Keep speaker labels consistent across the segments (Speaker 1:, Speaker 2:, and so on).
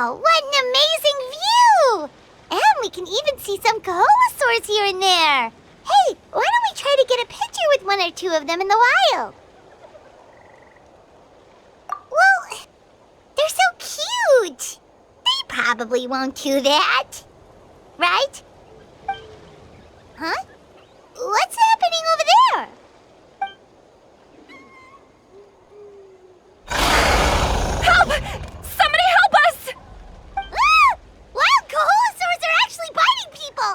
Speaker 1: Wow, what an amazing view! And we can even see some Kaholosaurs here and there. Hey, why don't we try to get a picture with one or two of them in the wild? Well, they're so cute. They probably won't do that. Right? Huh? What's happening over there?
Speaker 2: Help! Somebody help us!
Speaker 1: Ah! Wild Kaholosaurs are actually biting people!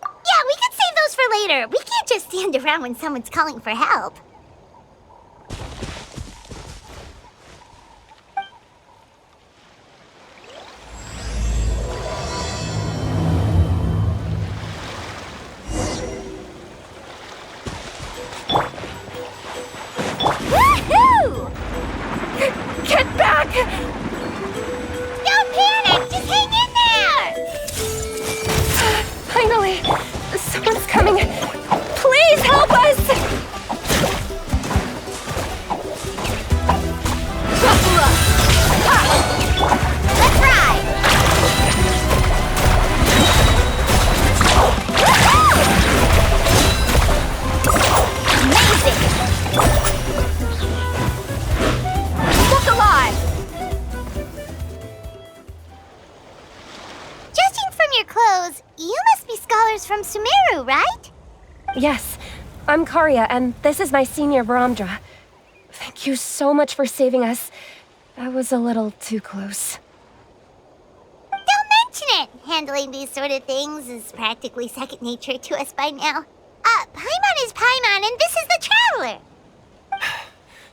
Speaker 1: Yeah, we can save those for later. We can't just stand around when someone's calling for help. Woohoo!
Speaker 2: Get back!
Speaker 1: Don't panic! Just hang in there!
Speaker 2: Finally! Someone's coming! Please help us!
Speaker 1: Let's ride! Amazing!
Speaker 2: Look alive!
Speaker 1: Judging from your clothes, you must be scholars from Sumeru, right?
Speaker 2: Yes, I'm Karya, and this is my senior Varamdra. Thank you so much for saving us. That was a little too close.
Speaker 1: Don't mention it! Handling these sort of things is practically second nature to us by now. Paimon is Paimon, and this is the Traveler!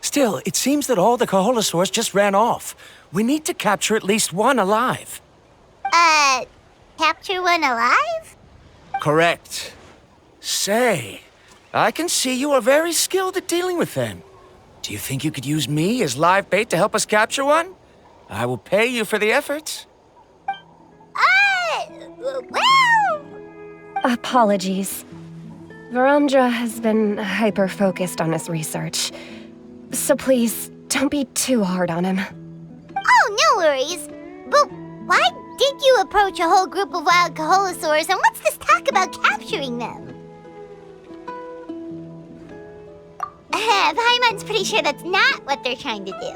Speaker 3: Still, it seems that all the Kaholosaurs just ran off. We need to capture at least one alive.
Speaker 1: Capture one alive?
Speaker 3: Correct. Say, I can see you are very skilled at dealing with them. Do you think you could use me as live bait to help us capture one? I will pay you for the effort.
Speaker 1: Well...
Speaker 2: Apologies. Varamdra has been hyper-focused on his research. So please, don't be too hard on him.
Speaker 1: Oh, no worries. But why did you approach a whole group of wild Kaholosaurs, and what's this talk about capturing them? Paimon's pretty sure that's not what they're trying to do.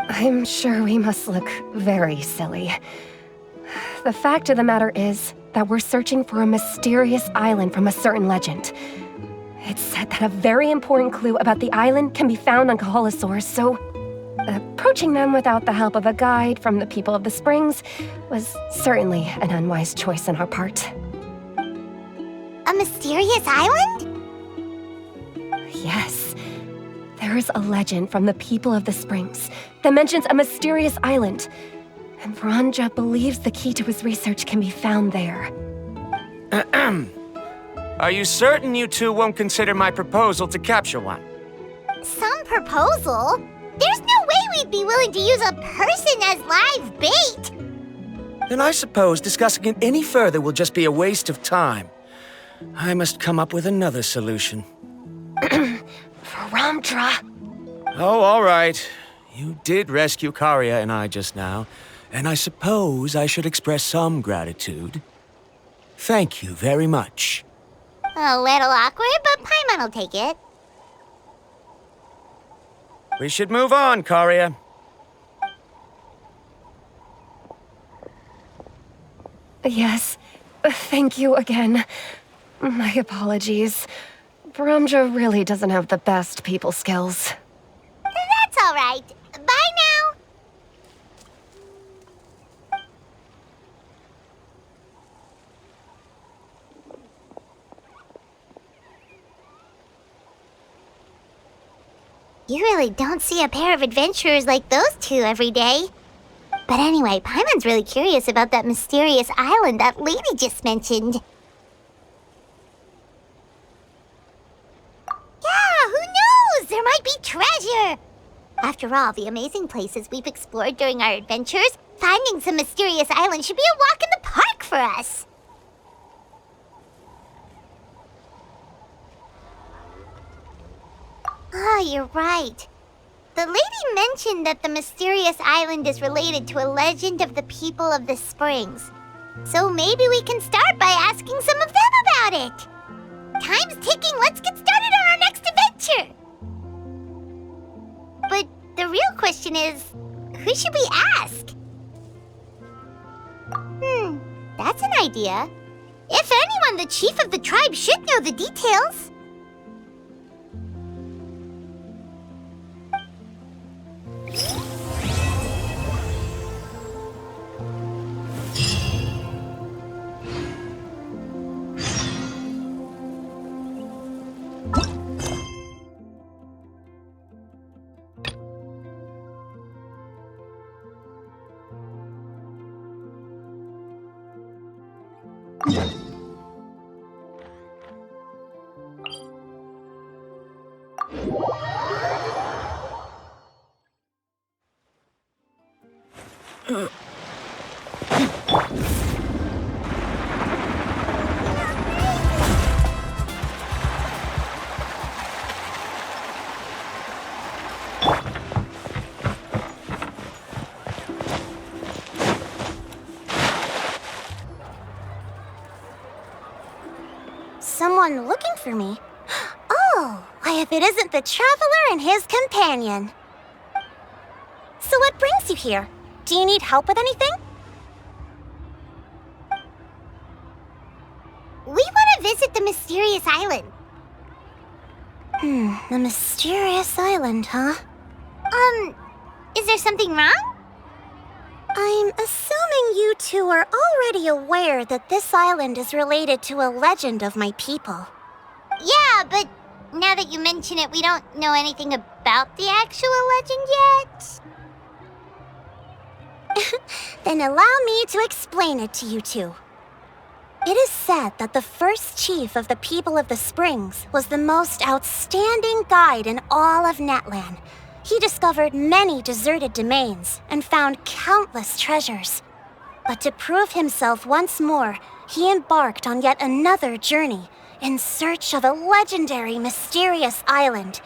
Speaker 2: I'm sure we must look very silly. The fact of the matter is that we're searching for a mysterious island from a certain legend. It's said that a very important clue about the island can be found on Kaholosaurs, so approaching them without the help of a guide from the people of the Springs was certainly an unwise choice on our part.
Speaker 1: A mysterious island?
Speaker 2: Yes. There is a legend from the people of the Springs that mentions a mysterious island, and Varamdra believes the key to his research can be found there.
Speaker 3: Are you certain you two won't consider my proposal to capture one?
Speaker 1: Some proposal? There's no way we'd be willing to use a person as live bait!
Speaker 3: Then I suppose discussing it any further will just be a waste of time. I must come up with another solution.
Speaker 2: Varamdra!
Speaker 3: Oh, all right. You did rescue Karya and I just now, and I suppose I should express some gratitude. Thank you very much.
Speaker 1: A little awkward, but Paimon will take it.
Speaker 3: We should move on, Karya.
Speaker 2: Yes, thank you again. My apologies. Varamdra really doesn't have the best people skills.
Speaker 1: That's all right. Bye now. You really don't see a pair of adventurers like those two every day. But anyway, Paimon's really curious about that mysterious island that lady just mentioned. Yeah, who knows? There might be treasure! After all the amazing places we've explored during our adventures, finding some mysterious island should be a walk in the park for us. Ah, you're right. The lady mentioned that the mysterious island is related to a legend of the people of the springs. So maybe we can start by asking some of them about it. Time's ticking, let's get started on our next adventure! But the real question is, who should we ask? That's an idea. If anyone, the chief of the tribe should know the details. Someone looking for me? Oh, why if it isn't the traveler and his companion. So what brings you here? Do you need help with anything? We want to visit the mysterious island. The mysterious island, huh? Is there something wrong? I'm assuming you two are already aware that this island is related to a legend of my people. Yeah, but now that you mention it, we don't know anything about the actual legend yet. Then allow me to explain it to you two. It is said that the first chief of the people of the Springs was the most outstanding guide in all of Netland. He discovered many deserted domains and found countless treasures. But to prove himself once more, he embarked on yet another journey in search of a legendary, mysterious island.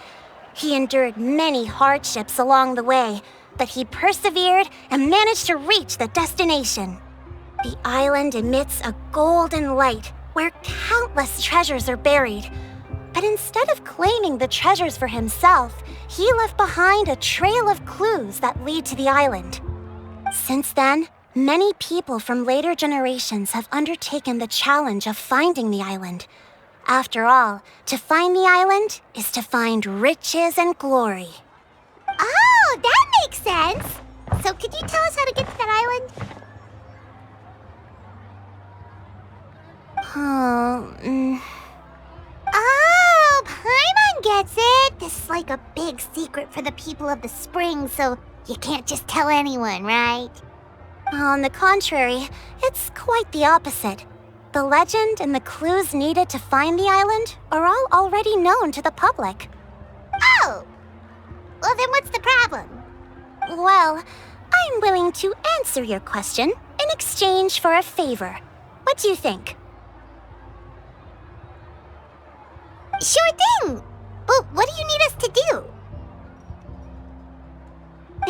Speaker 1: He endured many hardships along the way, but he persevered and managed to reach the destination. The island emits a golden light where countless treasures are buried. But instead of claiming the treasures for himself, he left behind a trail of clues that lead to the island. Since then, many people from later generations have undertaken the challenge of finding the island. After all, to find the island is to find riches and glory. Oh, that makes sense! So could you tell us how to get to that island? Oh, Paimon gets it! This is like a big secret for the people of the spring, so you can't just tell anyone, right? On the contrary, it's quite the opposite. The legend and the clues needed to find the island are all already known to the public. Oh! Well, then what's the problem? Well, I'm willing to answer your question in exchange for a favor. What do you think? Sure thing! But what do you need us to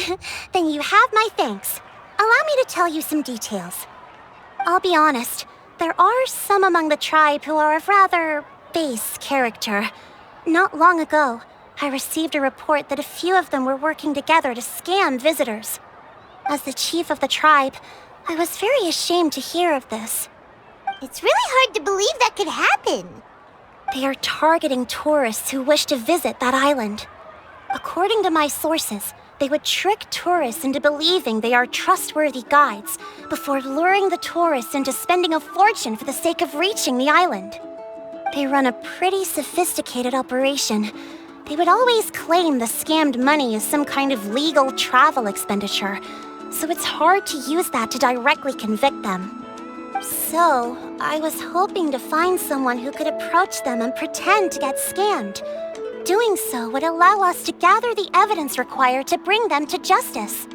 Speaker 1: do? Then you have my thanks. Allow me to tell you some details. I'll be honest, there are some among the tribe who are of rather base character. Not long ago, I received a report that a few of them were working together to scam visitors. As the chief of the tribe, I was very ashamed to hear of this. It's really hard to believe that could happen. They are targeting tourists who wish to visit that island. According to my sources, they would trick tourists into believing they are trustworthy guides before luring the tourists into spending a fortune for the sake of reaching the island. They run a pretty sophisticated operation. They would always claim the scammed money as some kind of legal travel expenditure, so it's hard to use that to directly convict them. So, I was hoping to find someone who could approach them and pretend to get scammed. Doing so would allow us to gather the evidence required to bring them to justice.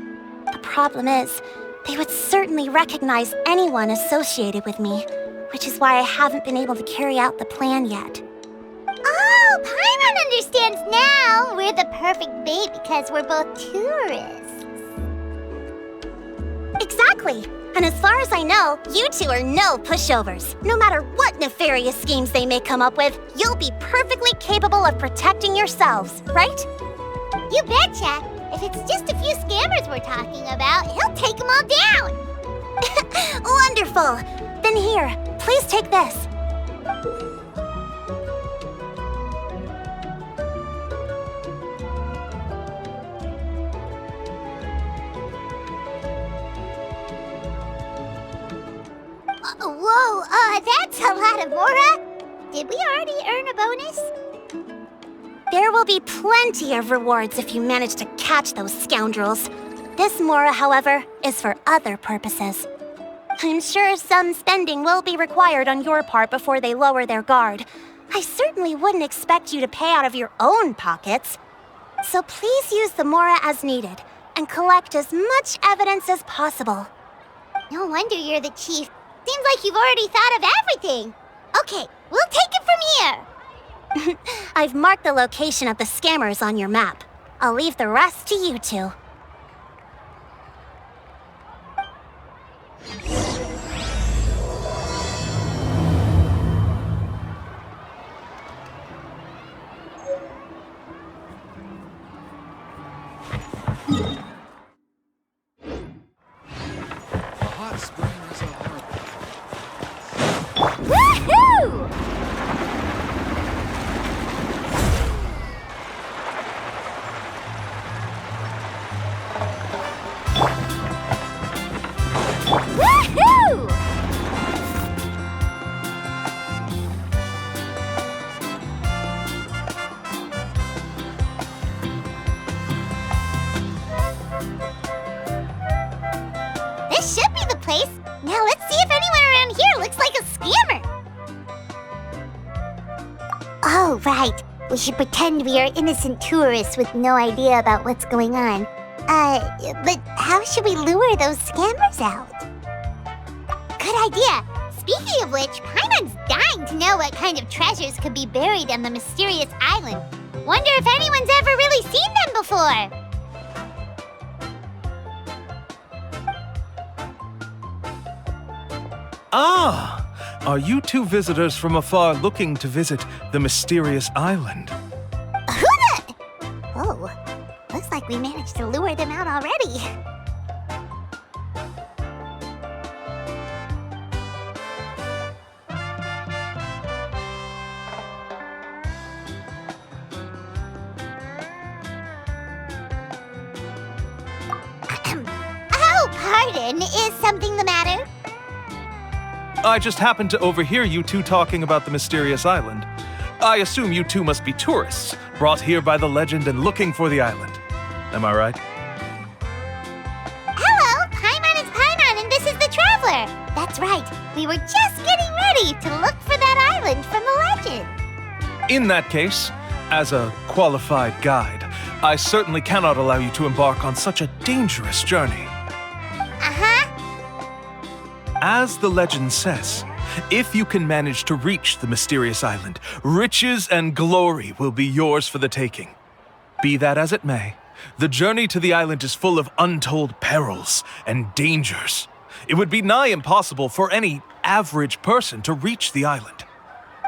Speaker 1: The problem is, they would certainly recognize anyone associated with me, which is why I haven't been able to carry out the plan yet. Oh, Paimon understands now! We're
Speaker 4: we're the perfect bait because we're both tourists.
Speaker 1: Exactly. And as far as I know, you two are no pushovers. No matter what nefarious schemes they may come up with, you'll be perfectly capable of protecting yourselves, right?
Speaker 4: You betcha. If it's just a few scammers we're talking about, he'll take them all down.
Speaker 1: Wonderful. Then here, please take this.
Speaker 4: Whoa, that's a lot of Mora. Did we already earn a bonus?
Speaker 1: There will be plenty of rewards if you manage to catch those scoundrels. This Mora, however, is for other purposes. I'm sure some spending will be required on your part before they lower their guard. I certainly wouldn't expect you to pay out of your own pockets. So please use the Mora as needed and collect as much evidence as possible.
Speaker 4: No wonder you're the chief. Seems like you've already thought of everything. Okay, we'll take it from here.
Speaker 1: I've marked the location of the scammers on your map. I'll leave the rest to you two.
Speaker 4: Woohoo! Woohoo! This should be the place. Now let's see if anyone around here looks like a scammer. Oh, right. We should pretend we are innocent tourists with no idea about what's going on. But how should we lure those scammers out? Good idea. Speaking of which, Paimon's dying to know what kind of treasures could be buried on the mysterious island. Wonder if anyone's ever really seen them before.
Speaker 5: Ah! Are you two visitors from afar looking to visit the mysterious island?
Speaker 4: Oh, looks like we managed to lure them out already. Oh, pardon. Is something the matter?
Speaker 5: I just happened to overhear you two talking about the mysterious island. I assume you two must be tourists, brought here by the legend and looking for the island. Am I right?
Speaker 4: Hello, Paimon is Paimon, and this is the Traveler. That's right. We were just getting ready to look for that island from the legend.
Speaker 5: In that case, as a qualified guide, I certainly cannot allow you to embark on such a dangerous journey. As the legend says, if you can manage to reach the mysterious island, riches and glory will be yours for the taking. Be that as it may, the journey to the island is full of untold perils and dangers. It would be nigh impossible for any average person to reach the island.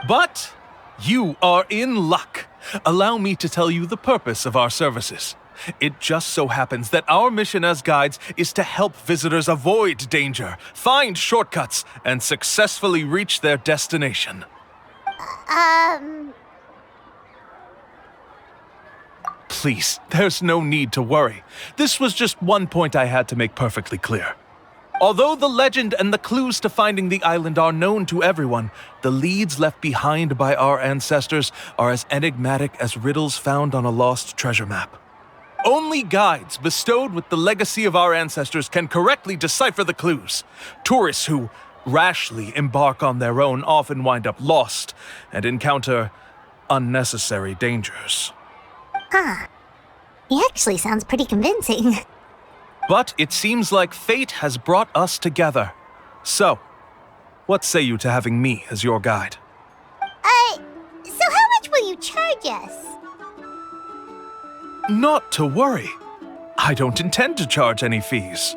Speaker 5: But you are in luck. Allow me to tell you the purpose of our services. It just so happens that our mission as guides is to help visitors avoid danger, find shortcuts, and successfully reach their destination. Please, there's no need to worry. This was just one point I had to make perfectly clear. Although the legend and the clues to finding the island are known to everyone, the leads left behind by our ancestors are as enigmatic as riddles found on a lost treasure map. Only guides bestowed with the legacy of our ancestors can correctly decipher the clues. Tourists who rashly embark on their own often wind up lost and encounter unnecessary dangers.
Speaker 4: He actually sounds pretty convincing.
Speaker 5: But it seems like fate has brought us together. So, what say you to having me as your guide?
Speaker 4: So how much will you charge us?
Speaker 5: Not to worry. I don't intend to charge any fees.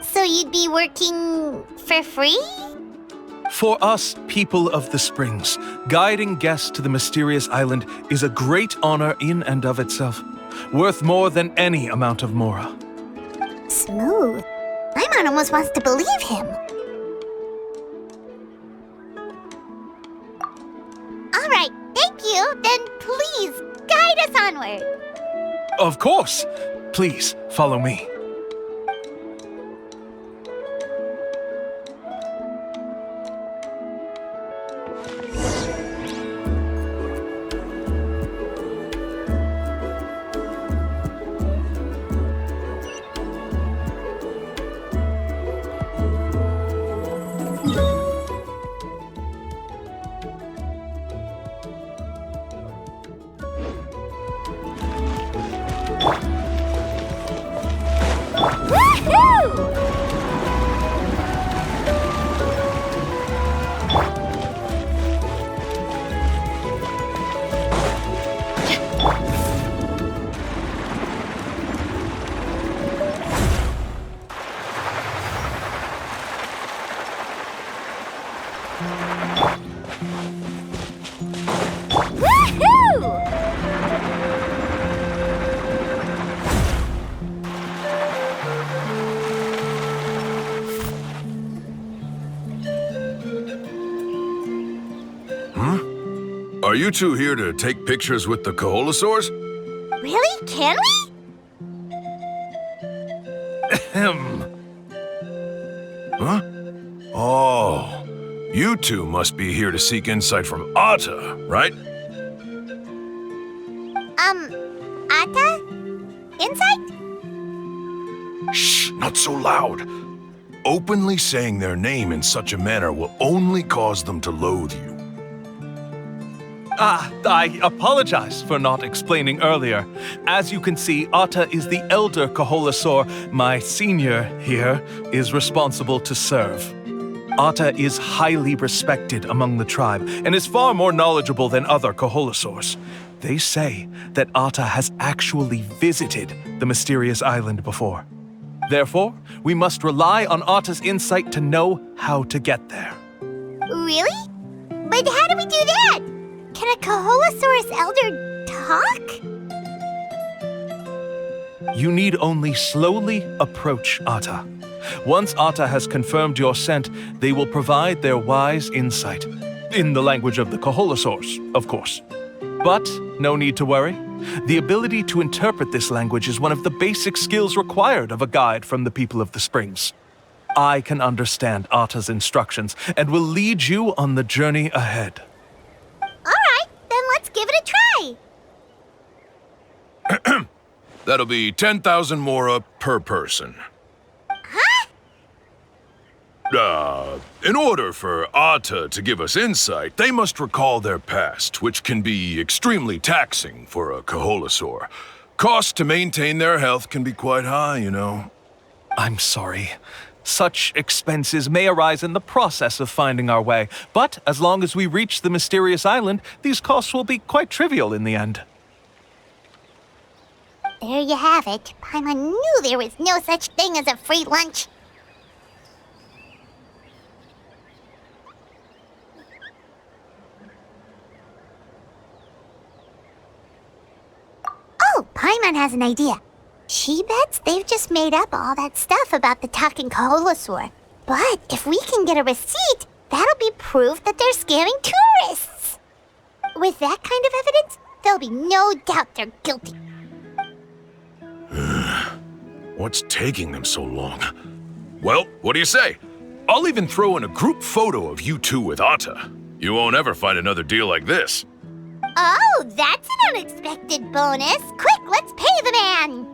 Speaker 4: So you'd be working for free?
Speaker 5: For us, people of the Springs, guiding guests to the mysterious island is a great honor in and of itself, worth more than any amount of mora.
Speaker 4: Smooth. Paimon almost wants to believe him. All right, thank you. Then please guide us onward.
Speaker 5: Of course. Please, follow me.
Speaker 6: Are you two here to take pictures with the Koholosaurs?
Speaker 4: Really? Can we?
Speaker 6: Huh? Oh, you two must be here to seek insight from Atta, right?
Speaker 4: Atta? Insight?
Speaker 6: Shh, not so loud. Openly saying their name in such a manner will only cause them to loathe you.
Speaker 5: I apologize for not explaining earlier. As you can see, Atta is the elder Koholosaur. My senior here is responsible to serve. Atta is highly respected among the tribe and is far more knowledgeable than other Koholosaurs. They say that Atta has actually visited the mysterious island before. Therefore, we must rely on Atta's insight to know how to get there.
Speaker 4: Really? But how do we do that? Can a Koholosaurus elder talk?
Speaker 5: You need only slowly approach Atta. Once Atta has confirmed your scent, they will provide their wise insight. In the language of the Koholosaurs, of course. But no need to worry. The ability to interpret this language is one of the basic skills required of a guide from the people of the Springs. I can understand Atta's instructions and will lead you on the journey ahead.
Speaker 4: All right, then let's give it a try.
Speaker 6: That'll be 10,000 mora per person.
Speaker 4: Huh?
Speaker 6: In order for Atta to give us insight, they must recall their past, which can be extremely taxing for a Koholosaur. Costs to maintain their health can be quite high, you know.
Speaker 5: I'm sorry. Such expenses may arise in the process of finding our way, but as long as we reach the mysterious island, these costs will be quite trivial in the end.
Speaker 4: There you have it. Paimon knew there was no such thing as a free lunch. Oh, Paimon has an idea. She bets they've just made up all that stuff about the talking Koholosaur. But if we can get a receipt, that'll be proof that they're scamming tourists. With that kind of evidence, there'll be no doubt they're guilty.
Speaker 6: What's taking them so long? Well, what do you say? I'll even throw in a group photo of you two with Atta. You won't ever find another deal like this.
Speaker 4: Oh, that's an unexpected bonus. Quick, let's pay the man.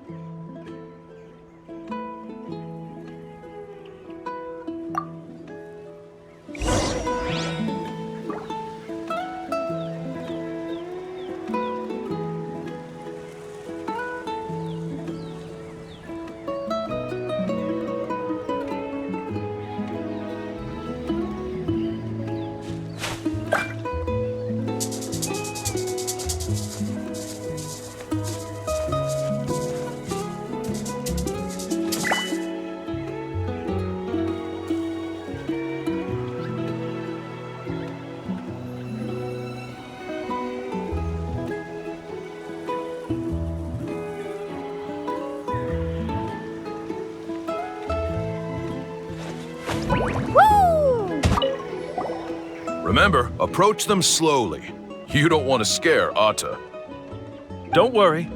Speaker 6: Remember, approach them slowly. You don't want to scare Atta.
Speaker 5: Don't worry.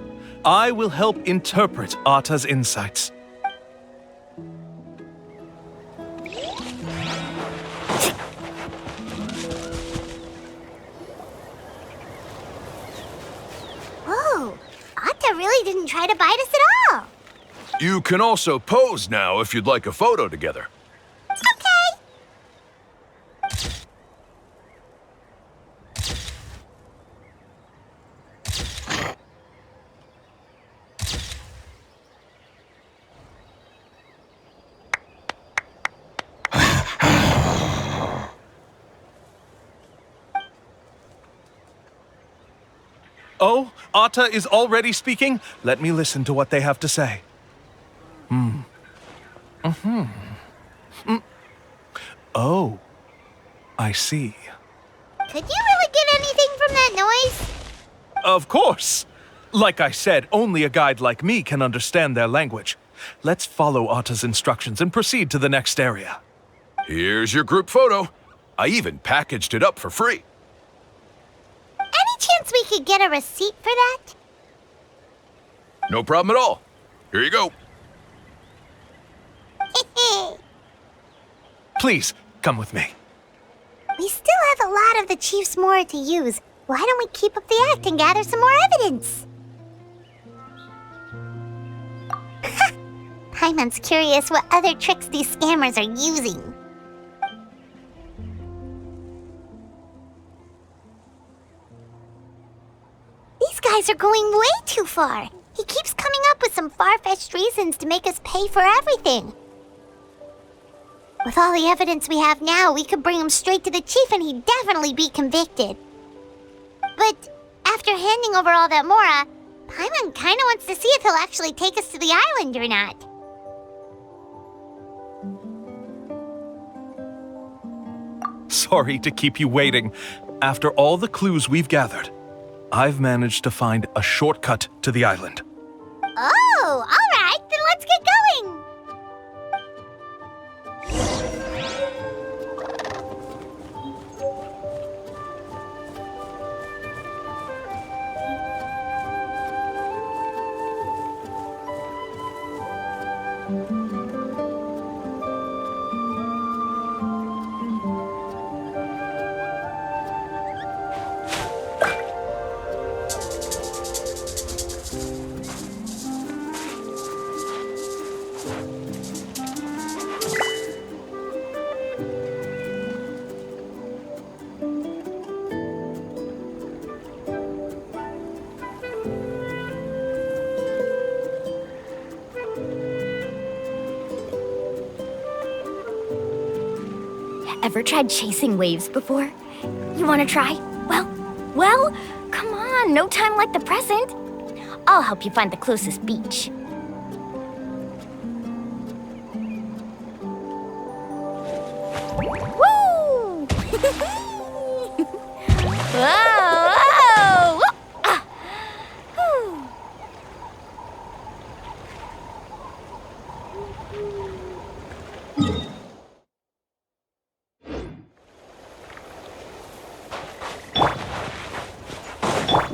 Speaker 5: I will help interpret Atta's insights.
Speaker 4: Whoa, Atta really didn't try to bite us at all.
Speaker 6: You can also pose now if you'd like a photo together.
Speaker 4: Okay.
Speaker 5: Oh, Atta is already speaking? Let me listen to what they have to say. Oh, I see.
Speaker 4: Could you really get anything from that noise?
Speaker 5: Of course! Like I said, only a guide like me can understand their language. Let's follow Atta's instructions and proceed to the next area.
Speaker 6: Here's your group photo. I even packaged it up for free.
Speaker 4: Any chance we could get a receipt for that?
Speaker 6: No problem at all. Here you go.
Speaker 5: Please, come with me.
Speaker 4: We still have a lot of the Chief's more to use. Why don't we keep up the act and gather some more evidence? Paimon's curious what other tricks these scammers are using. These guys are going way too far. He keeps coming up with some far-fetched reasons to make us pay for everything. With all the evidence we have now, we could bring him straight to the chief and he'd definitely be convicted. But after handing over all that Mora, Paimon kinda wants to see if he'll actually take us to the island or not.
Speaker 5: Sorry to keep you waiting. After all the clues we've gathered, I've managed to find a shortcut to the island.
Speaker 4: Oh, alright, then let's get going!
Speaker 7: Ever tried chasing waves before? You want to try? Well, come on, no time like the present. I'll help you find the closest beach. Woo! Whoa! Whoa! Ah. Whew.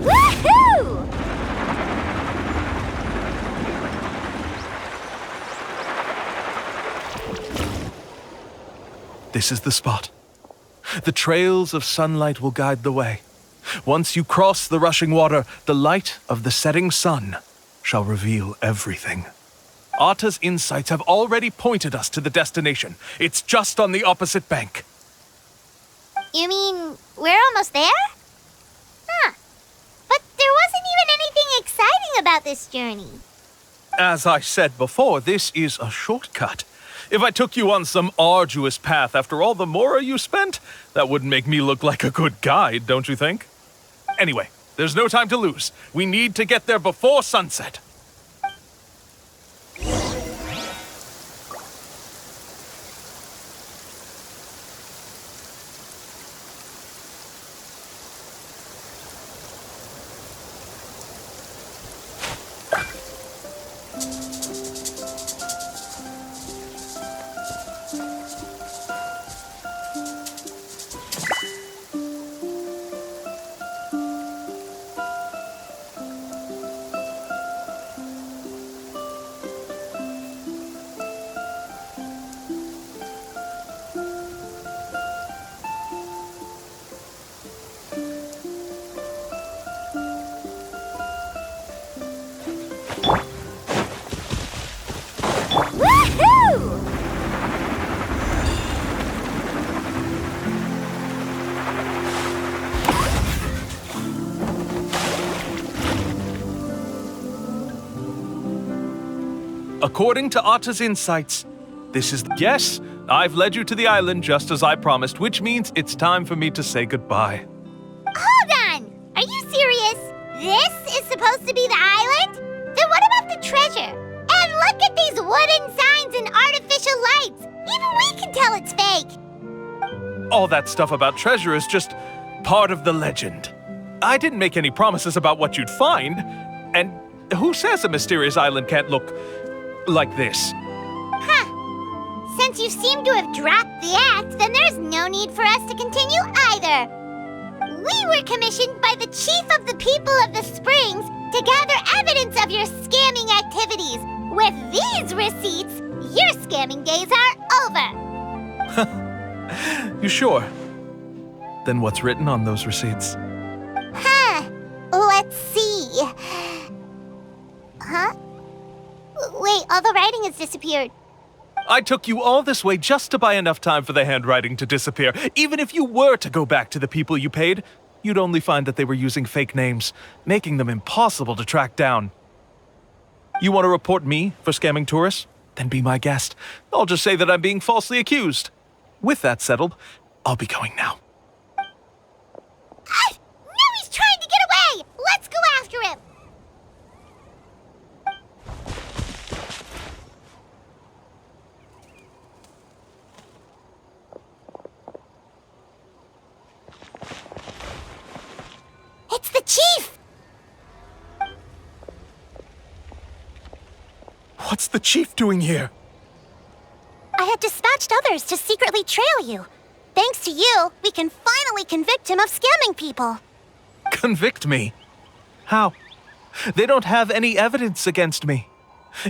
Speaker 7: Woohoo!
Speaker 5: This is the spot. The trails of sunlight will guide the way. Once you cross the rushing water, the light of the setting sun shall reveal everything. Atta's insights have already pointed us to the destination. It's just on the opposite bank.
Speaker 4: You mean, we're almost there? Huh. But there wasn't even anything exciting about this journey.
Speaker 5: As I said before, this is a shortcut. If I took you on some arduous path after all the Mora you spent, that wouldn't make me look like a good guide, don't you think? Anyway, there's no time to lose. We need to get there before sunset. According to Atta's insights, this is... Yes, I've led you to the island just as I promised, which means it's time for me to say goodbye.
Speaker 4: Hold on! Are you serious? This is supposed to be the island? Then what about the treasure? And look at these wooden signs and artificial lights! Even we can tell it's fake!
Speaker 5: All that stuff about treasure is just part of the legend. I didn't make any promises about what you'd find, and who says a mysterious island can't look like this?
Speaker 4: Huh. Since you seem to have dropped the act, then there's no need for us to continue either. We were commissioned by the chief of the people of the Springs to gather evidence of your scamming activities. With these receipts, your scamming days are over.
Speaker 5: You sure? Then what's written on those receipts?
Speaker 4: Huh. Let's see. Huh? Wait, all the writing has disappeared.
Speaker 5: I took you all this way just to buy enough time for the handwriting to disappear. Even if you were to go back to the people you paid, you'd only find that they were using fake names, making them impossible to track down. You want to report me for scamming tourists? Then be my guest. I'll just say that I'm being falsely accused. With that settled, I'll be going now.
Speaker 4: Now he's trying to get away! Let's go after him! It's the chief!
Speaker 5: What's the chief doing here?
Speaker 1: I had dispatched others to secretly trail you. Thanks to you, we can finally convict him of scamming people.
Speaker 5: Convict me? How? They don't have any evidence against me.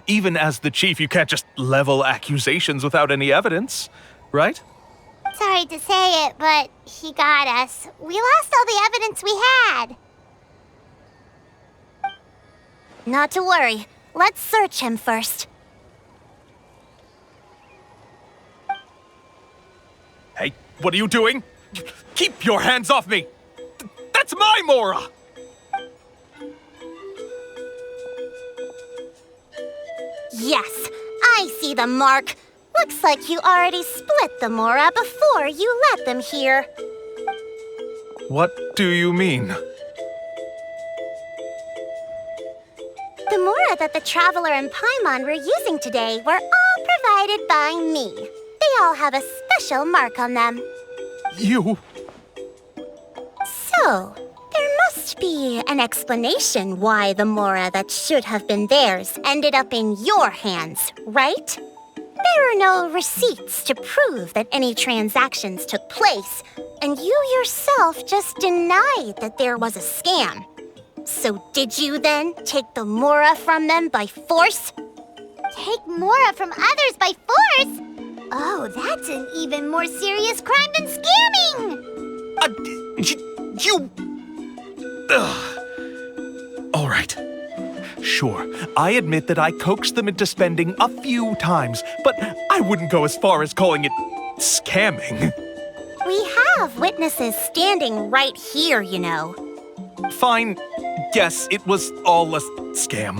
Speaker 5: Even as the chief, you can't just level accusations without any evidence, right?
Speaker 4: Sorry to say it, but he got us. We lost all the evidence we had.
Speaker 1: Not to worry. Let's search him first.
Speaker 5: Hey, what are you doing? Keep your hands off me! That's my Mora!
Speaker 1: Yes, I see the mark. Looks like you already split the Mora before you let them here.
Speaker 5: What do you mean?
Speaker 1: The Mora that the Traveler and Paimon were using today were all provided by me. They all have a special mark on them.
Speaker 5: You...
Speaker 1: So, there must be an explanation why the Mora that should have been theirs ended up in your hands, right? There are no receipts to prove that any transactions took place, and you yourself just denied that there was a scam. So did you then take the Mora from them by force?
Speaker 4: Take Mora from others by force? Oh, that's an even more serious crime than scamming!
Speaker 5: You... All right. Sure, I admit that I coaxed them into spending a few times, but I wouldn't go as far as calling it scamming.
Speaker 1: We have witnesses standing right here, you know.
Speaker 5: Fine. Yes, it was all a scam.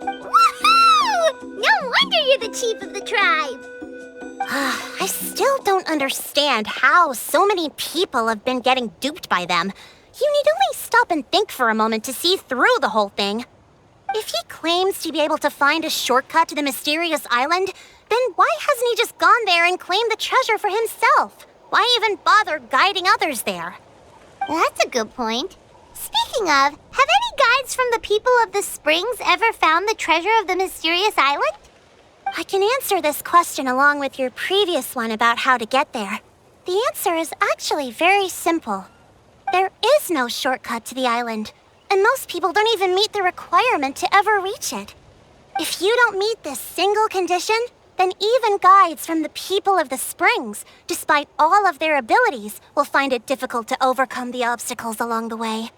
Speaker 4: Woohoo! No wonder you're the chief of the tribe!
Speaker 1: I still don't understand how so many people have been getting duped by them. You need only stop and think for a moment to see through the whole thing. If he claims to be able to find a shortcut to the mysterious island, then why hasn't he just gone there and claimed the treasure for himself? Why even bother guiding others there?
Speaker 4: That's a good point. Speaking of, have any guides from the people of the Springs ever found the treasure of the mysterious island?
Speaker 1: I can answer this question along with your previous one about how to get there. The answer is actually very simple. There is no shortcut to the island, and most people don't even meet the requirement to ever reach it. If you don't meet this single condition, then even guides from the people of the Springs, despite all of their abilities, will find it difficult to overcome the obstacles along the way.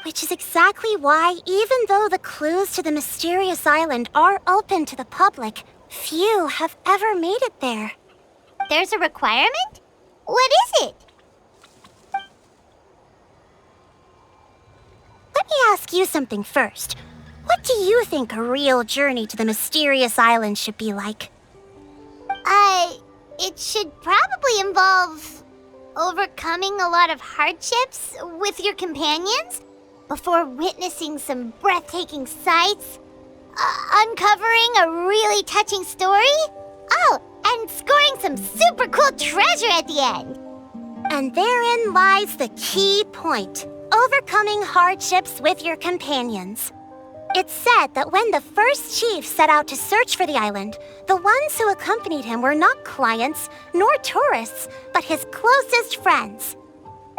Speaker 1: Which is exactly why, even though the clues to the mysterious island are open to the public, few have ever made it there.
Speaker 4: There's a requirement? What is it?
Speaker 1: Let me ask you something first. What do you think a real journey to the mysterious island should be like?
Speaker 4: It should probably involve overcoming a lot of hardships with your companions before witnessing some breathtaking sights, uncovering a really touching story, and scoring some super cool treasure at the end.
Speaker 1: And therein lies the key point: overcoming hardships with your companions. It's said that when the first chief set out to search for the island, the ones who accompanied him were not clients nor tourists, but his closest friends.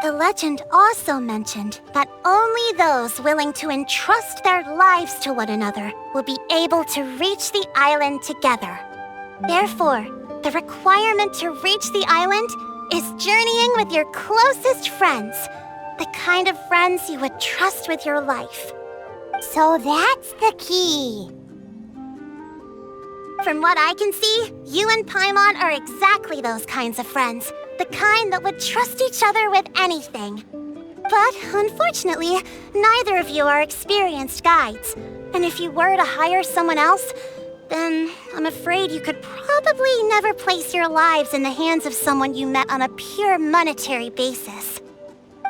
Speaker 1: The legend also mentioned that only those willing to entrust their lives to one another will be able to reach the island together. Therefore, the requirement to reach the island is journeying with your closest friends, the kind of friends you would trust with your life.
Speaker 4: So that's the key.
Speaker 1: From what I can see, you and Paimon are exactly those kinds of friends. The kind that would trust each other with anything. But unfortunately, neither of you are experienced guides. And if you were to hire someone else, then I'm afraid you could probably never place your lives in the hands of someone you met on a pure monetary basis.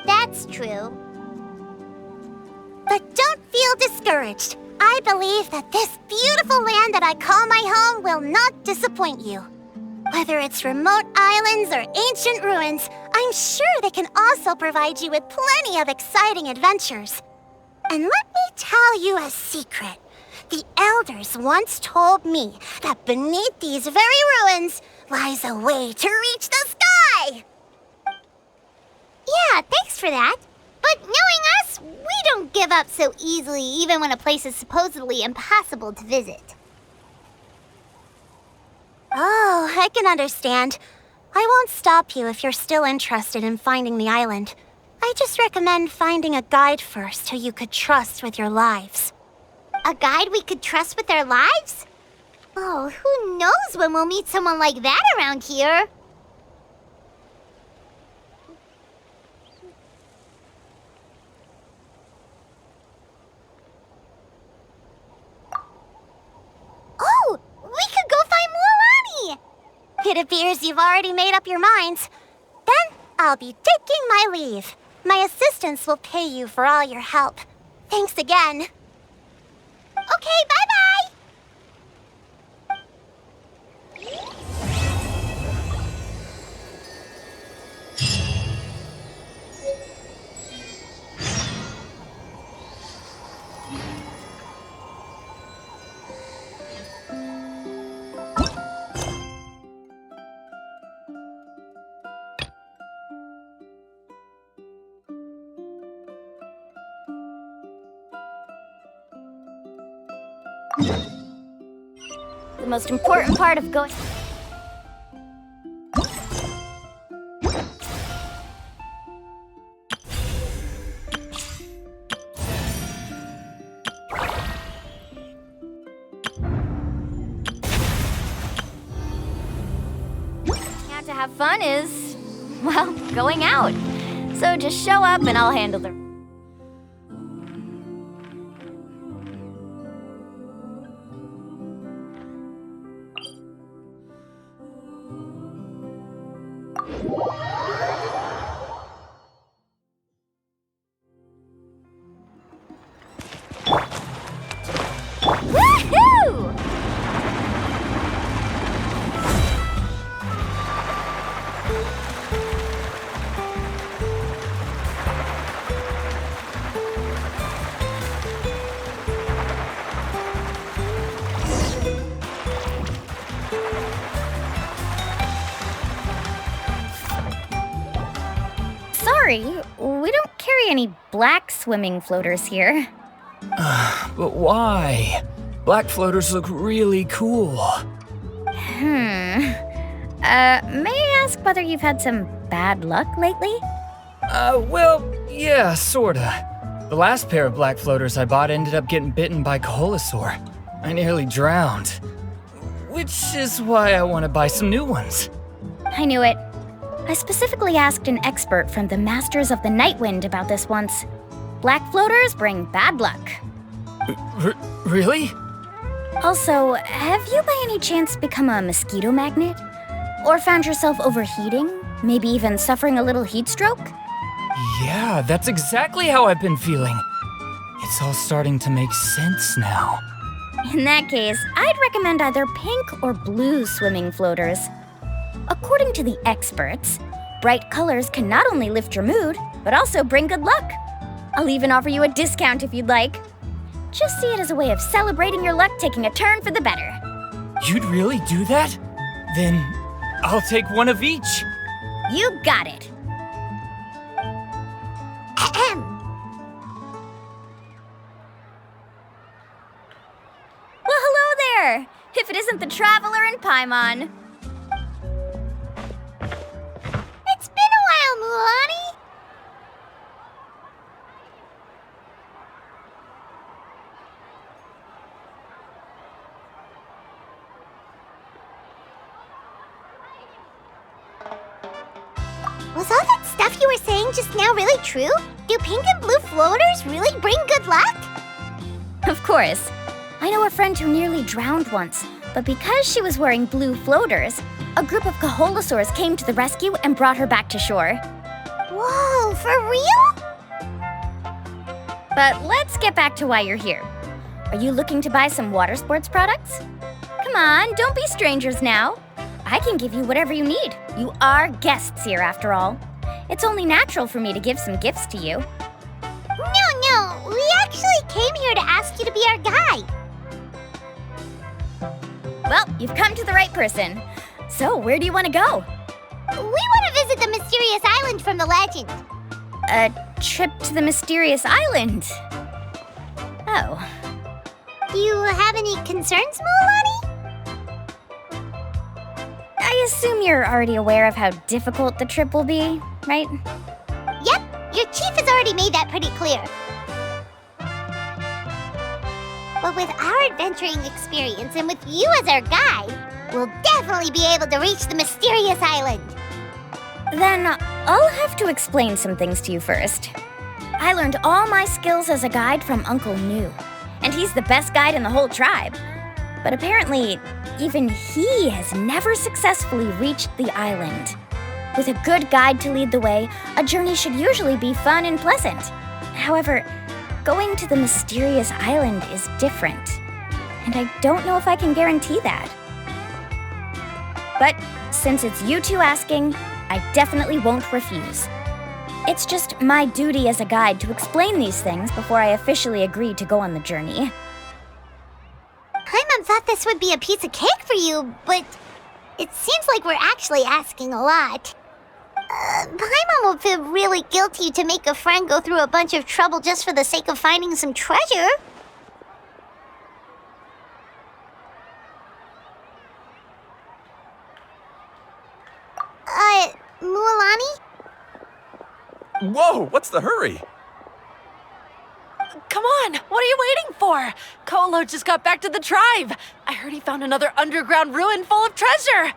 Speaker 4: That's true.
Speaker 1: But don't feel discouraged. I believe that this beautiful land that I call my home will not disappoint you. Whether it's remote islands or ancient ruins, I'm sure they can also provide you with plenty of exciting adventures. And let me tell you a secret. The elders once told me that beneath these very ruins lies a way to reach the sky!
Speaker 4: Yeah, thanks for that. But knowing us, we don't give up so easily even when a place is supposedly impossible to visit.
Speaker 1: Oh, I can understand. I won't stop you if you're still interested in finding the island. I just recommend finding a guide first who you could trust with your lives.
Speaker 4: A guide we could trust with our lives? Oh, who knows when we'll meet someone like that around here? Oh, we could go find Mualani!
Speaker 1: It appears you've already made up your minds. Then I'll be taking my leave. My assistants will pay you for all your help. Thanks again.
Speaker 4: Okay, bye-bye!
Speaker 7: The most important part of going... Now to have fun is, well, going out. So just show up and I'll handle the... Woohoo! Sorry, we don't carry any black swimming floaters here.
Speaker 3: But why? Black floaters look really cool.
Speaker 7: May I ask whether you've had some bad luck lately?
Speaker 3: Well, yeah, sorta. The last pair of black floaters I bought ended up getting bitten by Coholosaur. I nearly drowned. Which is why I want to buy some new ones.
Speaker 7: I knew it. I specifically asked an expert from the Masters of the Night Wind about this once. Black floaters bring bad luck.
Speaker 3: Really?
Speaker 7: Also, have you by any chance become a mosquito magnet? Or found yourself overheating? Maybe even suffering a little heat stroke?
Speaker 8: Yeah, that's exactly how I've been feeling. It's all starting to make sense now.
Speaker 7: In that case, I'd recommend either pink or blue swimming floaters. According to the experts, bright colors can not only lift your mood, but also bring good luck. I'll even offer you a discount if you'd like. Just see it as a way of celebrating your luck taking a turn for the better.
Speaker 8: You'd really do that? Then I'll take one of each.
Speaker 7: You got it.
Speaker 4: Ahem.
Speaker 7: Well, hello there! If it isn't the Traveler in Paimon.
Speaker 4: It's been a while, Mulan. Was all that stuff you were saying just now really true? Do pink and blue floaters really bring good luck?
Speaker 7: Of course. I know a friend who nearly drowned once, but because she was wearing blue floaters, a group of Kaholosaurs came to the rescue and brought her back to shore.
Speaker 4: Whoa, for real?
Speaker 7: But let's get back to why you're here. Are you looking to buy some water sports products? Come on, don't be strangers now. I can give you whatever you need. You are guests here, after all. It's only natural for me to give some gifts to you.
Speaker 4: No, we actually came here to ask you to be our guide.
Speaker 7: Well, you've come to the right person. So, where do you want to go?
Speaker 4: We want to visit the mysterious island from the legend.
Speaker 7: A trip to the mysterious island. Oh.
Speaker 4: Do you have any concerns, Mulan?
Speaker 7: I assume you're already aware of how difficult the trip will be, right?
Speaker 4: Yep, your chief has already made that pretty clear. But with our adventuring experience and with you as our guide, we'll definitely be able to reach the mysterious island.
Speaker 7: Then I'll have to explain some things to you first. I learned all my skills as a guide from Uncle Nu, and he's the best guide in the whole tribe. But apparently, even he has never successfully reached the island. With a good guide to lead the way, a journey should usually be fun and pleasant. However, going to the mysterious island is different, and I don't know if I can guarantee that. But since it's you two asking, I definitely won't refuse. It's just my duty as a guide to explain these things before I officially agree to go on the journey.
Speaker 4: Paimon thought this would be a piece of cake for you, but it seems like we're actually asking a lot. Paimon will feel really guilty to make a friend go through a bunch of trouble just for the sake of finding some treasure. Mualani?
Speaker 9: Whoa, what's the hurry?
Speaker 10: Come on, what are you waiting for? Kolo just got back to the tribe. I heard he found another underground ruin full of treasure.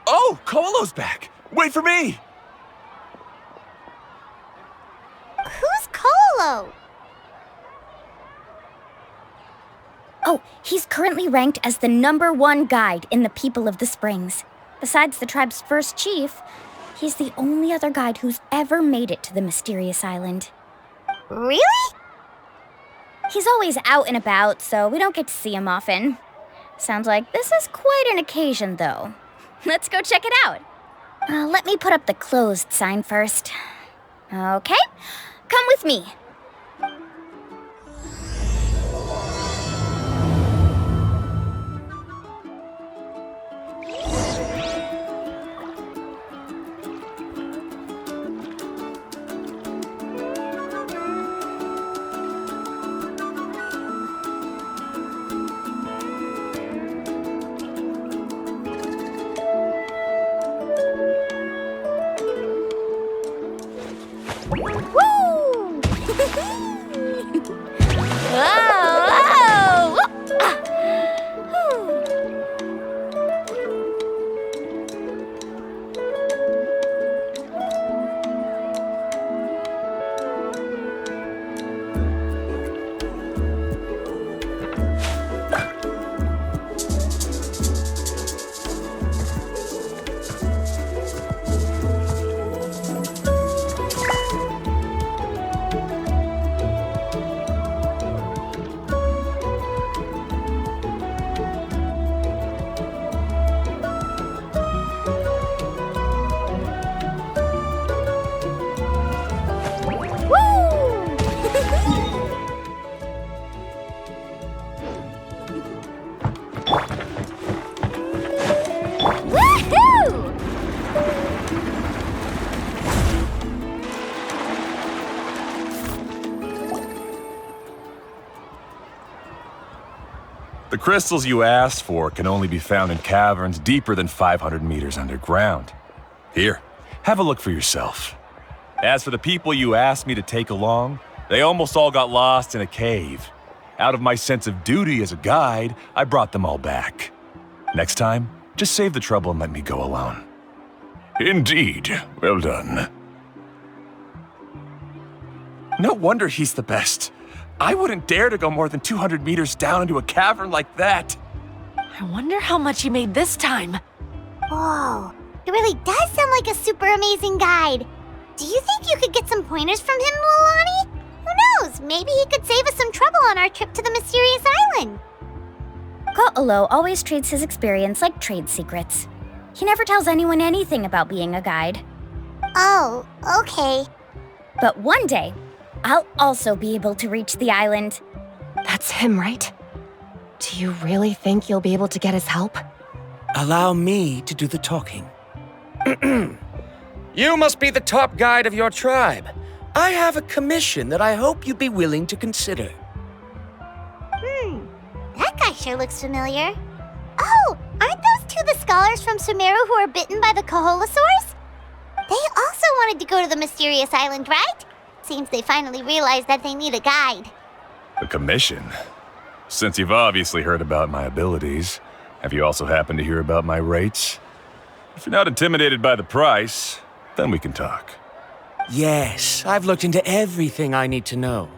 Speaker 9: Oh, Kolo's back. Wait for me.
Speaker 4: Who's Kolo?
Speaker 7: Oh, he's currently ranked as the #1 guide in the People of the Springs. Besides the tribe's first chief, he's the only other guide who's ever made it to the mysterious island.
Speaker 4: Really?
Speaker 7: He's always out and about, so we don't get to see him often. Sounds like this is quite an occasion, though. Let's go check it out. Let me put up the closed sign first. Okay, come with me. Woo!
Speaker 9: The crystals you asked for can only be found in caverns deeper than 500 meters underground. Here, have a look for yourself. As for the people you asked me to take along, they almost all got lost in a cave. Out of my sense of duty as a guide, I brought them all back. Next time, just save the trouble and let me go alone.
Speaker 6: Indeed. Well done.
Speaker 9: No wonder he's the best. I wouldn't dare to go more than 200 meters down into a cavern like that.
Speaker 10: I wonder how much he made this time.
Speaker 4: Whoa, he really does sound like a super amazing guide. Do you think you could get some pointers from him, Mualani? Who knows? Maybe he could save us some trouble on our trip to the mysterious island.
Speaker 7: Ko'olo always treats his experience like trade secrets. He never tells anyone anything about being a guide.
Speaker 4: Oh, okay.
Speaker 7: But one day, I'll also be able to reach the island.
Speaker 2: That's him, right? Do you really think you'll be able to get his help?
Speaker 3: Allow me to do the talking. You must be the top guide of your tribe. I have a commission that I hope you'd be willing to consider.
Speaker 4: That guy sure looks familiar. Oh, aren't those two the scholars from Sumeru who were bitten by the Koholosaurs? They also wanted to go to the mysterious island, right? Seems they finally realized that they need a guide.
Speaker 9: A commission? Since you've obviously heard about my abilities, have you also happened to hear about my rates? If you're not intimidated by the price, then we can talk.
Speaker 3: Yes, I've looked into everything I need to know.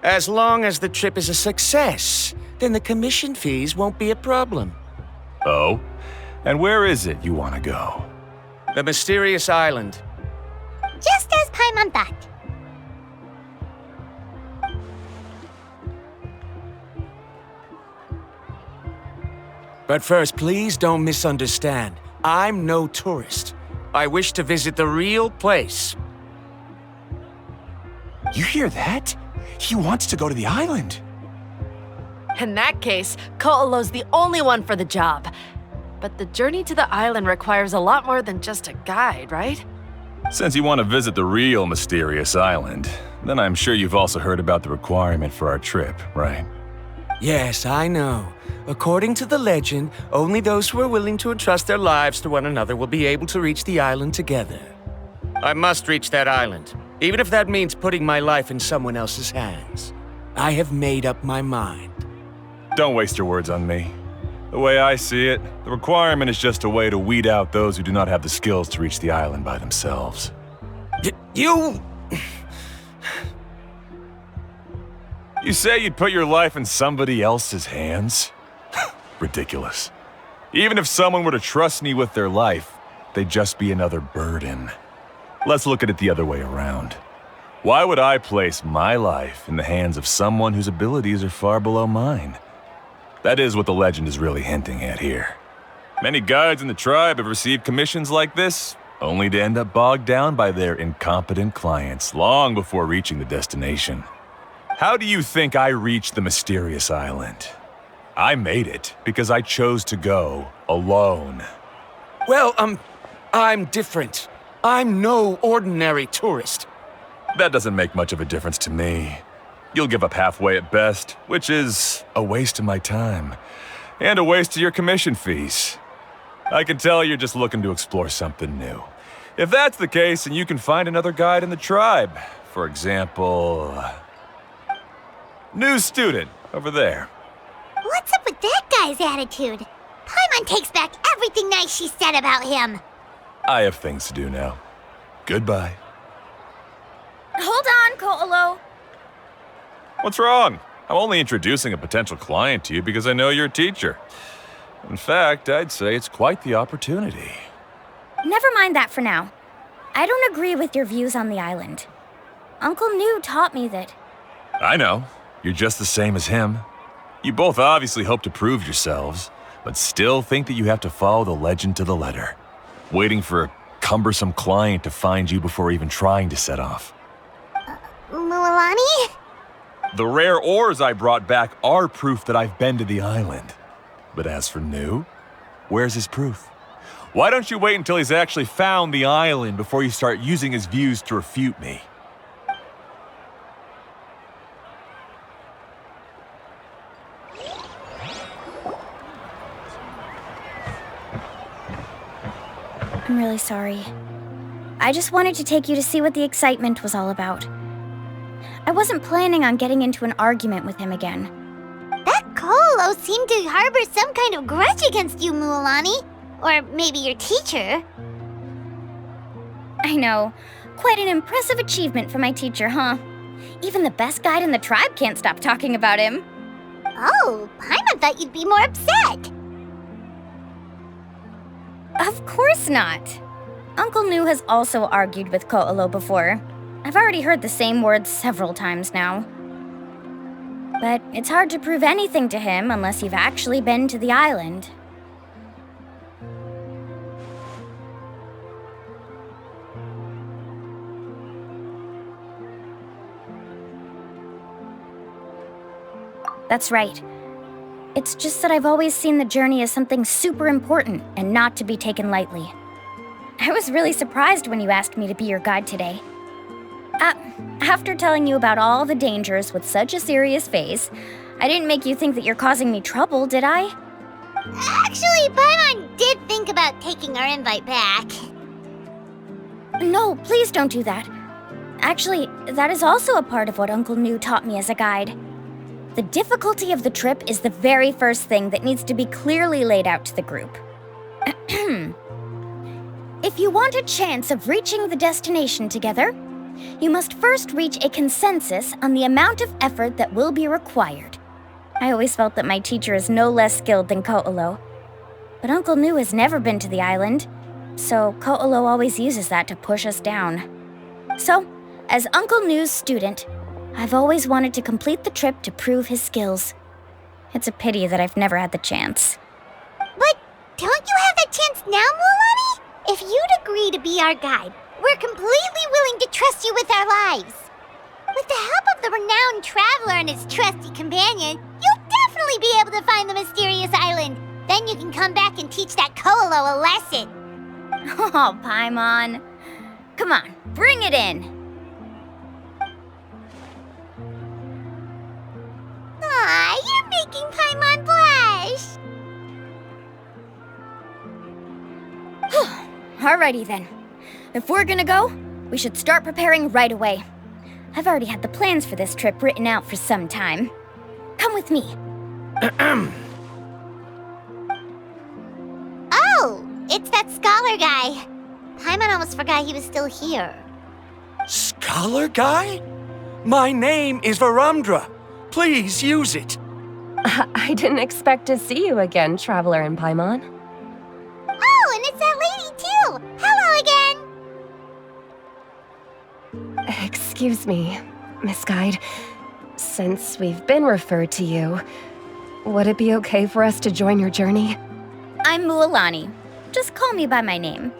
Speaker 3: As long as the trip is a success, then the commission fees won't be a problem.
Speaker 9: Oh? And where is it you want to go?
Speaker 3: The mysterious island.
Speaker 4: Just as Paimon thought.
Speaker 3: But first, please don't misunderstand. I'm no tourist. I wish to visit the real place.
Speaker 9: You hear that? He wants to go to the island.
Speaker 10: In that case, Ko'olo's the only one for the job. But the journey to the island requires a lot more than just a guide, right?
Speaker 9: Since you want to visit the real mysterious island, then I'm sure you've also heard about the requirement for our trip, right?
Speaker 3: Yes, I know. According to the legend, only those who are willing to entrust their lives to one another will be able to reach the island together. I must reach that island, even if that means putting my life in someone else's hands. I have made up my mind.
Speaker 9: Don't waste your words on me. The way I see it, the requirement is just a way to weed out those who do not have the skills to reach the island by themselves.
Speaker 3: You...
Speaker 9: You say you'd put your life in somebody else's hands? Ridiculous. Even if someone were to trust me with their life, they'd just be another burden. Let's look at it the other way around. Why would I place my life in the hands of someone whose abilities are far below mine? That is what the legend is really hinting at here. Many guides in the tribe have received commissions like this, only to end up bogged down by their incompetent clients long before reaching the destination. How do you think I reached the mysterious island? I made it because I chose to go alone.
Speaker 3: Well, I'm different. I'm no ordinary tourist.
Speaker 9: That doesn't make much of a difference to me. You'll give up halfway at best, which is a waste of my time. And a waste of your commission fees. I can tell you're just looking to explore something new. If that's the case, then you can find another guide in the tribe. For example... new student, over there.
Speaker 4: What's up with that guy's attitude? Paimon takes back everything nice she said about him.
Speaker 9: I have things to do now. Goodbye.
Speaker 7: Hold on, Ko'olo.
Speaker 9: What's wrong? I'm only introducing a potential client to you because I know you're a teacher. In fact, I'd say it's quite the opportunity.
Speaker 7: Never mind that for now. I don't agree with your views on the island. Uncle New taught me that.
Speaker 9: I know. You're just the same as him. You both obviously hope to prove yourselves, but still think that you have to follow the legend to the letter, waiting for a cumbersome client to find you before even trying to set off.
Speaker 4: Mualani?
Speaker 9: The rare ores I brought back are proof that I've been to the island. But as for New, where's his proof? Why don't you wait until he's actually found the island before you start using his views to refute me?
Speaker 7: I'm really sorry. I just wanted to take you to see what the excitement was all about. I wasn't planning on getting into an argument with him again.
Speaker 4: That Colo seemed to harbor some kind of grudge against you, Mualani. Or maybe your teacher.
Speaker 7: I know. Quite an impressive achievement for my teacher, huh? Even the best guide in the tribe can't stop talking about him.
Speaker 4: Oh, Paimon thought you'd be more upset.
Speaker 7: Of course not. Uncle Nu has also argued with Ko'olo before. I've already heard the same words several times now. But it's hard to prove anything to him unless you've actually been to the island. That's right. It's just that I've always seen the journey as something super important and not to be taken lightly. I was really surprised when you asked me to be your guide today. After telling you about all the dangers with such a serious face, I didn't make you think that you're causing me trouble, did I?
Speaker 4: Actually, Paimon did think about taking our invite back.
Speaker 7: No, please don't do that. Actually, that is also a part of what Uncle Nu taught me as a guide. The difficulty of the trip is the very first thing that needs to be clearly laid out to the group. If you want a chance of reaching the destination together, you must first reach a consensus on the amount of effort that will be required. I always felt that my teacher is no less skilled than Ko'olo. But Uncle Nu has never been to the island, so Ko'olo always uses that to push us down. So, as Uncle Nu's student, I've always wanted to complete the trip to prove his skills. It's a pity that I've never had the chance.
Speaker 4: But don't you have that chance now, Mualani? If you'd agree to be our guide, we're completely willing to trust you with our lives. With the help of the renowned traveler and his trusty companion, you'll definitely be able to find the mysterious island. Then you can come back and teach that Ko'olo a lesson.
Speaker 7: Oh, Paimon. Come on, bring it in.
Speaker 4: Aw, you're making Paimon blush.
Speaker 7: Alrighty then. If we're gonna go, we should start preparing right away. I've already had the plans for this trip written out for some time. Come with me.
Speaker 4: Oh, it's that scholar guy. Paimon almost forgot he was still here.
Speaker 3: Scholar guy? My name is Varumdra. Please use it.
Speaker 2: I didn't expect to see you again, Traveler and Paimon.
Speaker 4: Oh, and it's that lady too. Hello again.
Speaker 2: Excuse me, Miss Guide. Since we've been referred to you, would it be okay for us to join your journey?
Speaker 7: I'm Mualani. Just call me by my name.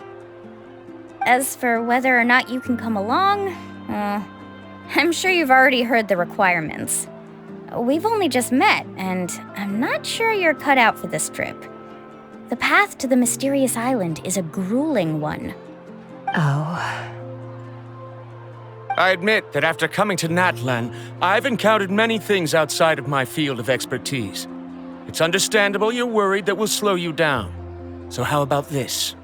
Speaker 7: As for whether or not you can come along, I'm sure you've already heard the requirements. We've only just met, and I'm not sure you're cut out for this trip. The path to the mysterious island is a grueling one.
Speaker 2: Oh.
Speaker 3: I admit that after coming to Natlan, I've encountered many things outside of my field of expertise. It's understandable you're worried that we'll slow you down. So how about this?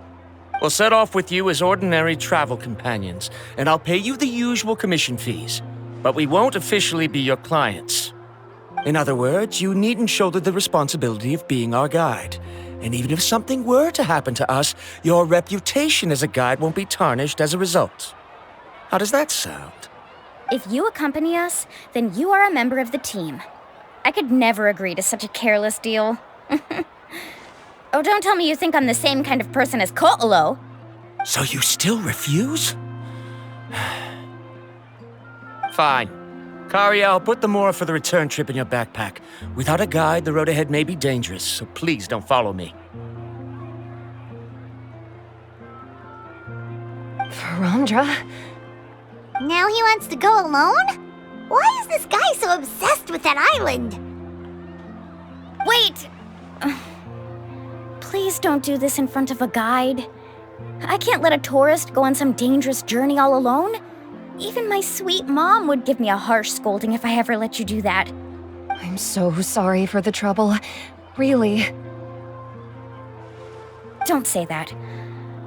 Speaker 3: We'll set off with you as ordinary travel companions, and I'll pay you the usual commission fees. But we won't officially be your clients. In other words, you needn't shoulder the responsibility of being our guide. And even if something were to happen to us, your reputation as a guide won't be tarnished as a result. How does that sound?
Speaker 7: If you accompany us, then you are a member of the team. I could never agree to such a careless deal. Oh, don't tell me you think I'm the same kind of person as Ko'olo.
Speaker 3: So you still refuse? Fine. Kariel, put the Mora for the return trip in your backpack. Without a guide, the road ahead may be dangerous, so please don't follow me.
Speaker 2: Varumdra?
Speaker 4: Now he wants to go alone? Why is this guy so obsessed with that island?
Speaker 7: Wait! Please don't do this in front of a guide. I can't let a tourist go on some dangerous journey all alone. Even my sweet mom would give me a harsh scolding if I ever let you do that.
Speaker 2: I'm so sorry for the trouble. Really.
Speaker 7: Don't say that.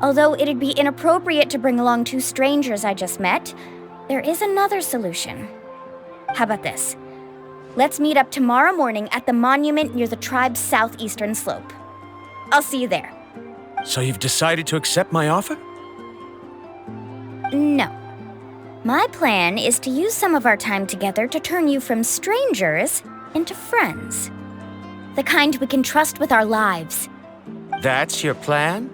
Speaker 7: Although it'd be inappropriate to bring along two strangers I just met, there is another solution. How about this? Let's meet up tomorrow morning at the monument near the tribe's southeastern slope. I'll see you there.
Speaker 3: So you've decided to accept my offer?
Speaker 7: No. My plan is to use some of our time together to turn you from strangers into friends. The kind we can trust with our lives.
Speaker 3: That's your plan?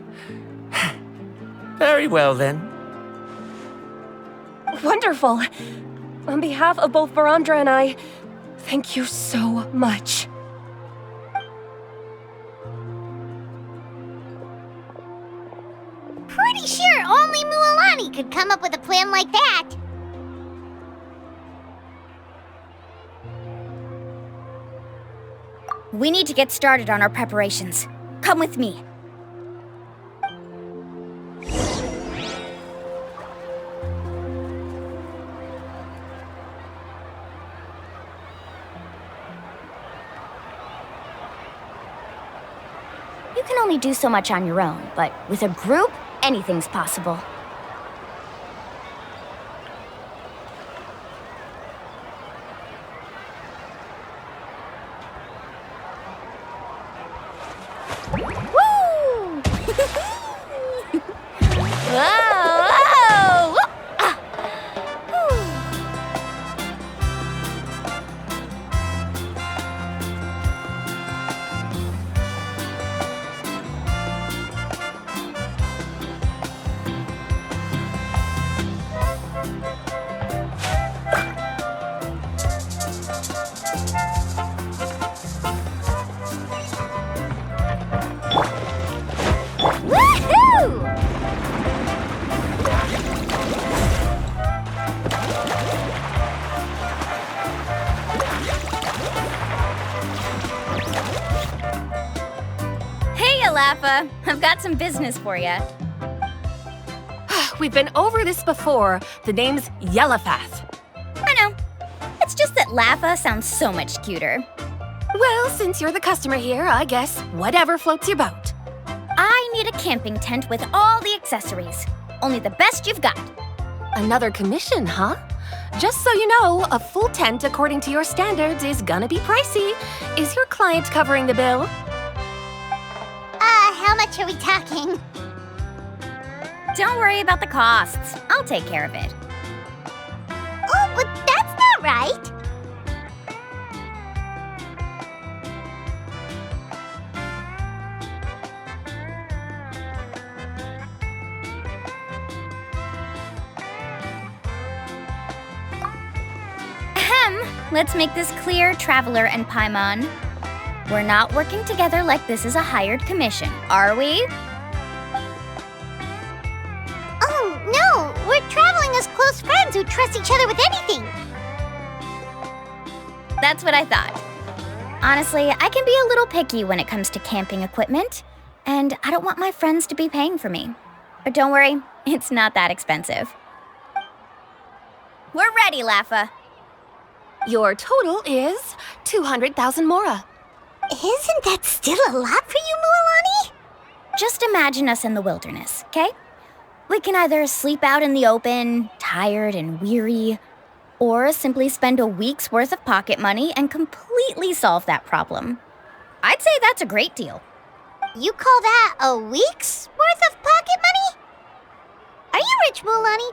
Speaker 3: Very well, then.
Speaker 2: Wonderful. On behalf of both Verandra and I, thank you so much.
Speaker 4: Pretty sure only Mualani could come up with a plan like that.
Speaker 7: We need to get started on our preparations. Come with me. You can only do so much on your own, but with a group, anything's possible. Woo! Whoa! Whoa! Ah! Woohoo! Hey, Alafa. I've got some business for you.
Speaker 2: We've been over this before. The name's Yellowfath.
Speaker 7: I know. It's just that Lafa sounds so much cuter.
Speaker 2: Well, since you're the customer here, I guess whatever floats your boat.
Speaker 7: I need a camping tent with all the accessories. Only the best you've got.
Speaker 2: Another commission, huh? Just so you know, a full tent according to your standards is gonna be pricey. Is your client covering the bill?
Speaker 4: How much are we talking?
Speaker 7: Don't worry about the costs. I'll take care of it.
Speaker 4: Oh, but that's not right.
Speaker 7: Ahem. Let's make this clear, Traveler and Paimon. We're not working together like this is a hired commission, are we?
Speaker 4: Oh, no! We're traveling as close friends who trust each other with anything.
Speaker 7: That's what I thought. Honestly, I can be a little picky when it comes to camping equipment, and I don't want my friends to be paying for me. But don't worry, it's not that expensive. We're ready, Lafa.
Speaker 2: Your total is 200,000 mora.
Speaker 4: Isn't that still a lot for you, Mualani?
Speaker 7: Just imagine us in the wilderness, okay? We can either sleep out in the open, tired and weary, or simply spend a week's worth of pocket money and completely solve that problem. I'd say that's a great deal.
Speaker 4: You call that a week's worth of pocket money? Are you rich, Mualani?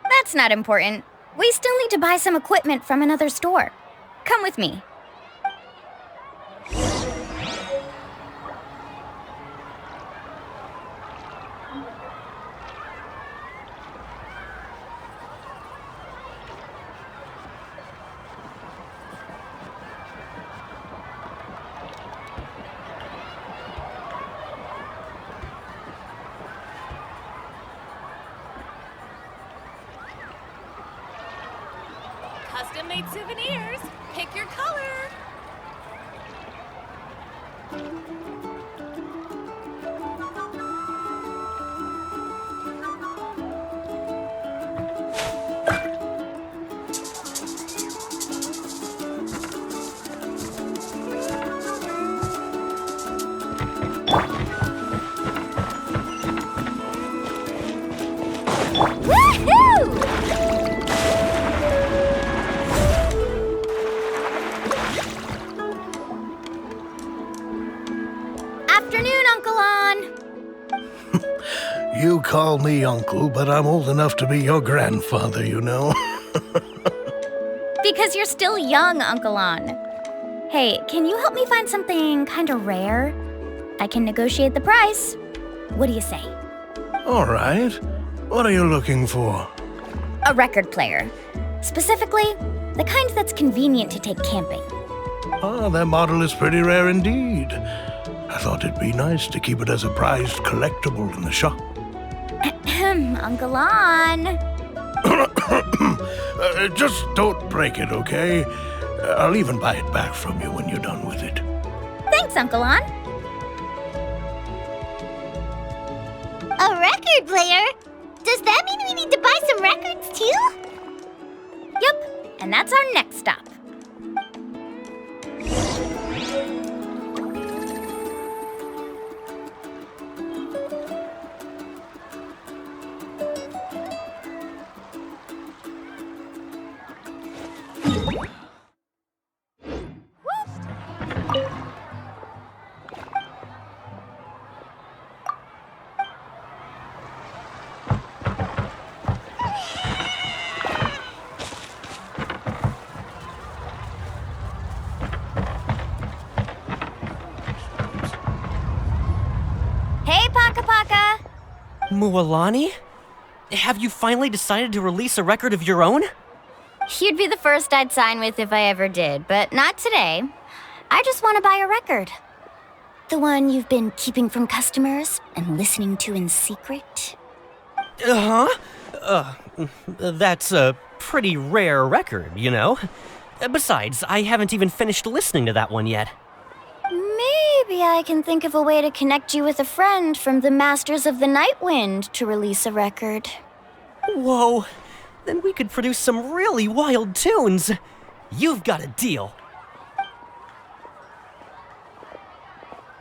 Speaker 7: That's not important. We still need to buy some equipment from another store. Come with me.
Speaker 2: Custom-made souvenirs. Pick your color.
Speaker 11: You call me uncle, but I'm old enough to be your grandfather, you know.
Speaker 7: Because you're still young, Uncle On. Hey, can you help me find something kinda rare? I can negotiate the price. What do you say?
Speaker 11: All right. What are you looking for?
Speaker 7: A record player. Specifically, the kind that's convenient to take camping.
Speaker 11: Oh, that model is pretty rare indeed. I thought it'd be nice to keep it as a prized collectible in the shop.
Speaker 7: Uncle On.
Speaker 11: Just don't break it, okay? I'll even buy it back from you when you're done with it.
Speaker 7: Thanks, Uncle On.
Speaker 4: A record player? Does that mean we need to buy some records too?
Speaker 7: Yup, and that's our next stop. Hey, Paka Paka!
Speaker 12: Mualani? Have you finally decided to release a record of your own?
Speaker 7: You'd be the first I'd sign with if I ever did, but not today. I just want to buy a record. The one you've been keeping from customers and listening to in secret?
Speaker 12: That's a pretty rare record, you know? Besides, I haven't even finished listening to that one yet.
Speaker 7: Maybe I can think of a way to connect you with a friend from the Masters of the Night Wind to release a record.
Speaker 12: Whoa, then we could produce some really wild tunes. You've got a deal.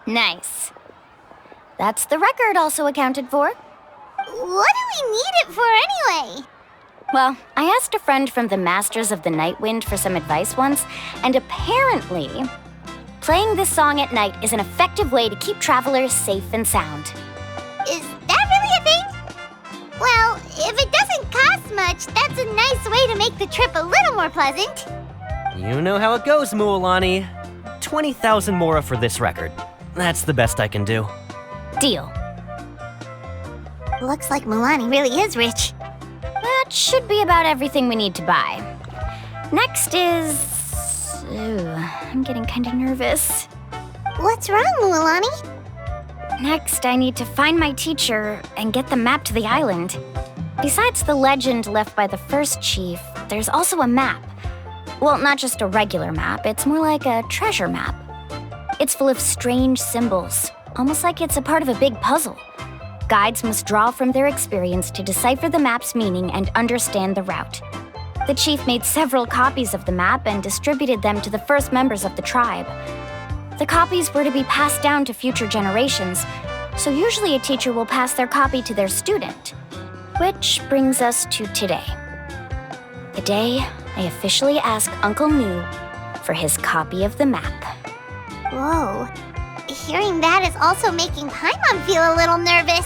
Speaker 7: Nice. That's the record also accounted for.
Speaker 4: What do we need it for anyway?
Speaker 7: Well, I asked a friend from the Masters of the Night Wind for some advice once, and apparently, playing this song at night is an effective way to keep travelers safe and sound.
Speaker 4: Is that really a thing? Well, if it doesn't cost much, that's a nice way to make the trip a little more pleasant.
Speaker 12: You know how it goes, Mualani. 20,000 mora for this record. That's the best I can do.
Speaker 7: Deal.
Speaker 4: Looks like Milani really is rich.
Speaker 7: That should be about everything we need to buy. Next is... Ooh, I'm getting kinda nervous.
Speaker 4: What's wrong, Mualani?
Speaker 7: Next, I need to find my teacher and get the map to the island. Besides the legend left by the first chief, there's also a map. Well, not just a regular map, it's more like a treasure map. It's full of strange symbols, almost like it's a part of a big puzzle. Guides must draw from their experience to decipher the map's meaning and understand the route. The chief made several copies of the map and distributed them to the first members of the tribe. The copies were to be passed down to future generations, so usually a teacher will pass their copy to their student. Which brings us to today. The day I officially ask Uncle Nu for his copy of the map.
Speaker 4: Whoa. Hearing that is also making Paimon feel a little nervous.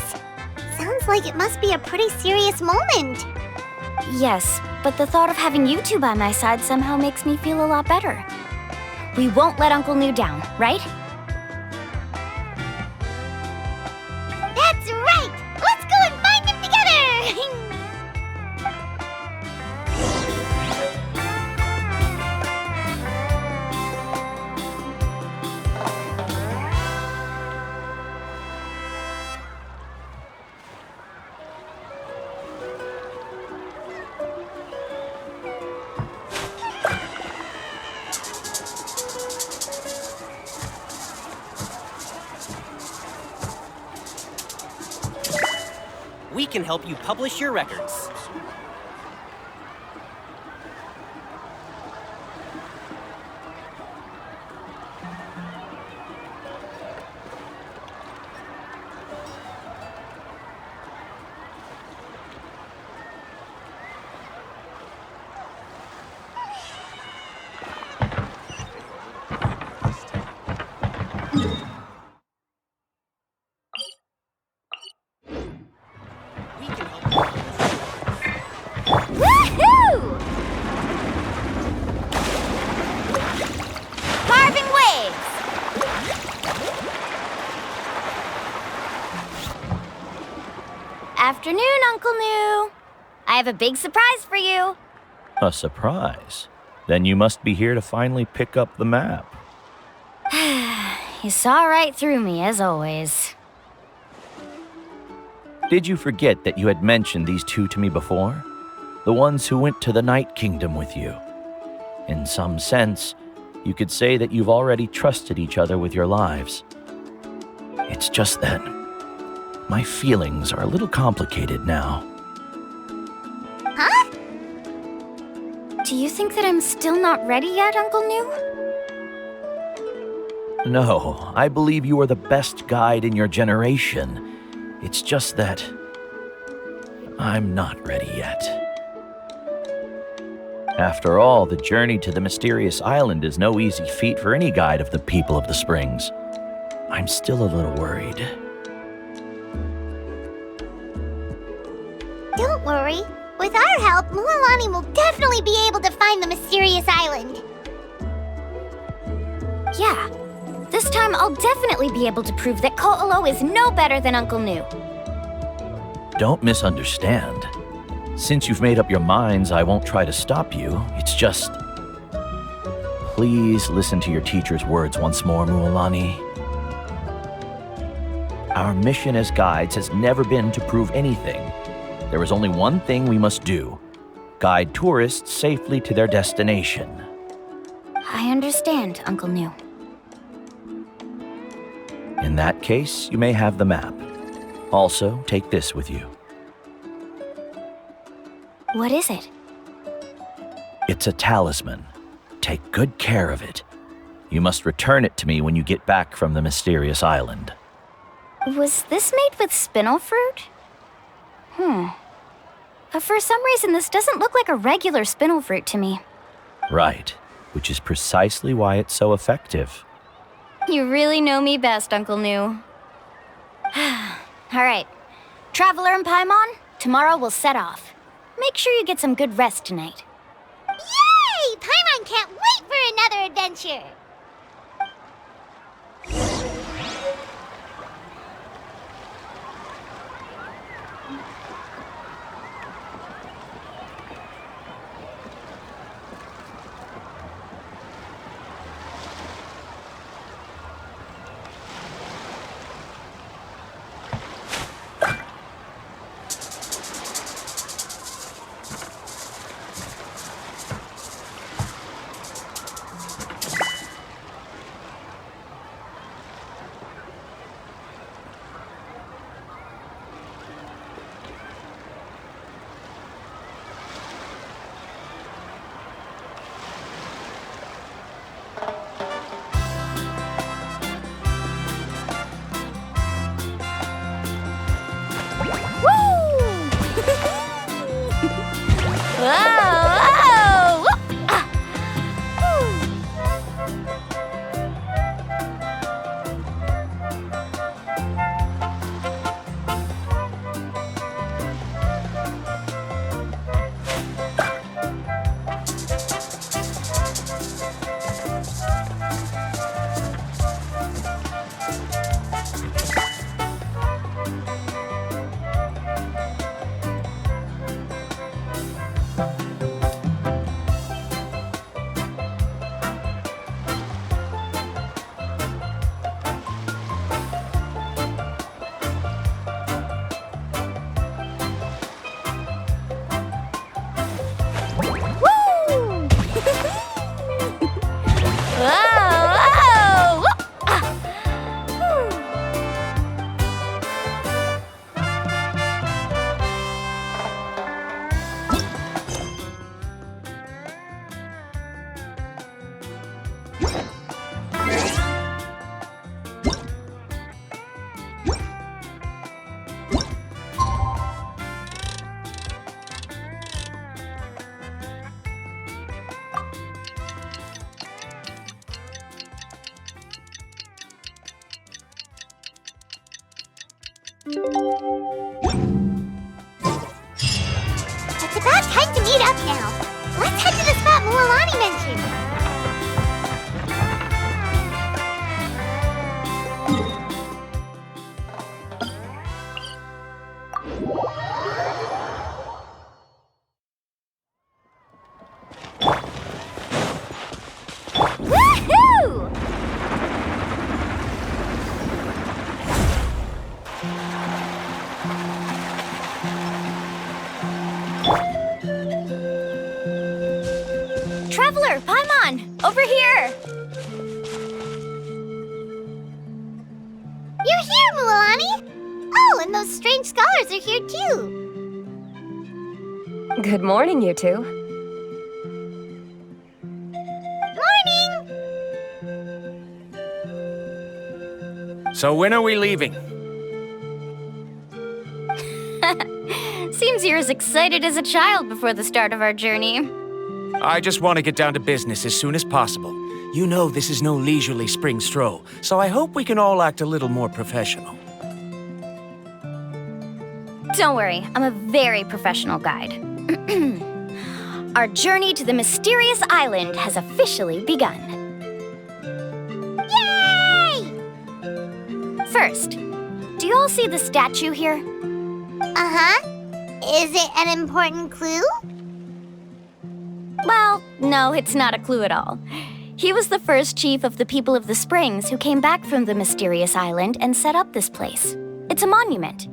Speaker 4: Sounds like it must be a pretty serious moment.
Speaker 7: Yes, but the thought of having you two by my side somehow makes me feel a lot better. We won't let Uncle Nu down, right?
Speaker 4: That's right! Let's go and find him together!
Speaker 12: We can help you publish your records.
Speaker 7: afternoon, Uncle New. I have a big surprise for you.
Speaker 13: A surprise? Then you must be here to finally pick up the map.
Speaker 7: You saw right through me, as always.
Speaker 13: Did you forget that you had mentioned these two to me before? The ones who went to the Night Kingdom with you. In some sense, you could say that you've already trusted each other with your lives. It's just that my feelings are a little complicated now.
Speaker 4: Huh?
Speaker 7: Do you think that I'm still not ready yet, Uncle New?
Speaker 13: No, I believe you are the best guide in your generation. It's just that I'm not ready yet. After all, the journey to the mysterious island is no easy feat for any guide of the people of the Springs. I'm still a little worried.
Speaker 4: Don't worry. With our help, Mualani will definitely be able to find the mysterious island.
Speaker 7: Yeah. This time I'll definitely be able to prove that Ko'olo is no better than Uncle New.
Speaker 13: Don't misunderstand. Since you've made up your minds, I won't try to stop you. It's just... Please listen to your teacher's words once more, Mualani. Our mission as guides has never been to prove anything. There is only one thing we must do. Guide tourists safely to their destination.
Speaker 7: I understand, Uncle New.
Speaker 13: In that case, you may have the map. Also, take this with you.
Speaker 7: What is it?
Speaker 13: It's a talisman. Take good care of it. You must return it to me when you get back from the mysterious island.
Speaker 7: Was this made with spinel fruit? For some reason, this doesn't look like a regular spinel fruit to me.
Speaker 13: Right, which is precisely why it's so effective.
Speaker 7: You really know me best, Uncle New. All right. Traveler and Paimon, tomorrow we'll set off. Make sure you get some good rest tonight.
Speaker 4: Yay! Paimon can't wait for another adventure! It's about time to meet up now. Let's head to the spot Mualani mentioned.
Speaker 7: Over here!
Speaker 4: You're here, Mualani! Oh, and those strange scholars are here too.
Speaker 2: Good morning, you two.
Speaker 4: Morning!
Speaker 3: So when are we leaving?
Speaker 7: Seems you're as excited as a child before the start of our journey.
Speaker 3: I just want to get down to business as soon as possible. You know this is no leisurely spring stroll, so I hope we can all act a little more professional.
Speaker 7: Don't worry, I'm a very professional guide. Our journey to the mysterious island has officially begun.
Speaker 4: Yay!
Speaker 7: First, do you all see the statue here?
Speaker 4: Uh-huh. Is it an important clue?
Speaker 7: Well, no, it's not a clue at all. He was the first chief of the people of the Springs who came back from the mysterious island and set up this place. It's a monument.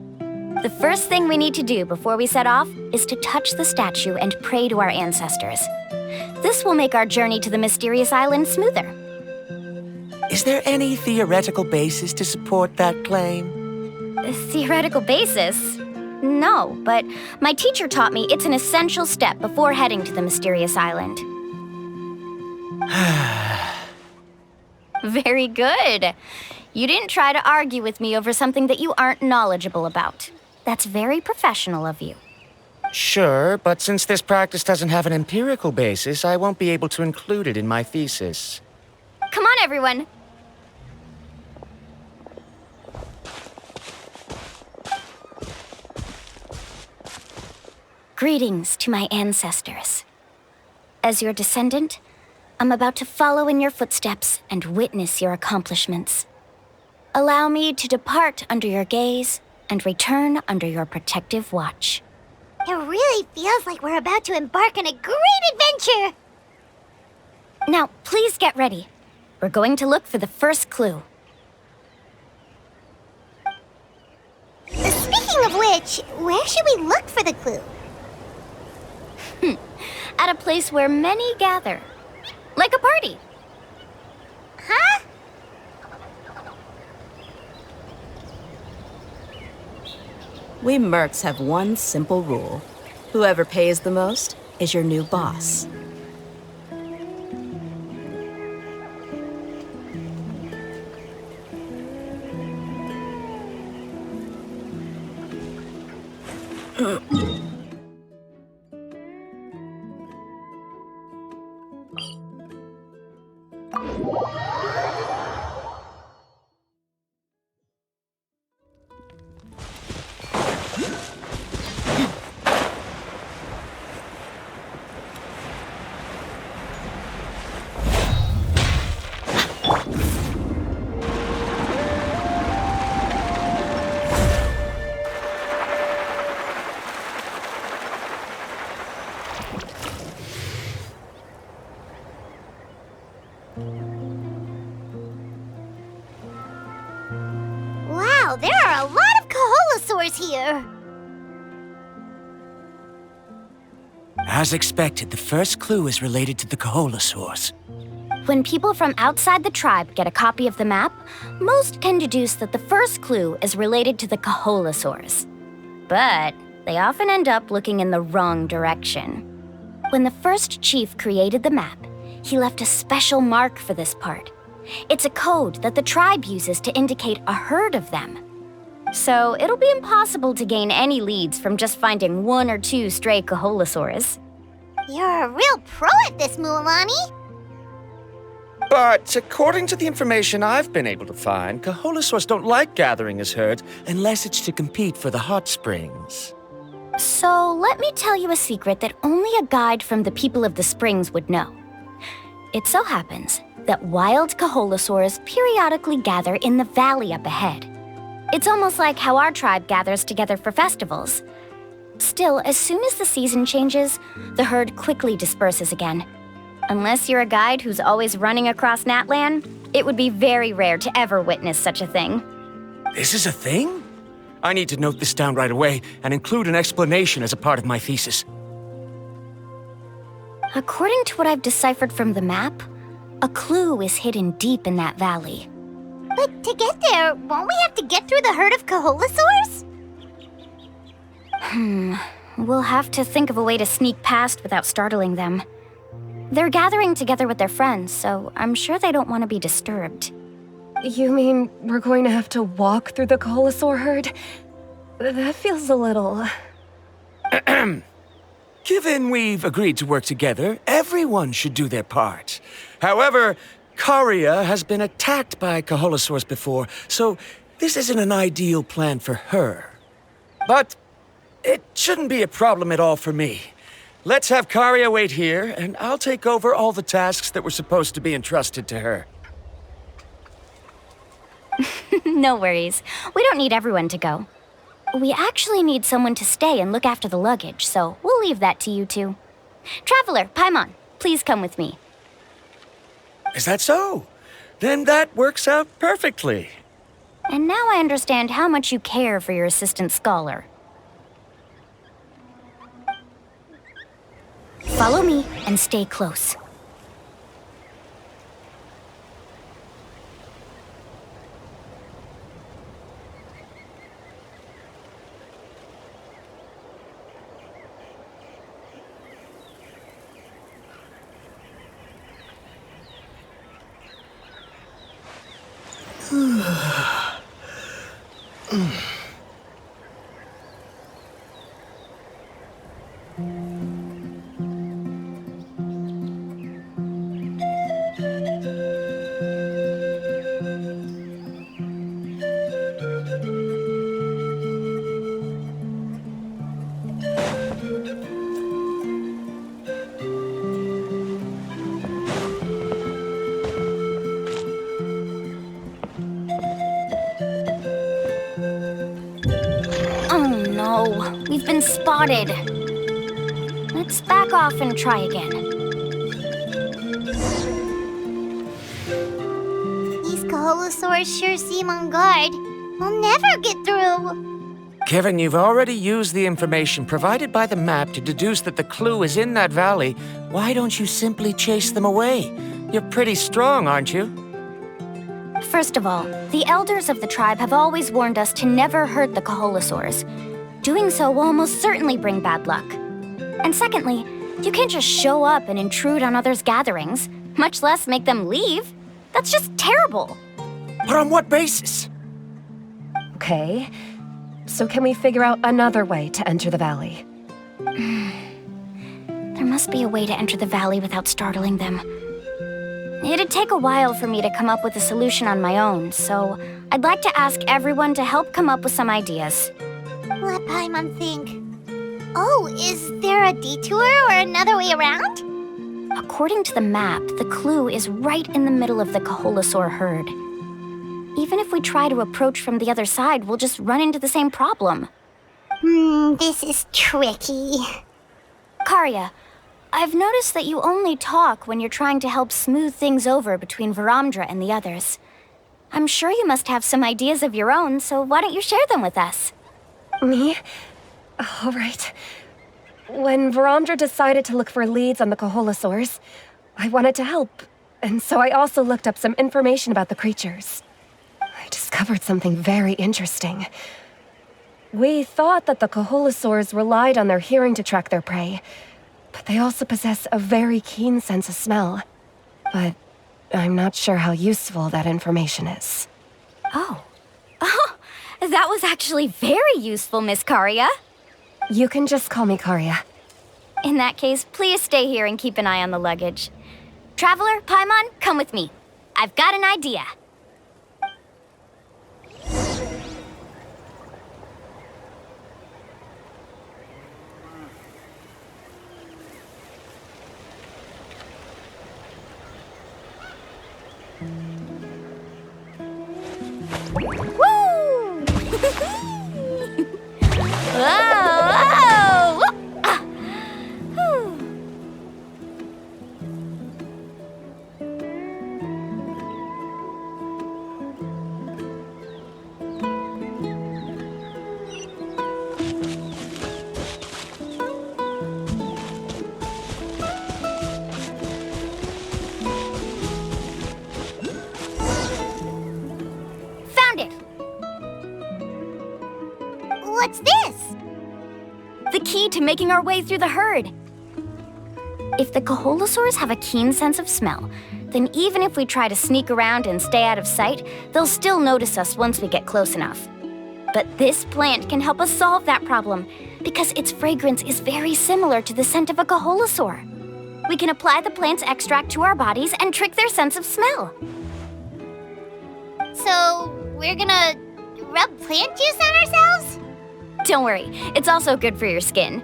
Speaker 7: The first thing we need to do before we set off is to touch the statue and pray to our ancestors. This will make our journey to the mysterious island smoother.
Speaker 3: Is there any theoretical basis to support that claim?
Speaker 7: A theoretical basis? No, but my teacher taught me it's an essential step before heading to the mysterious island. Very good. You didn't try to argue with me over something that you aren't knowledgeable about. That's very professional of you.
Speaker 3: Sure, but since this practice doesn't have an empirical basis, I won't be able to include it in my thesis.
Speaker 7: Come on, everyone. Greetings to my ancestors. As your descendant, I'm about to follow in your footsteps and witness your accomplishments. Allow me to depart under your gaze and return under your protective watch.
Speaker 4: It really feels like we're about to embark on a great adventure!
Speaker 7: Now, please get ready. We're going to look for the first clue.
Speaker 4: Speaking of which, where should we look for the clue?
Speaker 7: At a place where many gather. Like a party.
Speaker 4: Huh?
Speaker 14: We mercs have one simple rule. Whoever pays the most is your new boss.
Speaker 4: Wow, there are a lot of Kaholasaurs here!
Speaker 3: As expected, the first clue is related to the Kaholasaurs.
Speaker 7: When people from outside the tribe get a copy of the map, most can deduce that the first clue is related to the Kaholasaurs. But they often end up looking in the wrong direction. When the first chief created the map, he left a special mark for this part. It's a code that the tribe uses to indicate a herd of them. So it'll be impossible to gain any leads from just finding one or two stray Kaholasaurs.
Speaker 4: You're a real pro at this, Mualani!
Speaker 3: But according to the information I've been able to find, Kaholasaurs don't like gathering as herds unless it's to compete for the hot springs.
Speaker 7: So let me tell you a secret that only a guide from the people of the springs would know. It so happens that wild Kaholasaurs periodically gather in the valley up ahead. It's almost like how our tribe gathers together for festivals. Still, as soon as the season changes, the herd quickly disperses again. Unless you're a guide who's always running across Natlan, it would be very rare to ever witness such a thing.
Speaker 3: This is a thing? I need to note this down right away and include an explanation as a part of my thesis.
Speaker 7: According to what I've deciphered from the map, A clue is hidden deep in that valley.
Speaker 4: But to get there, won't we have to get through the herd of Kaholasaurs?
Speaker 7: We'll have to think of a way to sneak past without startling them. They're gathering together with their friends, so I'm sure they don't want to be disturbed.
Speaker 2: You mean we're going to have to walk through the Kaholasaur herd? That feels a little...
Speaker 3: Given we've agreed to work together, everyone should do their part. However, Karia has been attacked by Kaholosaurs before, so this isn't an ideal plan for her. But it shouldn't be a problem at all for me. Let's have Karia wait here, and I'll take over all the tasks that were supposed to be entrusted to her.
Speaker 7: No worries. We don't need everyone to go. We actually need someone to stay and look after the luggage, so we'll leave that to you two. Traveler, Paimon, please come with me.
Speaker 3: Is that so? Then that works out perfectly.
Speaker 7: And now I understand how much you care for your assistant scholar. Follow me and stay close. We've been spotted. Let's back off and try again.
Speaker 4: These Kaholosaurs sure seem on guard. We'll never get through.
Speaker 3: Kevin, you've already used the information provided by the map to deduce that the clue is in that valley. Why don't you simply chase them away? You're pretty strong, aren't you?
Speaker 7: First of all, the elders of the tribe have always warned us to never hurt the Kaholosaurs. Doing so will almost certainly bring bad luck. And secondly, you can't just show up and intrude on others' gatherings, much less make them leave. That's just terrible.
Speaker 3: But on what basis?
Speaker 2: Okay, so can we figure out another way to enter the valley?
Speaker 7: There must be a way to enter the valley without startling them. It'd take a while for me to come up with a solution on my own, so I'd like to ask everyone to help come up with some ideas.
Speaker 4: Let Paimon think. Oh, is there a detour or another way around?
Speaker 7: According to the map, the clue is right in the middle of the Kaholosaur herd. Even if we try to approach from the other side, we'll just run into the same problem.
Speaker 4: This is tricky.
Speaker 7: Karia, I've noticed that you only talk when you're trying to help smooth things over between Varamdra and the others. I'm sure you must have some ideas of your own, so why don't you share them with us?
Speaker 2: Me? All right. When Varamdra decided to look for leads on the Kaholosaurs, I wanted to help, and so I also looked up some information about the creatures. I discovered something very interesting. We thought that the Kaholosaurs relied on their hearing to track their prey, but they also possess a very keen sense of smell. But I'm not sure how useful that information is.
Speaker 7: Oh, that was actually very useful, Miss Karia.
Speaker 2: You can just call me Karia.
Speaker 7: In that case, please stay here and keep an eye on the luggage. Traveler, Paimon, come with me. I've got an idea.
Speaker 4: What's this?
Speaker 7: The key to making our way through the herd. If the Coholosaurs have a keen sense of smell, then even if we try to sneak around and stay out of sight, they'll still notice us once we get close enough. But this plant can help us solve that problem, because its fragrance is very similar to the scent of a Coholosaur. We can apply the plant's extract to our bodies and trick their sense of smell.
Speaker 4: So, we're gonna rub plant juice on ourselves?
Speaker 7: Don't worry, it's also good for your skin.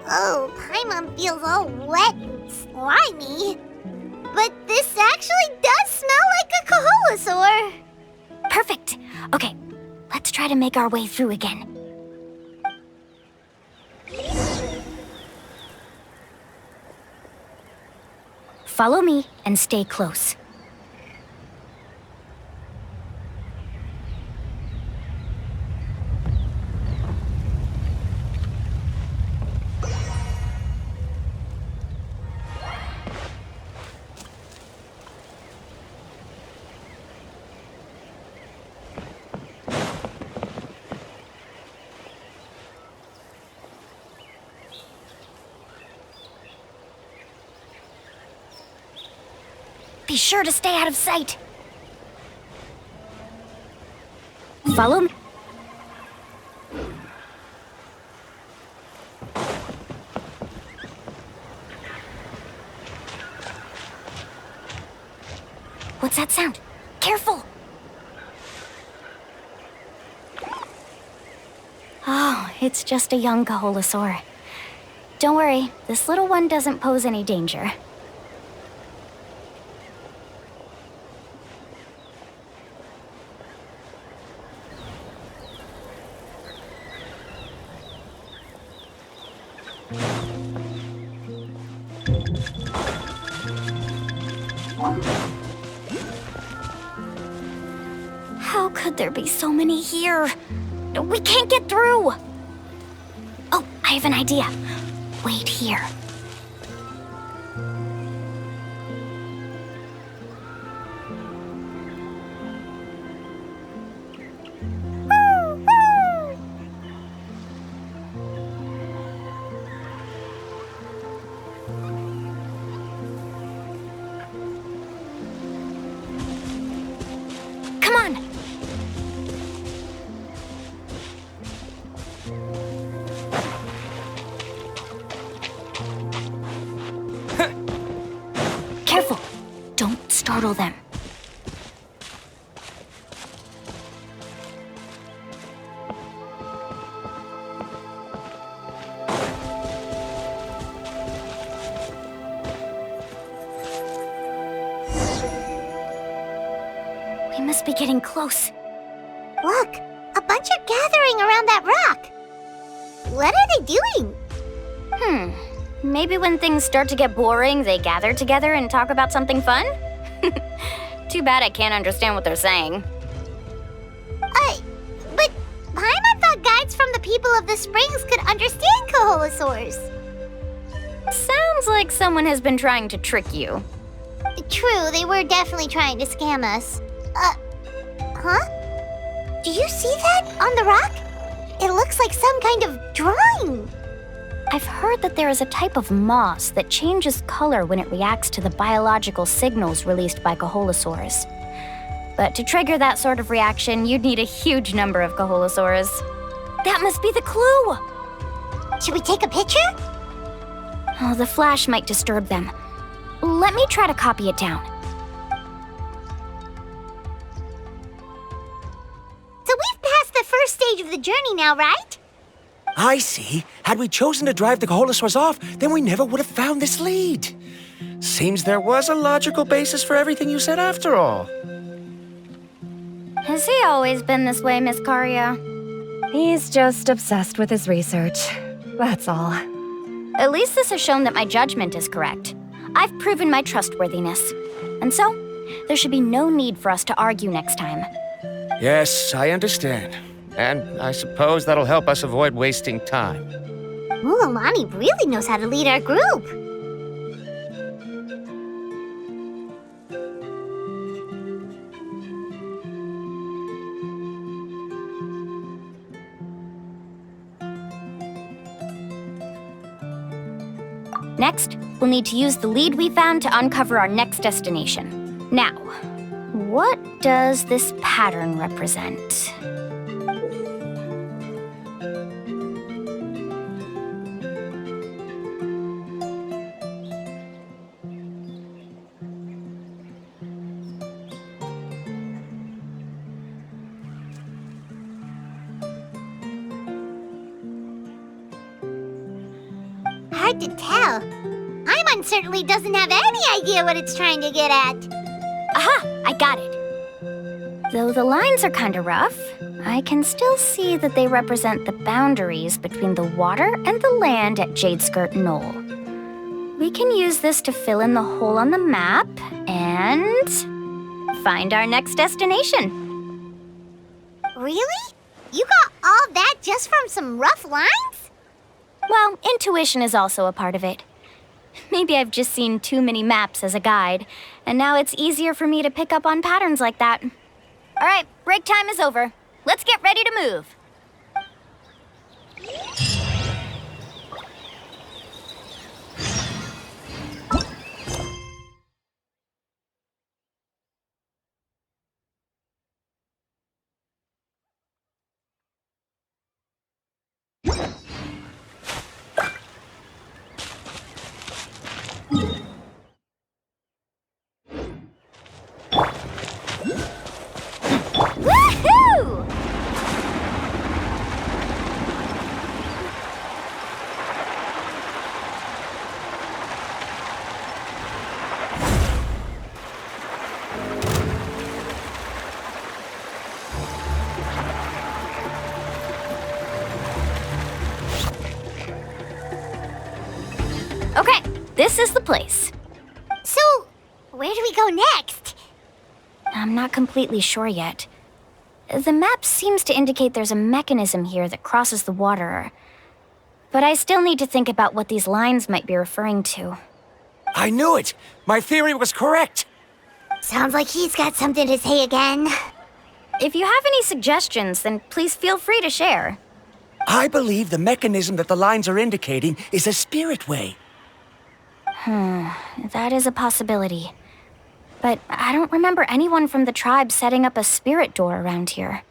Speaker 4: Oh, Paimon feels all wet and slimy. But this actually does smell like a Coholosaur.
Speaker 7: Perfect. Okay, let's try to make our way through again. Follow me and stay close. Be sure to stay out of sight. Follow me. What's that sound? Careful! Oh, it's just a young Coholosaur. Don't worry, this little one doesn't pose any danger. How could there be so many here? We can't get through! Oh, I have an idea. Wait here. Come on! Careful! Don't startle them. We must be getting close.
Speaker 4: Look, a bunch are gathering around that rock. What are they doing?
Speaker 7: Maybe when things start to get boring, they gather together and talk about something fun? Too bad I can't understand what they're saying.
Speaker 4: But Paimon thought guides from the people of the springs could understand Coholosaurs.
Speaker 7: Sounds like someone has been trying to trick you.
Speaker 4: True, they were definitely trying to scam us. Huh? Do you see that on the rock? It looks like some kind of drawing.
Speaker 7: I've heard that there is a type of moss that changes color when it reacts to the biological signals released by Coholosaurs. But to trigger that sort of reaction, you'd need a huge number of Coholosaurs. That must be the clue!
Speaker 4: Should we take a picture?
Speaker 7: Oh, the flash might disturb them. Let me try to copy it down.
Speaker 4: So we've passed the first stage of the journey now, right?
Speaker 3: I see. Had we chosen to drive the Coholosaurs off, then we never would have found this lead. Seems there was a logical basis for everything you said after all.
Speaker 7: Has he always been this way, Miss Karia?
Speaker 2: He's just obsessed with his research. That's all.
Speaker 7: At least this has shown that my judgment is correct. I've proven my trustworthiness. And so, there should be no need for us to argue next time.
Speaker 3: Yes, I understand. And I suppose that'll help us avoid wasting time.
Speaker 4: Mulamani really knows how to lead our group.
Speaker 7: Next, we'll need to use the lead we found to uncover our next destination. Now, what does this pattern represent?
Speaker 4: Hard to tell. Paimon certainly doesn't have any idea what it's trying to get at.
Speaker 7: Aha! I got it. Though the lines are kinda rough, I can still see that they represent the boundaries between the water and the land at Jadeskirt Knoll. We can use this to fill in the hole on the map and find our next destination.
Speaker 4: Really? You got all that just from some rough lines?
Speaker 7: Well, intuition is also a part of it. Maybe I've just seen too many maps as a guide, and now it's easier for me to pick up on patterns like that. All right, break time is over. Let's get ready to move. Woohoo! Okay, this is the place.
Speaker 4: So, where do we go next?
Speaker 7: I'm not completely sure yet. The map seems to indicate there's a mechanism here that crosses the water. But I still need to think about what these lines might be referring to.
Speaker 3: I knew it! My theory was correct!
Speaker 4: Sounds like he's got something to say again.
Speaker 7: If you have any suggestions, then please feel free to share.
Speaker 3: I believe the mechanism that the lines are indicating is a spirit way.
Speaker 7: That is a possibility. But I don't remember anyone from the tribe setting up a spirit door around here.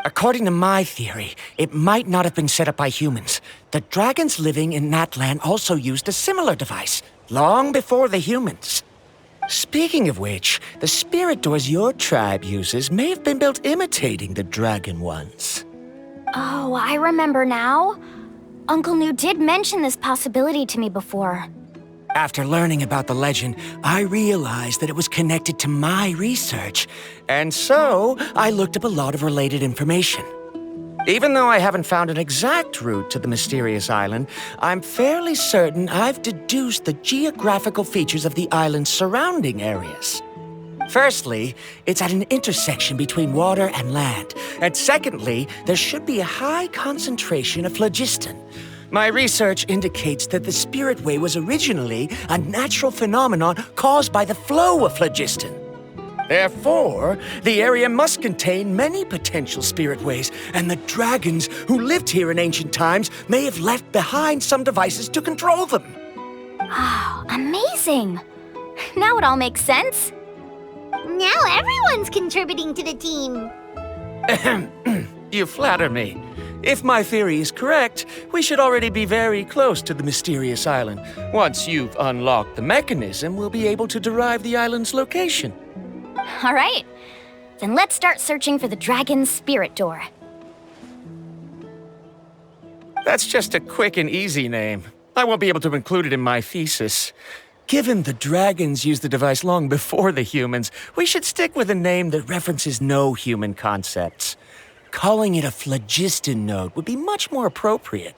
Speaker 3: According to my theory, it might not have been set up by humans. The dragons living in that land also used a similar device, long before the humans. Speaking of which, the spirit doors your tribe uses may have been built imitating the dragon ones.
Speaker 7: Oh, I remember now. Uncle New did mention this possibility to me before.
Speaker 3: After learning about the legend, I realized that it was connected to my research, and so I looked up a lot of related information. Even though I haven't found an exact route to the mysterious island, I'm fairly certain I've deduced the geographical features of the island's surrounding areas. Firstly, it's at an intersection between water and land, and secondly, there should be a high concentration of phlogiston. My research indicates that the Spirit Way was originally a natural phenomenon caused by the flow of phlogiston. Therefore, the area must contain many potential spirit ways, and the dragons who lived here in ancient times may have left behind some devices to control them.
Speaker 7: Oh, amazing! Now it all makes sense.
Speaker 4: Now everyone's contributing to the team.
Speaker 3: You flatter me. If my theory is correct, we should already be very close to the mysterious island. Once you've unlocked the mechanism, we'll be able to derive the island's location.
Speaker 7: All right. Then let's start searching for the dragon's spirit door.
Speaker 3: That's just a quick and easy name. I won't be able to include it in my thesis. Given the dragons used the device long before the humans, we should stick with a name that references no human concepts. Calling it a phlogiston node would be much more appropriate.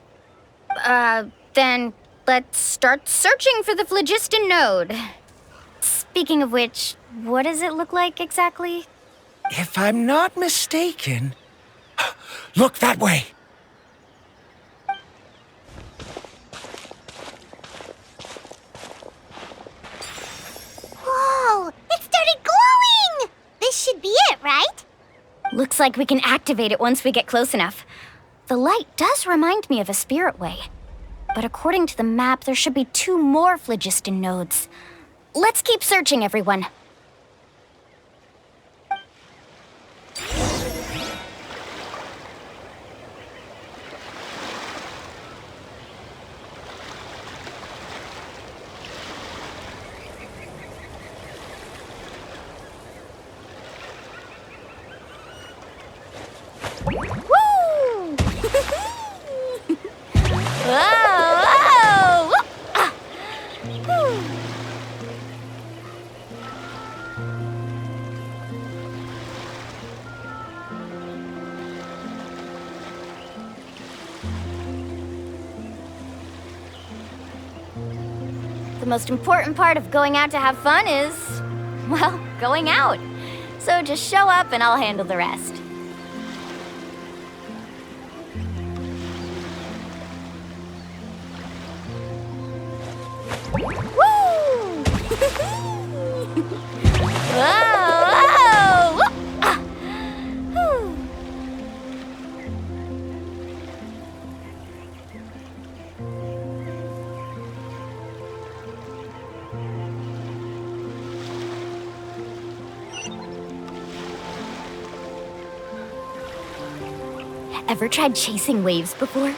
Speaker 7: Then let's start searching for the phlogiston node. Speaking of which, what does it look like exactly?
Speaker 3: If I'm not mistaken... Look that way!
Speaker 4: Whoa! It started glowing! This should be it, right?
Speaker 7: Looks like we can activate it once we get close enough. The light does remind me of a spirit way. But according to the map, there should be 2 more phlogiston nodes. Let's keep searching, everyone. Woo! Whoa! Ah! Whew. The most important part of going out to have fun is, well, going out. So just show up and I'll handle the rest. Woo! Whoa! Whoa! Ah! Whew. Ever tried chasing waves before?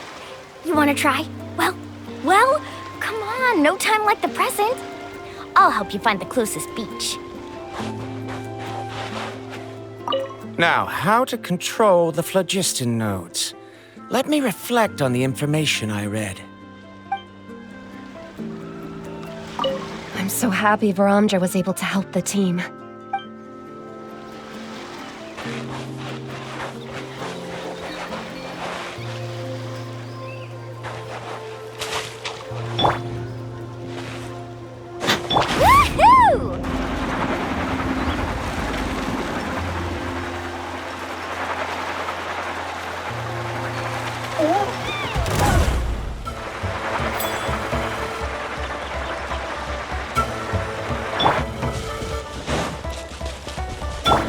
Speaker 7: You want to try? Well, come on, no time like the present. I'll help you find the closest beach.
Speaker 3: Now, how to control the phlogiston nodes. Let me reflect on the information I read.
Speaker 2: I'm so happy Varamdra was able to help the team.
Speaker 7: Woohoo!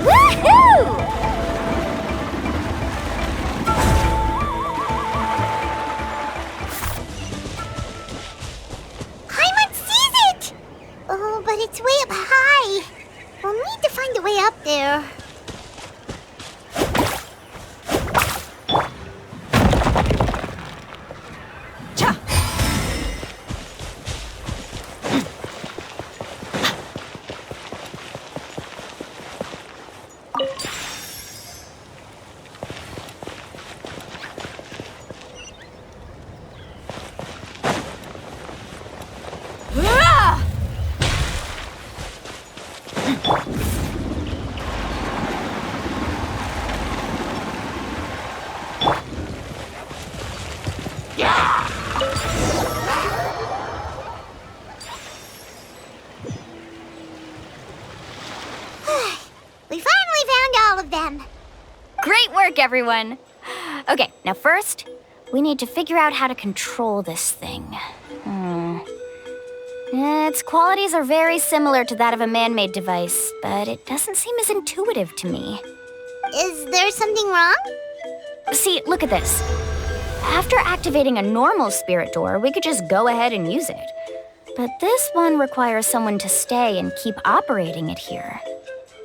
Speaker 7: Woohoo!
Speaker 4: Paimon sees it! Oh, but it's way up high. We'll need to find a way up there. We finally found all of them.
Speaker 7: Great work, everyone. Okay, now first, we need to figure out how to control this thing. Its qualities are very similar to that of a man-made device, but it doesn't seem as intuitive to me.
Speaker 4: Is there something wrong?
Speaker 7: See, look at this. After activating a normal spirit door, we could just go ahead and use it. But this one requires someone to stay and keep operating it here.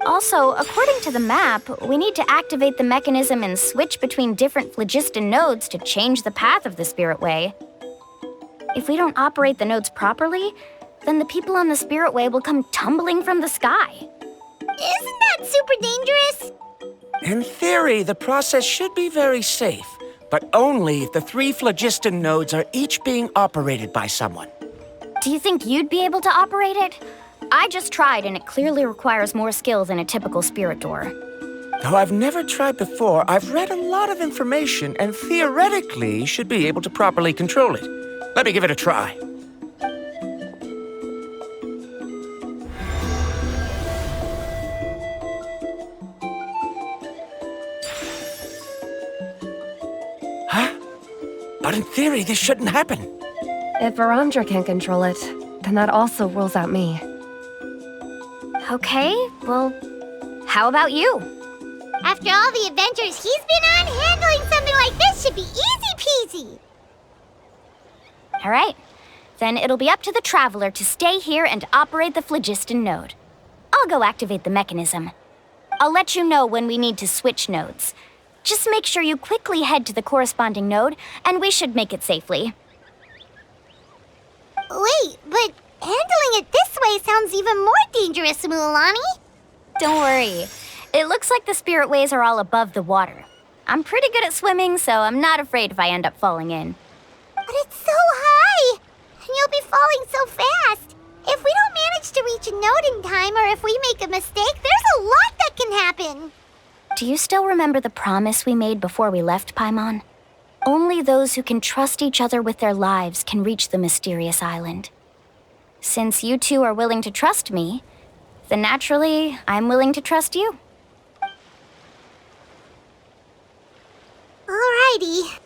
Speaker 7: Also, according to the map, we need to activate the mechanism and switch between different phlogiston nodes to change the path of the spirit way. If we don't operate the nodes properly, then the people on the spirit way will come tumbling from the sky.
Speaker 4: Isn't that super dangerous?
Speaker 3: In theory, the process should be very safe, but only if the 3 phlogiston nodes are each being operated by someone.
Speaker 7: Do you think you'd be able to operate it? I just tried, and it clearly requires more skill than a typical spirit door.
Speaker 3: Though I've never tried before, I've read a lot of information and theoretically should be able to properly control it. Let me give it a try. Huh? But in theory, this shouldn't happen.
Speaker 2: If Varamdra can control it, then that also rules out me.
Speaker 7: Okay, well, how about you?
Speaker 4: After all the adventures he's been on, handling something like this should be easy peasy.
Speaker 7: All right. Then it'll be up to the Traveler to stay here and operate the phlogiston node. I'll go activate the mechanism. I'll let you know when we need to switch nodes. Just make sure you quickly head to the corresponding node, and we should make it safely.
Speaker 4: Wait, but handling it this way sounds even more dangerous, Mualani.
Speaker 7: Don't worry. It looks like the spirit ways are all above the water. I'm pretty good at swimming, so I'm not afraid if I end up falling in.
Speaker 4: But it's so high! And you'll be falling so fast! If we don't manage to reach a node in time, or if we make a mistake, there's a lot that can happen!
Speaker 7: Do you still remember the promise we made before we left, Paimon? Only those who can trust each other with their lives can reach the mysterious island. Since you two are willing to trust me, then naturally, I'm willing to trust you.
Speaker 4: Alrighty.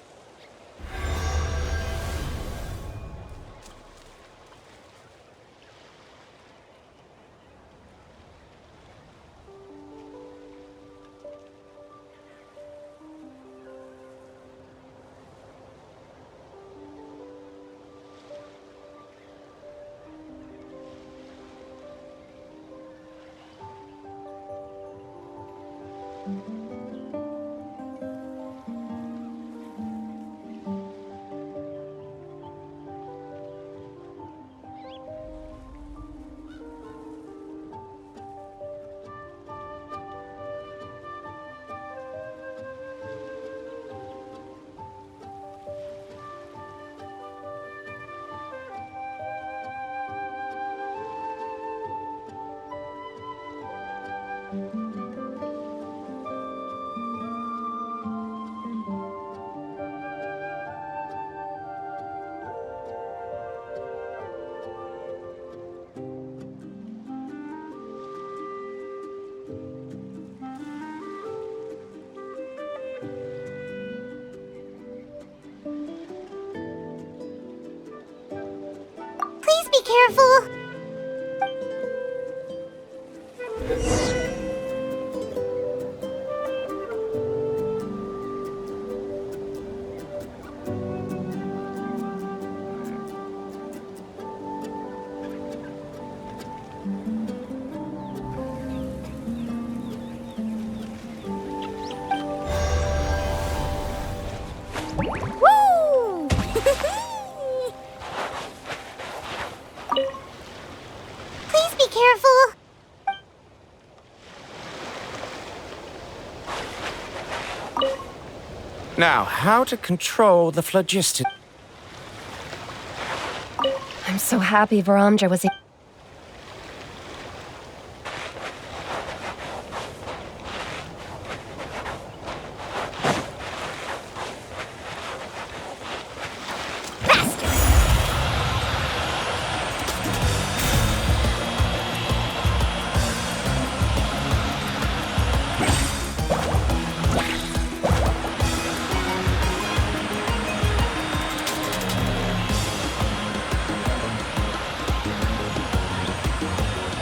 Speaker 4: Please be careful.
Speaker 7: Woo!
Speaker 4: Please be careful.
Speaker 3: Now, how to control the phlogiston?
Speaker 2: I'm so happy Varamdra was.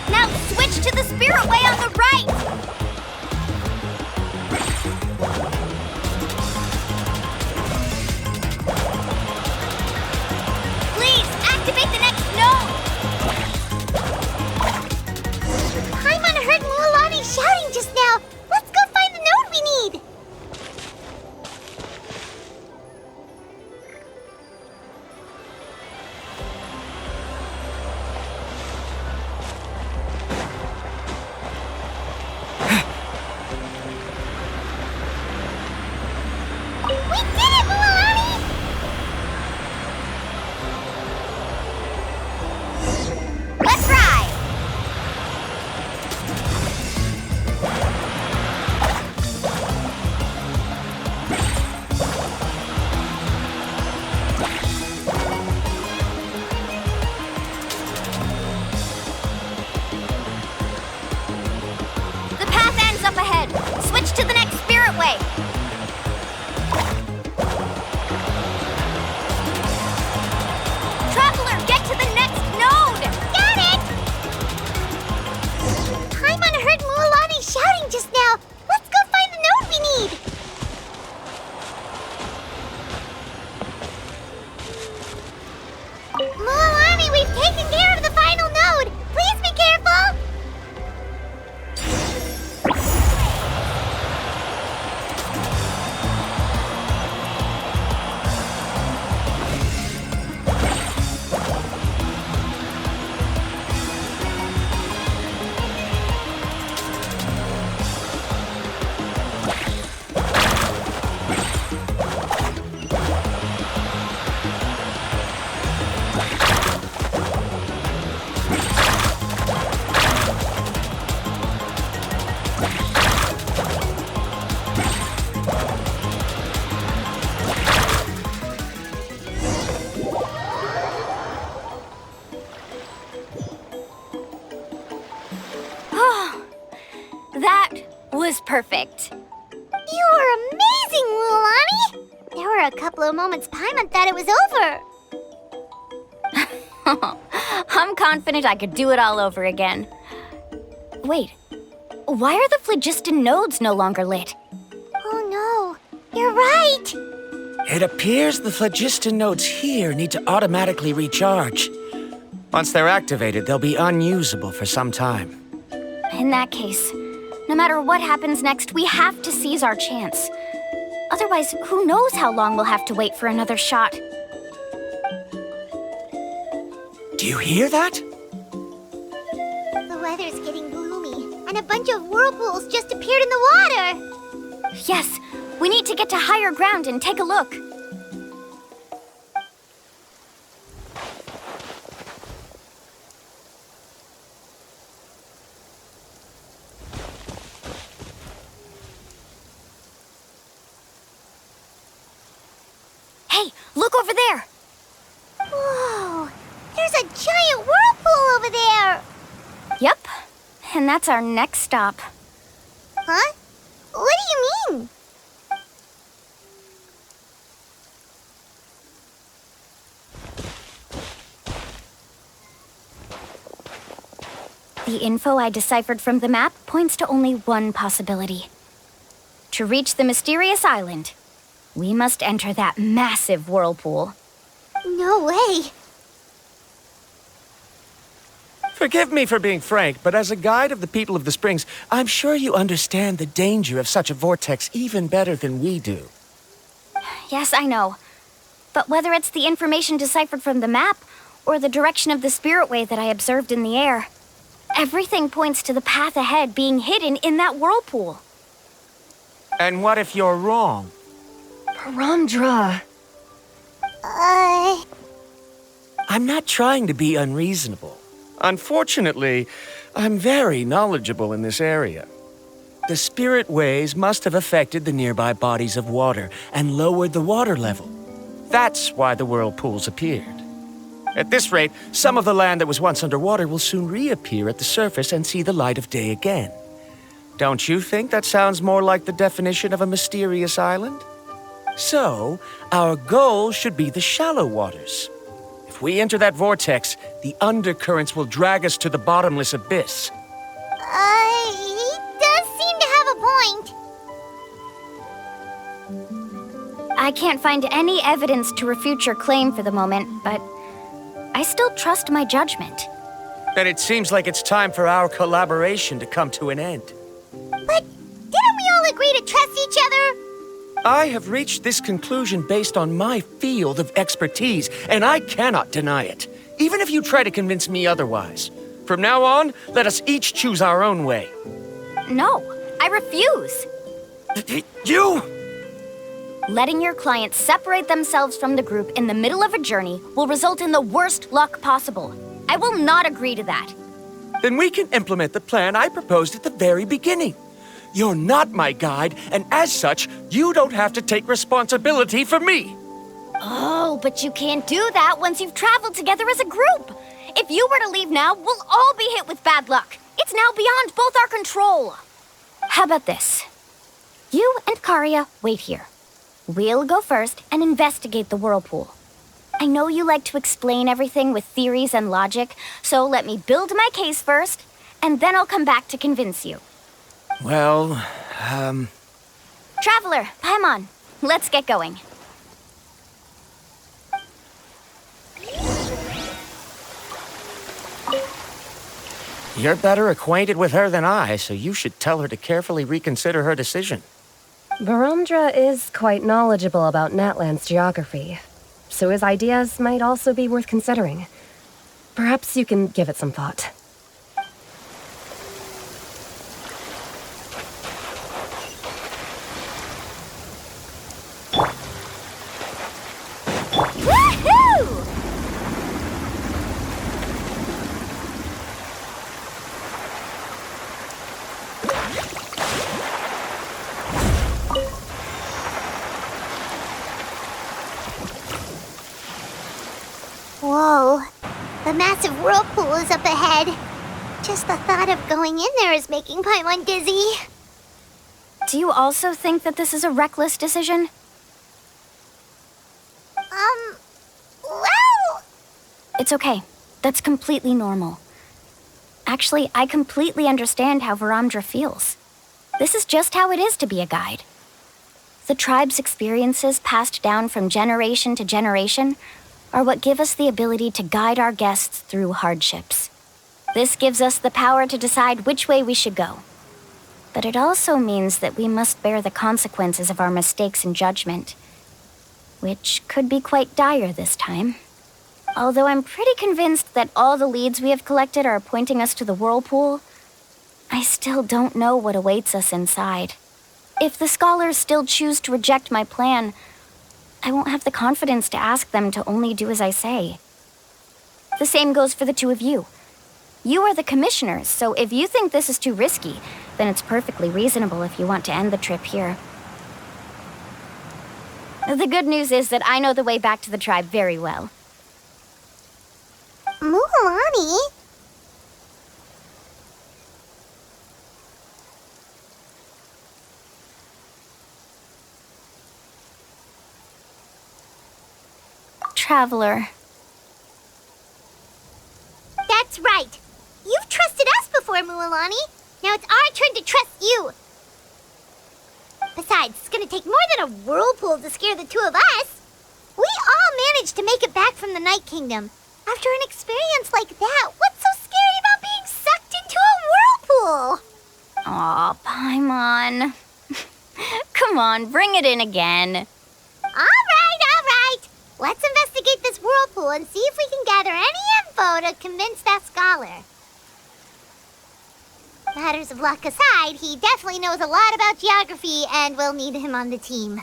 Speaker 7: Now switch to the spirit way on the right! Please, activate the next node!
Speaker 4: Paimon heard Mualani shouting just now. Let's go find the node we need.
Speaker 7: That was perfect.
Speaker 4: You were amazing, Lulani! There were a couple of moments Paimon thought it was over.
Speaker 7: I'm confident I could do it all over again. Wait, why are the phlogiston nodes no longer lit?
Speaker 4: Oh no, you're right!
Speaker 3: It appears the phlogiston nodes here need to automatically recharge. Once they're activated, they'll be unusable for some time.
Speaker 7: In that case, no matter what happens next, we have to seize our chance. Otherwise, who knows how long we'll have to wait for another shot.
Speaker 3: Do you hear that?
Speaker 4: The weather's getting gloomy, and a bunch of whirlpools just appeared in the water!
Speaker 7: Yes, we need to get to higher ground and take a look. Hey, look over there!
Speaker 4: Whoa! There's a giant whirlpool over there!
Speaker 7: Yep, and that's our next stop.
Speaker 4: Huh? What do you mean?
Speaker 7: The info I deciphered from the map points to only one possibility. To reach the mysterious island, we must enter that massive whirlpool.
Speaker 4: No way!
Speaker 3: Forgive me for being frank, but as a guide of the people of the Springs, I'm sure you understand the danger of such a vortex even better than we do.
Speaker 7: Yes, I know. But whether it's the information deciphered from the map or the direction of the spirit wave that I observed in the air, everything points to the path ahead being hidden in that whirlpool.
Speaker 3: And what if you're wrong?
Speaker 2: Paramdra.
Speaker 3: I'm not trying to be unreasonable. Unfortunately, I'm very knowledgeable in this area. The spirit waves must have affected the nearby bodies of water and lowered the water level. That's why the whirlpools appeared. At this rate, some of the land that was once underwater will soon reappear at the surface and see the light of day again. Don't you think that sounds more like the definition of a mysterious island? So, our goal should be the shallow waters. If we enter that vortex, the undercurrents will drag us to the bottomless abyss.
Speaker 4: He does seem to have a point.
Speaker 7: I can't find any evidence to refute your claim for the moment, but I still trust my judgment.
Speaker 3: Then it seems like it's time for our collaboration to come to an end.
Speaker 4: But didn't we all agree to trust each other?
Speaker 3: I have reached this conclusion based on my field of expertise, and I cannot deny it, even if you try to convince me otherwise. From now on, let us each choose our own way.
Speaker 7: No, I refuse.
Speaker 3: You!
Speaker 7: Letting your clients separate themselves from the group in the middle of a journey will result in the worst luck possible. I will not agree to that.
Speaker 3: Then we can implement the plan I proposed at the very beginning. You're not my guide, and as such, you don't have to take responsibility for me.
Speaker 7: Oh, but you can't do that once you've traveled together as a group. If you were to leave now, we'll all be hit with bad luck. It's now beyond both our control. How about this? You and Karia wait here. We'll go first and investigate the whirlpool. I know you like to explain everything with theories and logic, so let me build my case first, and then I'll come back to convince you.
Speaker 3: Well,
Speaker 7: Traveler, Paimon, let's get going.
Speaker 3: You're better acquainted with her than I, so you should tell her to carefully reconsider her decision.
Speaker 2: Paramdra is quite knowledgeable about Natlan's geography, so his ideas might also be worth considering. Perhaps you can give it some thought.
Speaker 4: Whoa. The massive whirlpool is up ahead. Just the thought of going in there is making Paimon dizzy.
Speaker 7: Do you also think that this is a reckless decision?
Speaker 4: Well...
Speaker 7: It's okay. That's completely normal. Actually, I completely understand how Varamdra feels. This is just how it is to be a guide. The tribe's experiences passed down from generation to generation are what give us the ability to guide our guests through hardships. This gives us the power to decide which way we should go. But it also means that we must bear the consequences of our mistakes and judgment, which could be quite dire this time. Although I'm pretty convinced that all the leads we have collected are pointing us to the whirlpool, I still don't know what awaits us inside. If the scholars still choose to reject my plan, I won't have the confidence to ask them to only do as I say. The same goes for the two of you. You are the commissioners, so if you think this is too risky, then it's perfectly reasonable if you want to end the trip here. The good news is that I know the way back to the tribe very well.
Speaker 4: Mualani?
Speaker 7: Traveler.
Speaker 4: That's right. You've trusted us before, Mualani. Now it's our turn to trust you. Besides, it's gonna take more than a whirlpool to scare the two of us. We all managed to make it back from the Night Kingdom. After an experience like that, what's so scary about being sucked into a whirlpool?
Speaker 7: Aw, Paimon. Come on, bring it in again.
Speaker 4: All right. Let's investigate this whirlpool and see if we can gather any info to convince that scholar. Matters of luck aside, he definitely knows a lot about geography, and we'll need him on the team.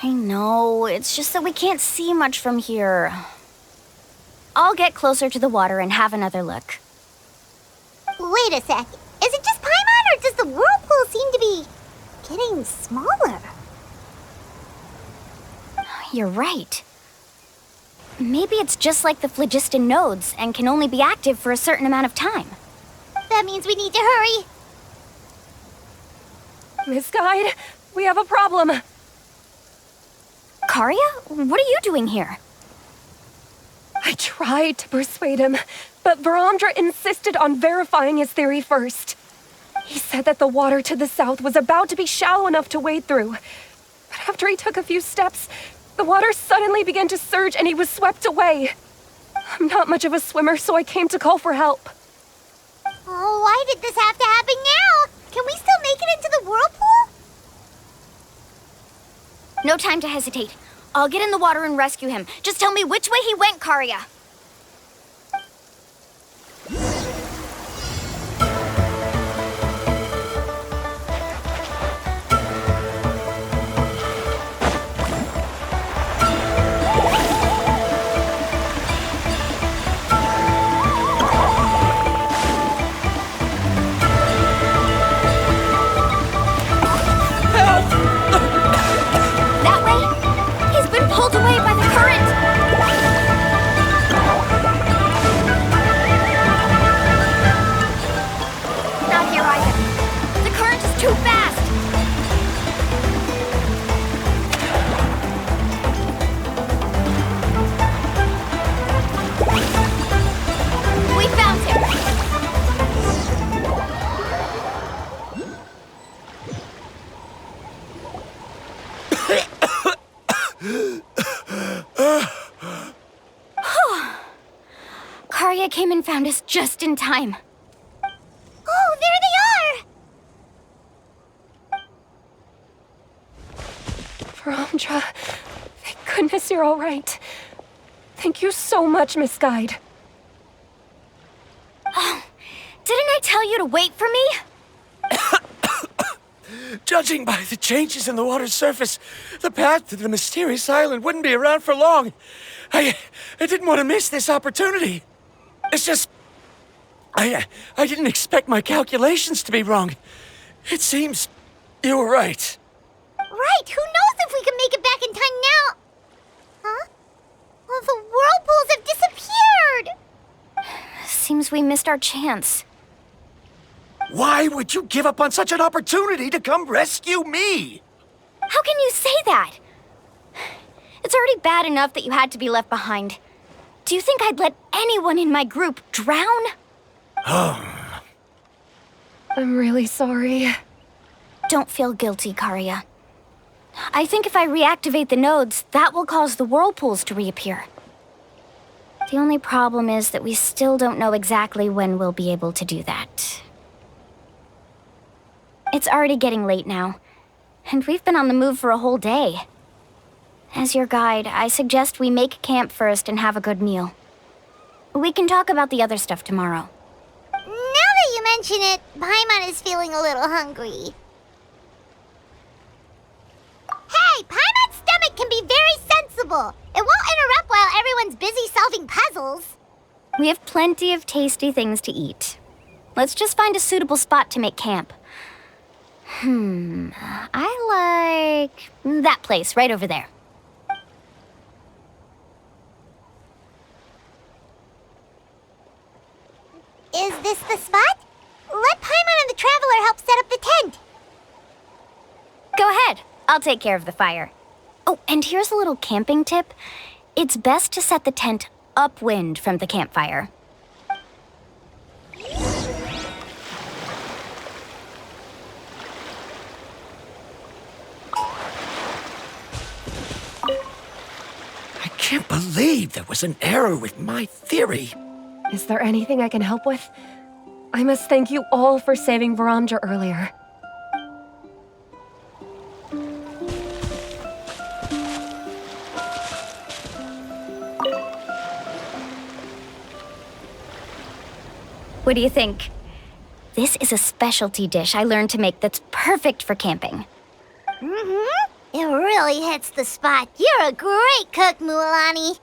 Speaker 7: I know, it's just that we can't see much from here. I'll get closer to the water and have another look.
Speaker 4: Wait a sec. Is it just Paimon, or does the whirlpool seem to be getting smaller?
Speaker 7: You're right. Maybe it's just like the phlogiston nodes and can only be active for a certain amount of time.
Speaker 4: That means we need to hurry.
Speaker 2: Miss Guide, we have a problem.
Speaker 7: Karya? What are you doing here?
Speaker 2: I tried to persuade him, but Varamdra insisted on verifying his theory first. He said that the water to the south was about to be shallow enough to wade through. But after he took a few steps, the water suddenly began to surge and he was swept away. I'm not much of a swimmer, so I came to call for help.
Speaker 4: Oh, why did this have to happen now? Can we still make it into the whirlpool?
Speaker 7: No time to hesitate. I'll get in the water and rescue him. Just tell me which way he went, Karya. Pulled away by the current! Not here either. The current is too fast! We found him! Karya came and found us just in time.
Speaker 4: Oh, there they are!
Speaker 2: Varamdra, thank goodness you're all right. Thank you so much, Miss Guide.
Speaker 7: Oh, didn't I tell you to wait for me?
Speaker 3: Judging by the changes in the water's surface, the path to the mysterious island wouldn't be around for long. I didn't want to miss this opportunity. It's just... I didn't expect my calculations to be wrong. It seems you were right.
Speaker 4: Right, who knows if we can make it back in time now? Huh? Well, the whirlpools have disappeared!
Speaker 7: Seems we missed our chance.
Speaker 3: Why would you give up on such an opportunity to come rescue me?
Speaker 7: How can you say that? It's already bad enough that you had to be left behind. Do you think I'd let anyone in my group drown?
Speaker 2: I'm really sorry.
Speaker 7: Don't feel guilty, Karia. I think if I reactivate the nodes, that will cause the whirlpools to reappear. The only problem is that we still don't know exactly when we'll be able to do that. It's already getting late now, and we've been on the move for a whole day. As your guide, I suggest we make camp first and have a good meal. We can talk about the other stuff tomorrow.
Speaker 4: Now that you mention it, Paimon is feeling a little hungry. Hey, Paimon's stomach can be very sensible. It won't interrupt while everyone's busy solving puzzles.
Speaker 7: We have plenty of tasty things to eat. Let's just find a suitable spot to make camp. I like that place right over there.
Speaker 4: Is this the spot? Let Paimon and the Traveler help set up the tent.
Speaker 7: Go ahead. I'll take care of the fire. Oh, and here's a little camping tip. It's best to set the tent upwind from the campfire.
Speaker 3: I can't believe there was an error with my theory.
Speaker 2: Is there anything I can help with? I must thank you all for saving Varamja earlier.
Speaker 7: What do you think? This is a specialty dish I learned to make that's perfect for camping.
Speaker 4: It really hits the spot. You're a great cook, Mualani.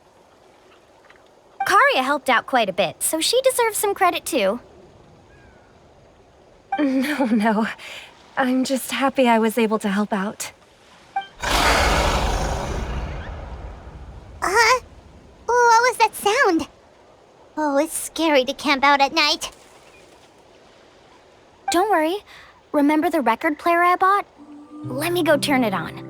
Speaker 7: Karia helped out quite a bit, so she deserves some credit too.
Speaker 2: No. I'm just happy I was able to help out.
Speaker 4: What was that sound? Oh, it's scary to camp out at night.
Speaker 7: Don't worry. Remember the record player I bought? Let me go turn it on.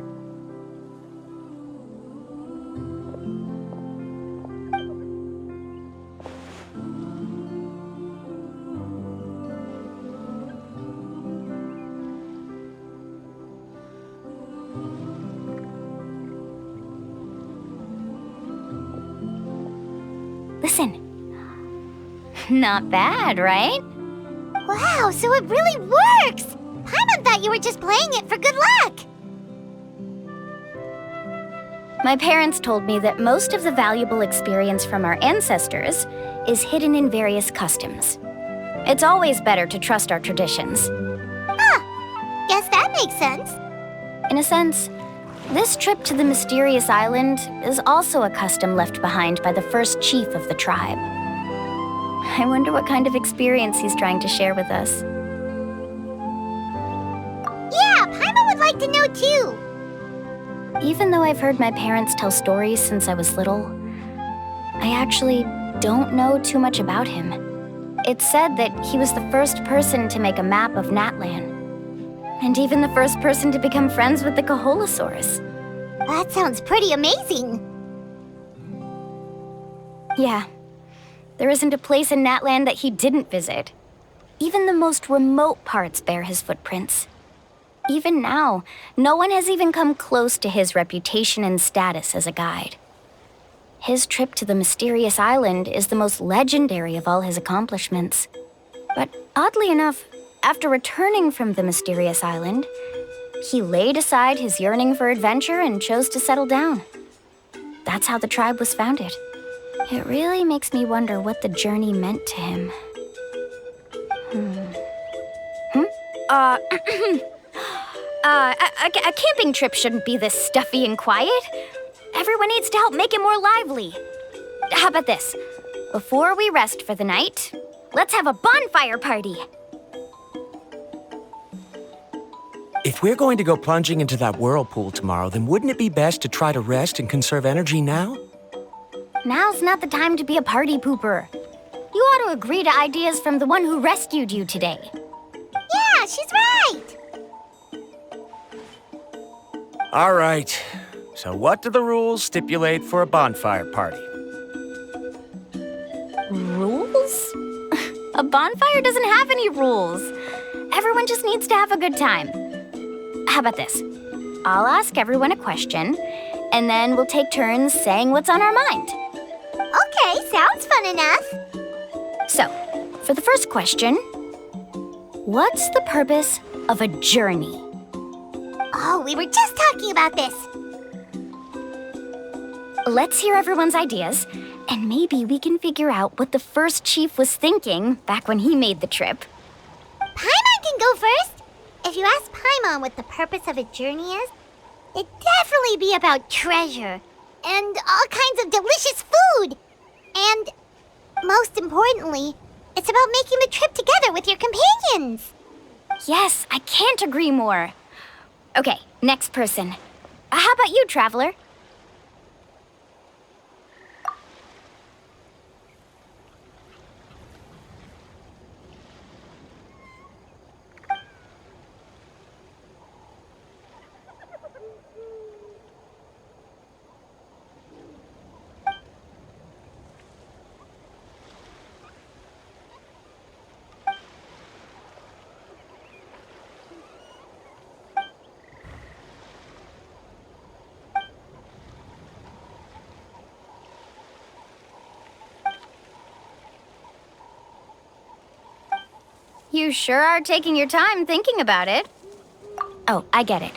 Speaker 7: Listen. Not bad, right?
Speaker 4: Wow, so it really works! Paimon thought you were just playing it for good luck!
Speaker 7: My parents told me that most of the valuable experience from our ancestors is hidden in various customs. It's always better to trust our traditions.
Speaker 4: Guess that makes sense.
Speaker 7: In a sense, this trip to the mysterious island is also a custom left behind by the first chief of the tribe. I wonder what kind of experience he's trying to share with us.
Speaker 4: Yeah, Paimon would like to know too.
Speaker 7: Even though I've heard my parents tell stories since I was little, I actually don't know too much about him. It's said that he was the first person to make a map of Natlan, and even the first person to become friends with the Kaholosaurus.
Speaker 4: That sounds pretty amazing.
Speaker 7: Yeah. There isn't a place in Natlan that he didn't visit. Even the most remote parts bear his footprints. Even now, no one has even come close to his reputation and status as a guide. His trip to the mysterious island is the most legendary of all his accomplishments. But oddly enough, after returning from the mysterious island, he laid aside his yearning for adventure and chose to settle down. That's how the tribe was founded. It really makes me wonder what the journey meant to him. A camping trip shouldn't be this stuffy and quiet. Everyone needs to help make it more lively. How about this? Before we rest for the night, let's have a bonfire party.
Speaker 3: If we're going to go plunging into that whirlpool tomorrow, then wouldn't it be best to try to rest and conserve energy now?
Speaker 7: Now's not the time to be a party pooper. You You ought to agree to ideas from the one who rescued you today.
Speaker 4: Yeah, she's right!
Speaker 3: All right. So what do the rules stipulate for a bonfire party?
Speaker 7: Rules? A bonfire doesn't have any rules. Everyone just needs to have a good time. How about this? I'll ask everyone a question, and then we'll take turns saying what's on our mind.
Speaker 4: Okay, sounds fun enough.
Speaker 7: So, for the first question, what's the purpose of a journey?
Speaker 4: Oh, we were just talking about this.
Speaker 7: Let's hear everyone's ideas, and maybe we can figure out what the first chief was thinking back when he made the trip.
Speaker 4: Paimon can go first. If you ask Paimon what the purpose of a journey is, it'd definitely be about treasure and all kinds of delicious food. And most importantly, it's about making the trip together with your companions.
Speaker 7: Yes, I can't agree more. Okay, next person. How about you, Traveler? You sure are taking your time thinking about it. Oh, I get it.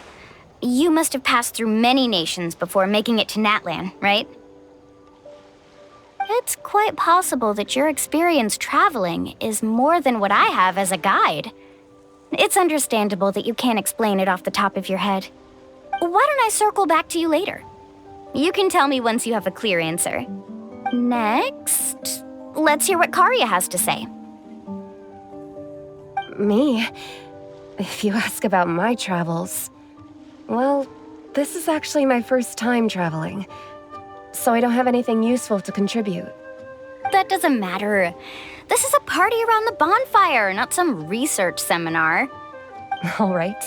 Speaker 7: You must have passed through many nations before making it to Natlan, right? It's quite possible that your experience traveling is more than what I have as a guide. It's understandable that you can't explain it off the top of your head. Why don't I circle back to you later? You can tell me once you have a clear answer. Next, let's hear what Karya has to say.
Speaker 2: Me? If you ask about my travels, well, this is actually my first time traveling, so I don't have anything useful to contribute.
Speaker 7: That doesn't matter. This is a party around the bonfire, not some research seminar.
Speaker 2: All right.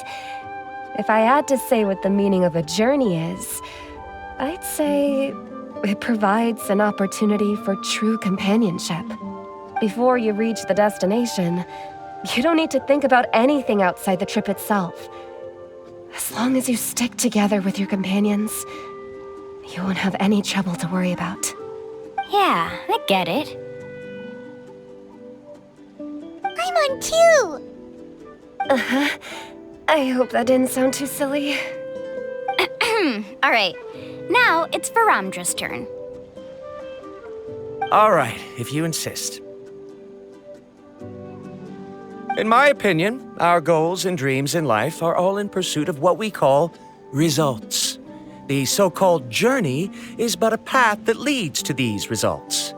Speaker 2: If I had to say what the meaning of a journey is, I'd say it provides an opportunity for true companionship. Before you reach the destination, you don't need to think about anything outside the trip itself. As long as you stick together with your companions, you won't have any trouble to worry about.
Speaker 7: Yeah, I get it.
Speaker 4: I'm on too!
Speaker 2: Uh-huh. I hope that didn't sound too silly.
Speaker 7: All right, now it's Varamdra's turn.
Speaker 3: All right, if you insist. In my opinion, our goals and dreams in life are all in pursuit of what we call results. The so-called journey is but a path that leads to these results.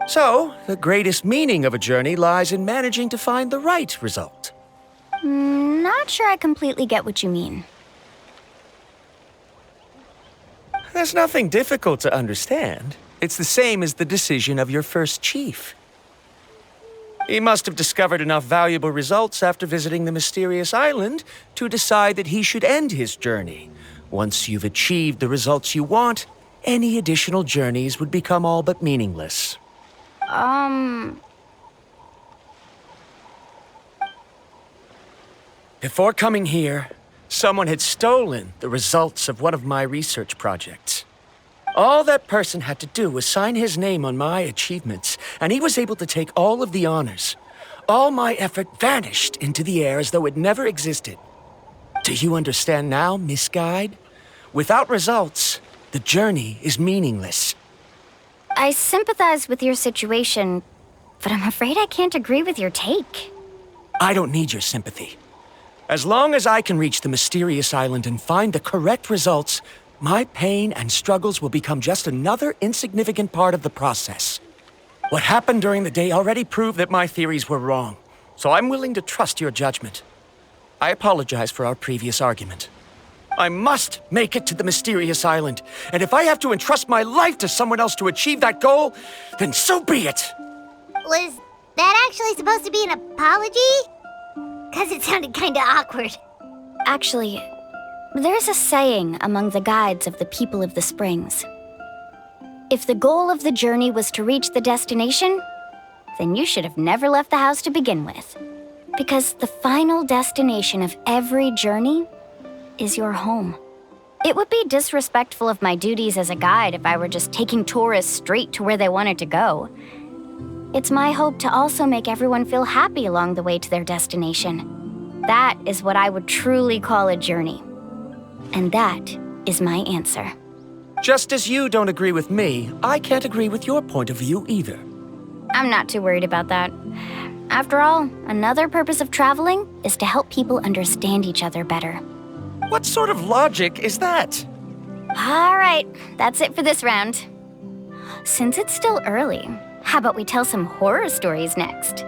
Speaker 3: So, the greatest meaning of a journey lies in managing to find the right result.
Speaker 7: Not sure I completely get what you mean.
Speaker 3: There's nothing difficult to understand. It's the same as the decision of your first chief. He must have discovered enough valuable results after visiting the mysterious island to decide that he should end his journey. Once you've achieved the results you want, any additional journeys would become all but meaningless. Before coming here, someone had stolen the results of one of my research projects. All that person had to do was sign his name on my achievements, and he was able to take all of the honors. All my effort vanished into the air as though it never existed. Do you understand now, Miss Guide? Without results, the journey is meaningless.
Speaker 7: I sympathize with your situation, but I'm afraid I can't agree with your take.
Speaker 3: I don't need your sympathy. As long as I can reach the mysterious island and find the correct results, my pain and struggles will become just another insignificant part of the process. What happened during the day already proved that my theories were wrong, so I'm willing to trust your judgment. I apologize for our previous argument. I must make it to the mysterious island, and if I have to entrust my life to someone else to achieve that goal, then so be it!
Speaker 4: Was that actually supposed to be an apology? Because it sounded kinda awkward.
Speaker 7: Actually, there's a saying among the guides of the people of the springs. If the goal of the journey was to reach the destination, then you should have never left the house to begin with. Because the final destination of every journey is your home. It would be disrespectful of my duties as a guide if I were just taking tourists straight to where they wanted to go. It's my hope to also make everyone feel happy along the way to their destination. That is what I would truly call a journey. And that is my answer.
Speaker 3: Just as you don't agree with me, I can't agree with your point of view either.
Speaker 7: I'm not too worried about that. After all, another purpose of traveling is to help people understand each other better.
Speaker 3: What sort of logic is that?
Speaker 7: All right, that's it for this round. Since it's still early, how about we tell some horror stories next?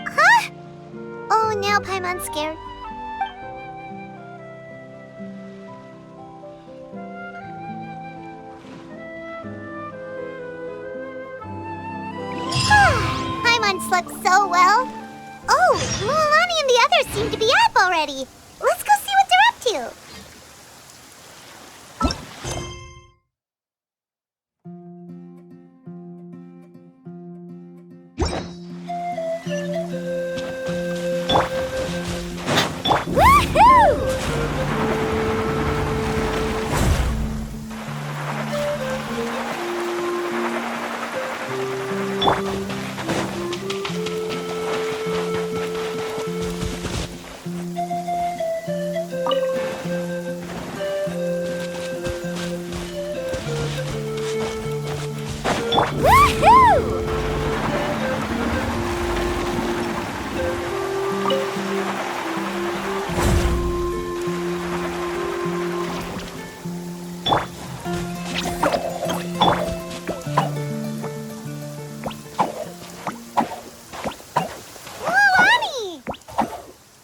Speaker 4: Huh? Oh, now Paimon's scared. Paimon slept so well. Oh, Mualani and the others seem to be up already. Let's go see what they're up to.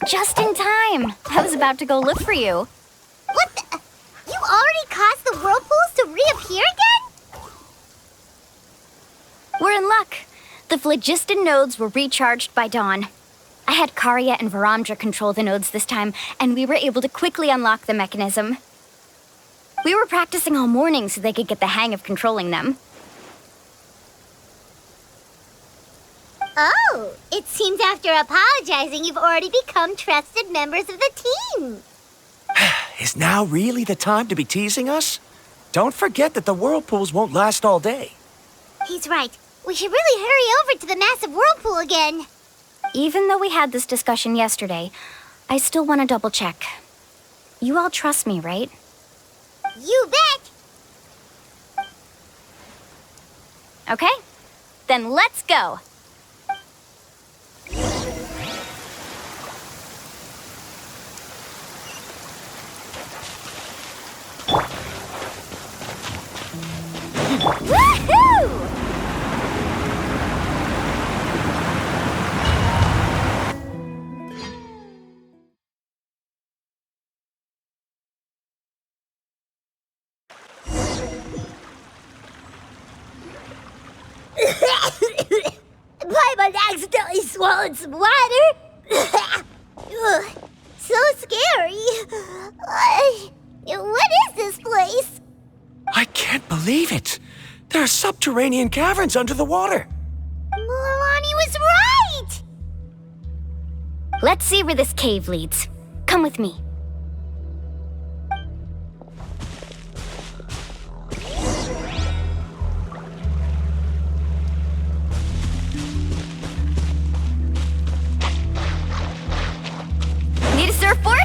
Speaker 7: Just in time. I was about to go look for you.
Speaker 4: What the? You already caused the whirlpools to reappear again?
Speaker 7: We're in luck. The phlogiston nodes were recharged by dawn. I had Karya and Varamdra control the nodes this time, and we were able to quickly unlock the mechanism. We were practicing all morning so they could get the hang of controlling them.
Speaker 4: Oh, it seems after apologizing, you've already become trusted members of the team.
Speaker 3: Is now really the time to be teasing us? Don't forget that the whirlpools won't last all day.
Speaker 4: He's right. We should really hurry over to the massive whirlpool again.
Speaker 7: Even though we had this discussion yesterday, I still want to double check. You all trust me, right?
Speaker 4: You bet!
Speaker 7: Okay, then let's go. Woohoo!
Speaker 4: Paimon accidentally swallowed some water. Ugh, so scary. What is this place?
Speaker 3: I can't believe it. There are subterranean caverns under the water.
Speaker 4: Mualani was right!
Speaker 7: Let's see where this cave leads. Come with me. Need a surfboard?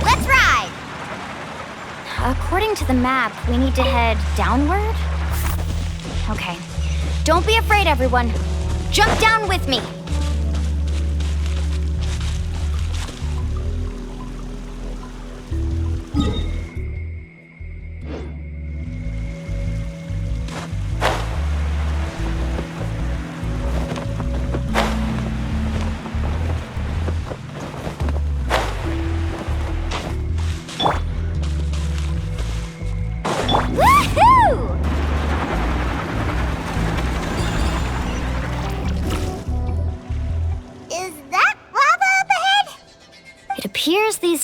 Speaker 7: Let's ride! According to the map, we need to head downward? Okay. Don't be afraid, everyone. Jump down with me.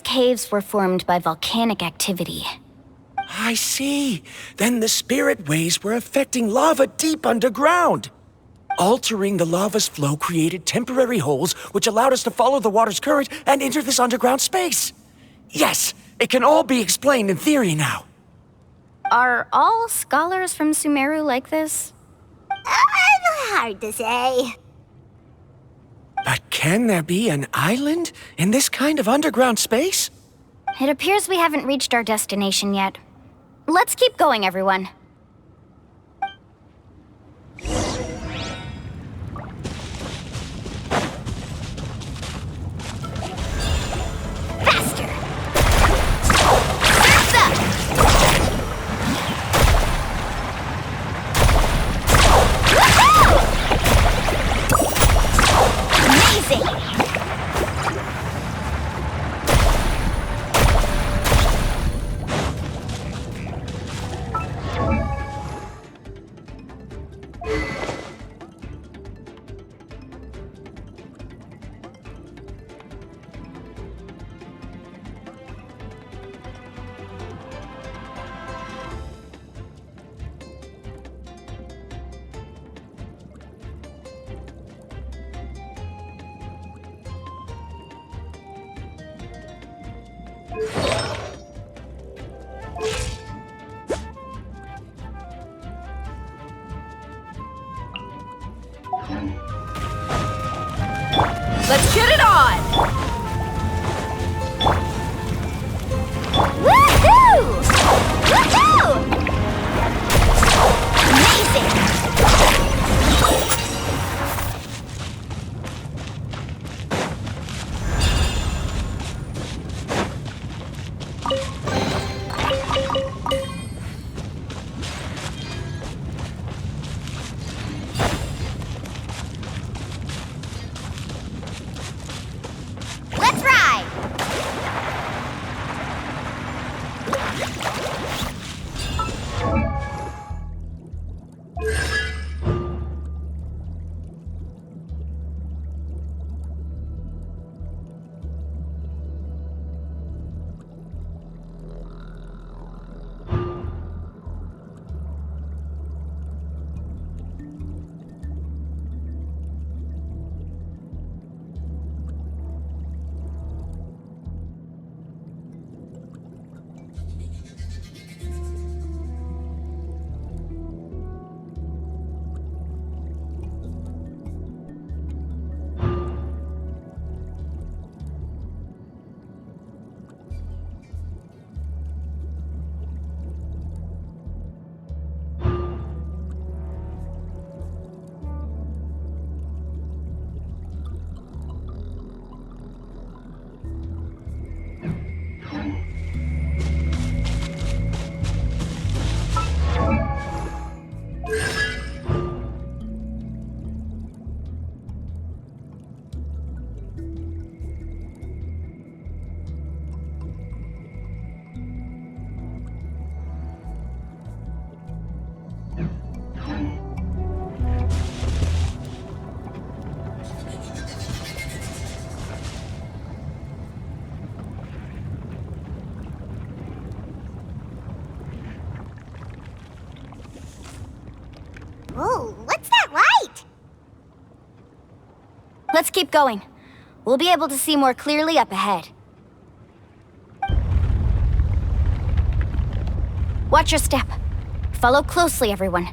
Speaker 7: caves were formed by volcanic activity.
Speaker 3: I see. Then the spirit waves were affecting lava deep underground. Altering the lava's flow created temporary holes which allowed us to follow the water's current and enter this underground space. Yes, it can all be explained in theory now.
Speaker 7: Are all scholars from Sumeru like this?
Speaker 4: Hard to say.
Speaker 3: But can there be an island in this kind of underground space?
Speaker 7: It appears we haven't reached our destination yet. Let's keep going, everyone. Faster! Surf's up! Woohoo! Amazing!
Speaker 10: Let's get it on!
Speaker 7: Woohoo! Woohoo! Amazing! Let's ride!
Speaker 4: Whoa, what's that light?
Speaker 7: Let's keep going. We'll be able to see more clearly up ahead. Watch your step. Follow closely, everyone.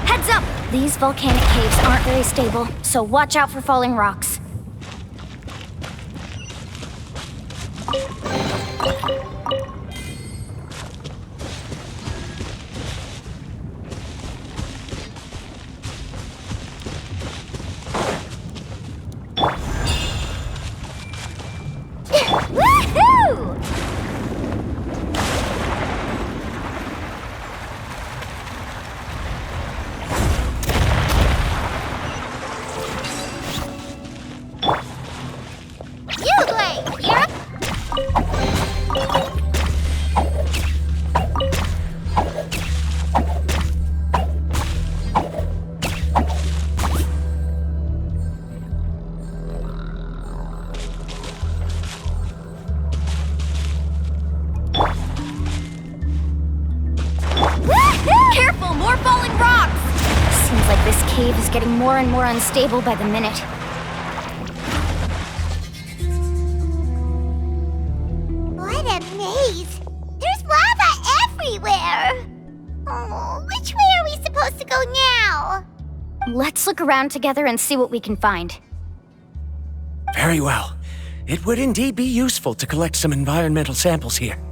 Speaker 7: Heads up! These volcanic caves aren't very stable, so watch out for falling rocks. Woohoo! This cave is getting more and more unstable by the minute.
Speaker 4: What a maze! There's lava everywhere! Oh, which way are we supposed to go now?
Speaker 7: Let's look around together and see what we can find.
Speaker 3: Very well. It would indeed be useful to collect some environmental samples here.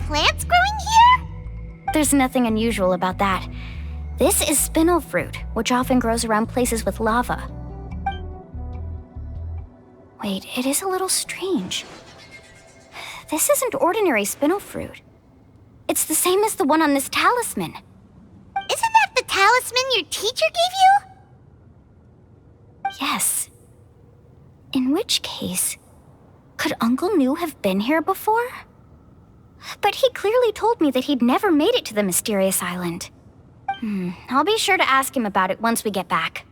Speaker 4: Plants growing here?
Speaker 7: There's nothing unusual about that. This is spinel fruit, which often grows around places with lava. Wait, it is a little strange. This isn't ordinary spinel fruit. It's the same as the one on this talisman.
Speaker 4: Isn't that the talisman your teacher gave you?
Speaker 7: Yes. In which case, could Uncle New have been here before? But he clearly told me that he'd never made it to the mysterious island. I'll be sure to ask him about it once we get back.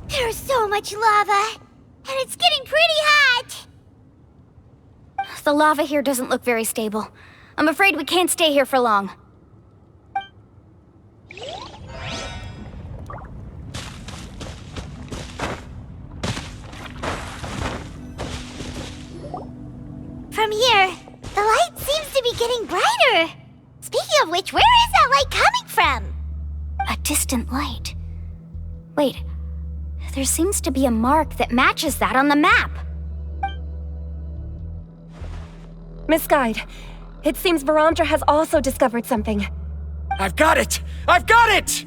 Speaker 4: There's so much lava! And it's getting pretty hot!
Speaker 7: The lava here doesn't look very stable. I'm afraid we can't stay here for long.
Speaker 4: From here, the light seems to be getting brighter. Speaking of which, where is that light coming from?
Speaker 7: A distant light. Wait. There seems to be a mark that matches that on the map.
Speaker 2: Miss Guide, it seems Verandra has also discovered something.
Speaker 3: I've got it! I've got it!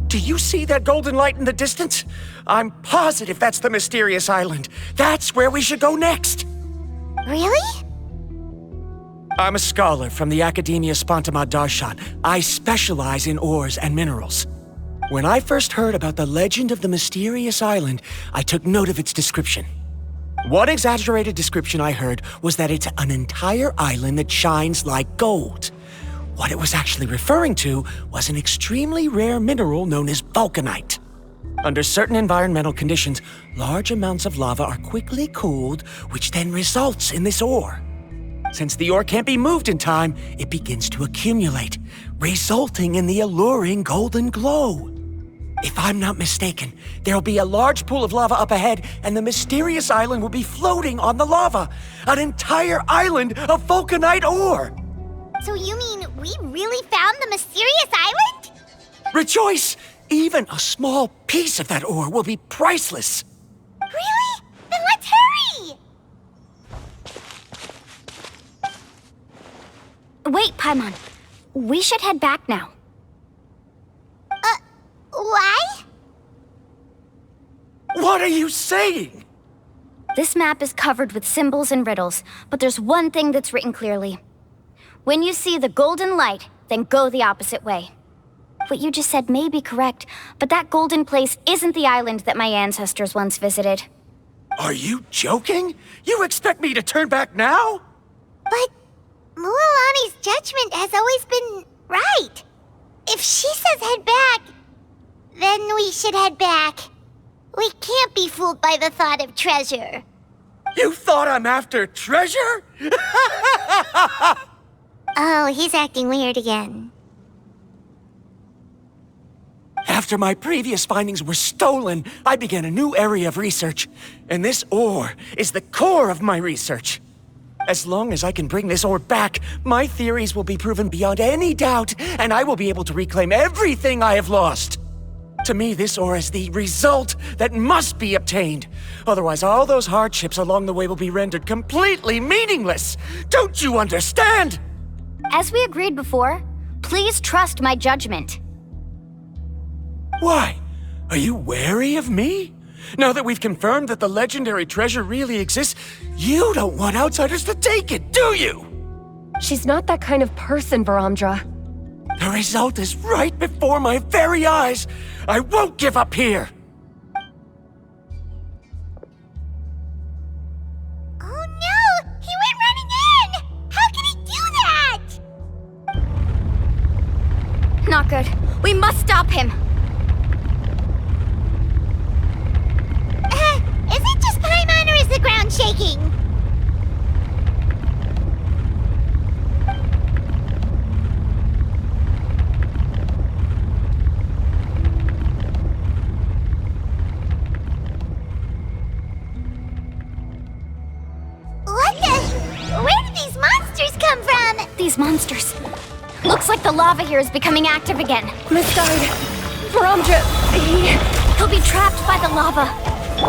Speaker 3: Do you see that golden light in the distance? I'm positive that's the mysterious island. That's where we should go next.
Speaker 4: Really?
Speaker 3: I'm a scholar from the Academia Spontamad Darshan. I specialize in ores and minerals. When I first heard about the legend of the mysterious island, I took note of its description. One exaggerated description I heard was that it's an entire island that shines like gold. What it was actually referring to was an extremely rare mineral known as vulcanite. Under certain environmental conditions, large amounts of lava are quickly cooled, which then results in this ore. Since the ore can't be moved in time, it begins to accumulate, resulting in the alluring golden glow. If I'm not mistaken, there'll be a large pool of lava up ahead, and the mysterious island will be floating on the lava. An entire island of vulcanite ore!
Speaker 4: So you mean we really found the mysterious island?
Speaker 3: Rejoice! Even a small piece of that ore will be priceless.
Speaker 4: Really? Then let's hurry!
Speaker 7: Wait, Paimon. We should head back now.
Speaker 4: Why?
Speaker 3: What are you saying?
Speaker 7: This map is covered with symbols and riddles, but there's one thing that's written clearly. When you see the golden light, then go the opposite way. What you just said may be correct, but that golden place isn't the island that my ancestors once visited.
Speaker 3: Are you joking? You expect me to turn back now?
Speaker 4: But Mualani's judgment has always been right. If she says head back, then we should head back. We can't be fooled by the thought of treasure.
Speaker 3: You thought I'm after treasure?
Speaker 4: Oh, he's acting weird again.
Speaker 3: After my previous findings were stolen, I began a new area of research. And this ore is the core of my research. As long as I can bring this ore back, my theories will be proven beyond any doubt, and I will be able to reclaim everything I have lost. To me, this ore is the result that must be obtained. Otherwise, all those hardships along the way will be rendered completely meaningless. Don't you understand?
Speaker 7: As we agreed before, please trust my judgment.
Speaker 3: Why? Are you wary of me? Now that we've confirmed that the legendary treasure really exists, you don't want outsiders to take it, do you?
Speaker 2: She's not that kind of person, Varamdra.
Speaker 3: The result is right before my very eyes. I won't give up here.
Speaker 4: Oh no! He went running in! How can he do that?
Speaker 7: Not good. We must stop him.
Speaker 4: Is it just Paimon or is the ground shaking? What the? Where did these monsters come from?
Speaker 7: These monsters. Looks like the lava here is becoming active again.
Speaker 2: Misguide. Varamdra,
Speaker 7: He'll be trapped by the lava.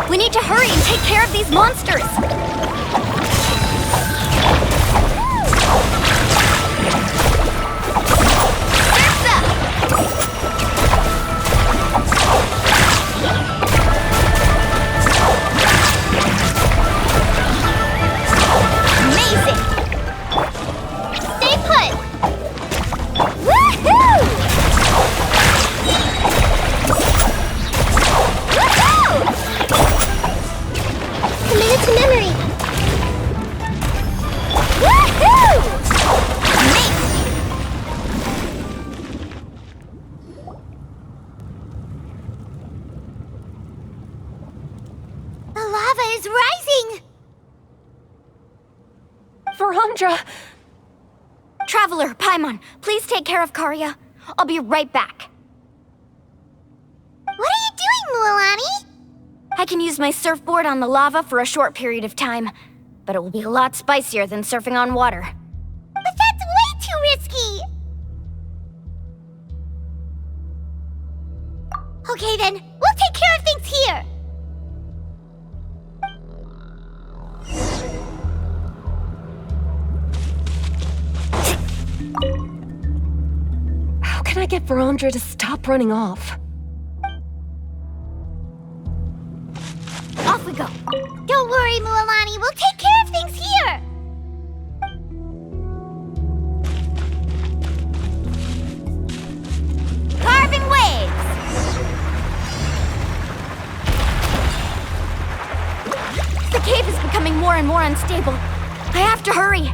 Speaker 7: We need to hurry and take care of these monsters.
Speaker 4: Amazing! Stay put! Woohoo! Woohoo! Commit it to memory. Woohoo! Amazing! The lava is rising!
Speaker 2: Varamdra!
Speaker 7: Traveler, Paimon, please take care of Karya. I'll be right back.
Speaker 4: What are you doing, Mualani?
Speaker 7: I can use my surfboard on the lava for a short period of time, but it will be a lot spicier than surfing on water.
Speaker 4: But that's way too risky! Okay then, we'll take care of things here!
Speaker 2: How can I get Varamdra to stop running off?
Speaker 7: Off we go.
Speaker 4: Don't worry, Mualani, we'll take care of things here!
Speaker 7: Carving waves! The cave is becoming more and more unstable. I have to hurry.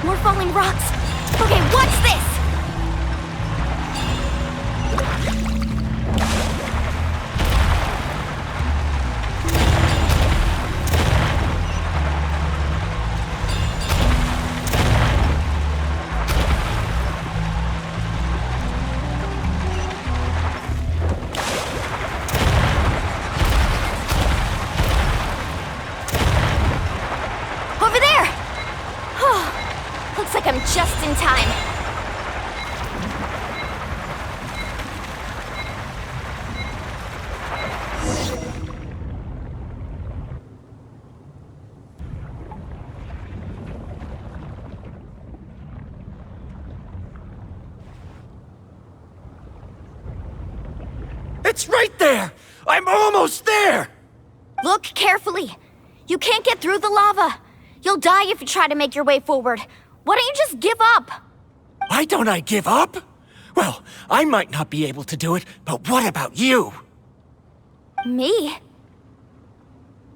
Speaker 7: More falling rocks. Okay, what's this? Over there! Oh, looks like I'm just in time.
Speaker 3: It's right there! I'm almost there!
Speaker 7: Look carefully. You can't get through the lava. You'll die if you try to make your way forward. Why don't you just give up?
Speaker 3: Why don't I give up? Well, I might not be able to do it, but what about you?
Speaker 7: Me?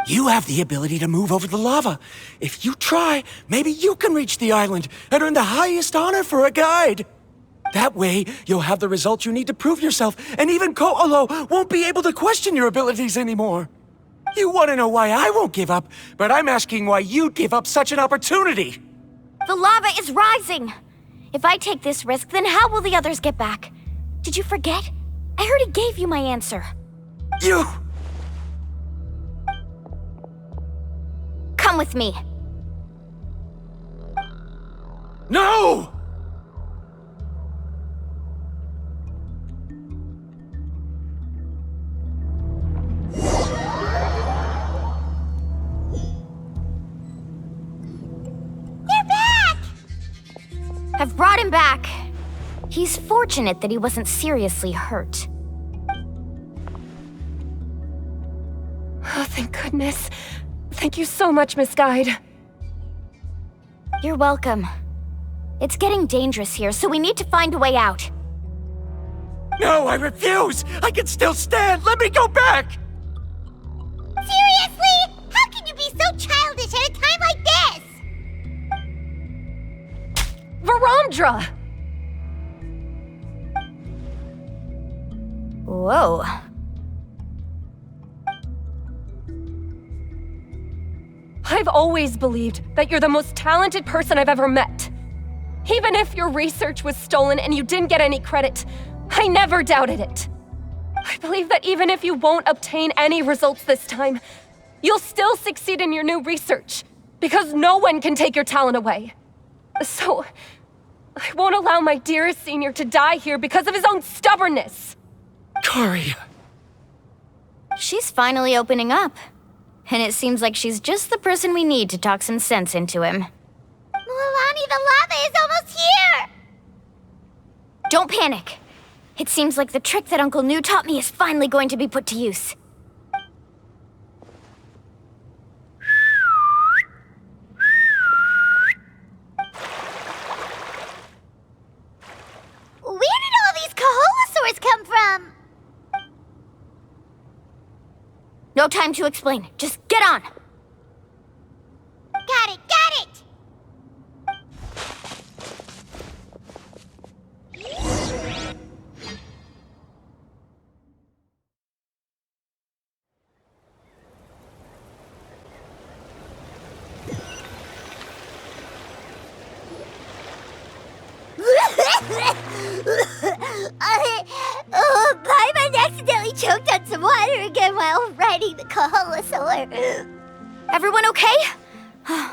Speaker 3: You have the ability to move over the lava. If you try, maybe you can reach the island and earn the highest honor for a guide. That way, you'll have the results you need to prove yourself, and even Ko'olo won't be able to question your abilities anymore. You want to know why I won't give up, but I'm asking why you'd give up such an opportunity.
Speaker 7: The lava is rising. If I take this risk, then how will the others get back? Did you forget? I already gave you my answer.
Speaker 3: You...
Speaker 7: Come with me.
Speaker 3: No!
Speaker 7: I've brought him back. He's fortunate that he wasn't seriously hurt.
Speaker 2: Oh, thank goodness. Thank you so much, Miss Guide.
Speaker 7: You're welcome. It's getting dangerous here, so we need to find a way out.
Speaker 3: No, I refuse! I can still stand! Let me go back!
Speaker 4: Seriously? How can you be so childish at a time like this?
Speaker 2: Verandra!
Speaker 7: Whoa.
Speaker 2: I've always believed that you're the most talented person I've ever met. Even if your research was stolen and you didn't get any credit, I never doubted it. I believe that even if you won't obtain any results this time, you'll still succeed in your new research, because no one can take your talent away. So, I won't allow my dearest senior to die here because of his own stubbornness.
Speaker 3: Kari.
Speaker 7: She's finally opening up. And it seems like she's just the person we need to talk some sense into him.
Speaker 4: Milani, the lava is almost here!
Speaker 7: Don't panic. It seems like the trick that Uncle New taught me is finally going to be put to use.
Speaker 4: Where did all these Kaholosaurs come from?
Speaker 7: No time to explain. Just get on.
Speaker 4: Got it, got it! Paimon accidentally choked on some water again while riding the Kaholosaur.
Speaker 7: Everyone okay?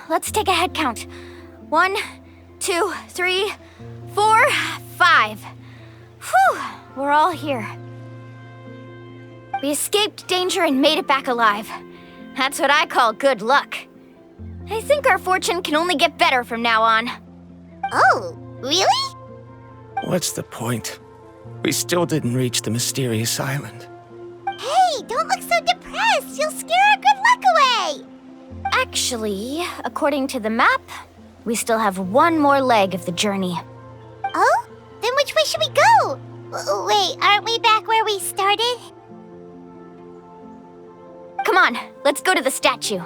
Speaker 7: Let's take a head count. 1, 2, 3, 4, 5. Whew, we're all here. We escaped danger and made it back alive. That's what I call good luck. I think our fortune can only get better from now on.
Speaker 4: Oh, really?
Speaker 3: What's the point? We still didn't reach the mysterious island.
Speaker 4: Hey, don't look so depressed. You'll scare our good luck away.
Speaker 7: Actually, according to the map, we still have one more leg of the journey.
Speaker 4: Oh? Then which way should we go? Wait, aren't we back where we started?
Speaker 7: Come on, let's go to the statue.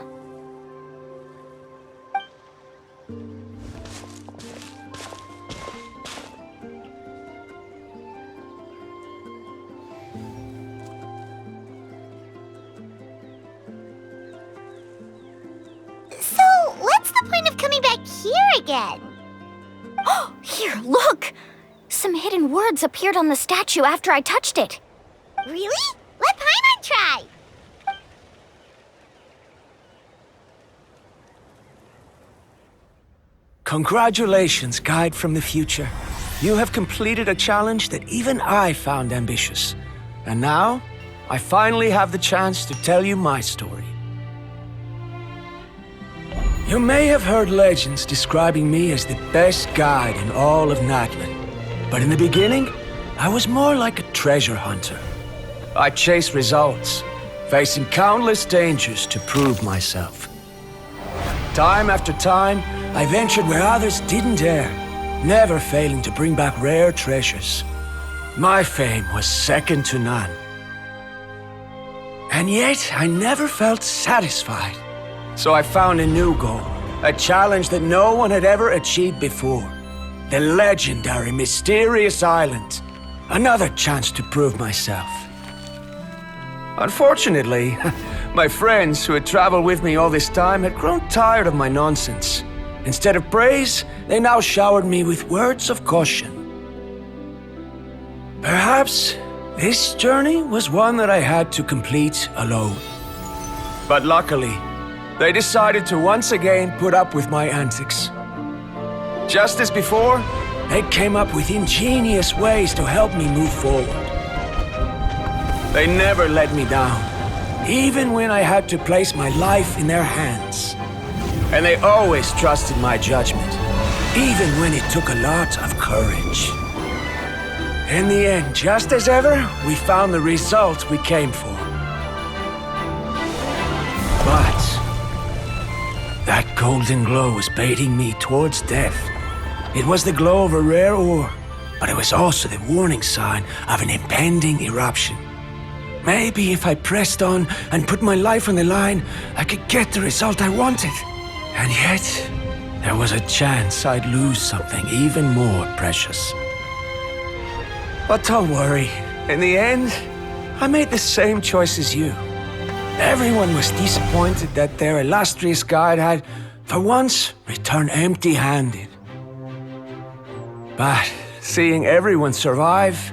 Speaker 4: So, what's the point of coming back here again?
Speaker 7: Oh, here, look! Some hidden words appeared on the statue after I touched it.
Speaker 4: Really? Let Paimon try.
Speaker 3: Congratulations, Guide from the Future. You have completed a challenge that even I found ambitious. And now, I finally have the chance to tell you my story. You may have heard legends describing me as the best guide in all of Natlan. But in the beginning, I was more like a treasure hunter. I chased results, facing countless dangers to prove myself. Time after time, I ventured where others didn't dare, never failing to bring back rare treasures. My fame was second to none. And yet, I never felt satisfied. So I found a new goal, a challenge that no one had ever achieved before. The legendary Mysterious Island. Another chance to prove myself. Unfortunately, my friends who had traveled with me all this time had grown tired of my nonsense. Instead of praise, they now showered me with words of caution. Perhaps this journey was one that I had to complete alone. But luckily, they decided to once again put up with my antics. Just as before, they came up with ingenious ways to help me move forward. They never let me down, even when I had to place my life in their hands. And they always trusted my judgment. even when it took a lot of courage. In the end, just as ever, we found the result we came for. But that golden glow was baiting me towards death. It was the glow of a rare ore, but it was also the warning sign of an impending eruption. Maybe if I pressed on and put my life on the line, I could get the result I wanted. And yet, there was a chance I'd lose something even more precious. But don't worry. In the end, I made the same choice as you. Everyone was disappointed that their illustrious guide had, for once, returned empty-handed. But seeing everyone survive,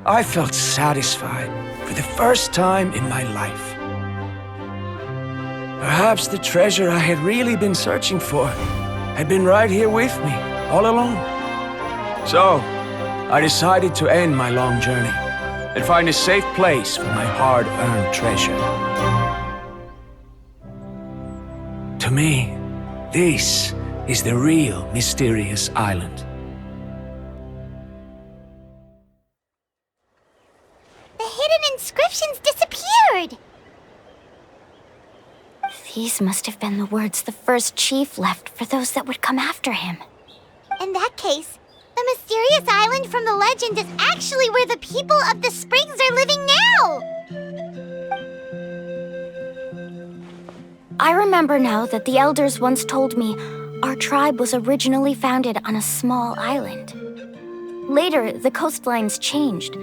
Speaker 3: I felt satisfied for the first time in my life. Perhaps the treasure I had really been searching for had been right here with me, all along. So, I decided to end my long journey and find a safe place for my hard-earned treasure. To me, this is the real mysterious island.
Speaker 4: The hidden inscriptions disappeared!
Speaker 7: These must have been the words the first chief left for those that would come after him.
Speaker 4: In that case, the mysterious island from the legend is actually where the people of the springs are living now!
Speaker 7: I remember now that the elders once told me our tribe was originally founded on a small island. Later, the coastlines changed,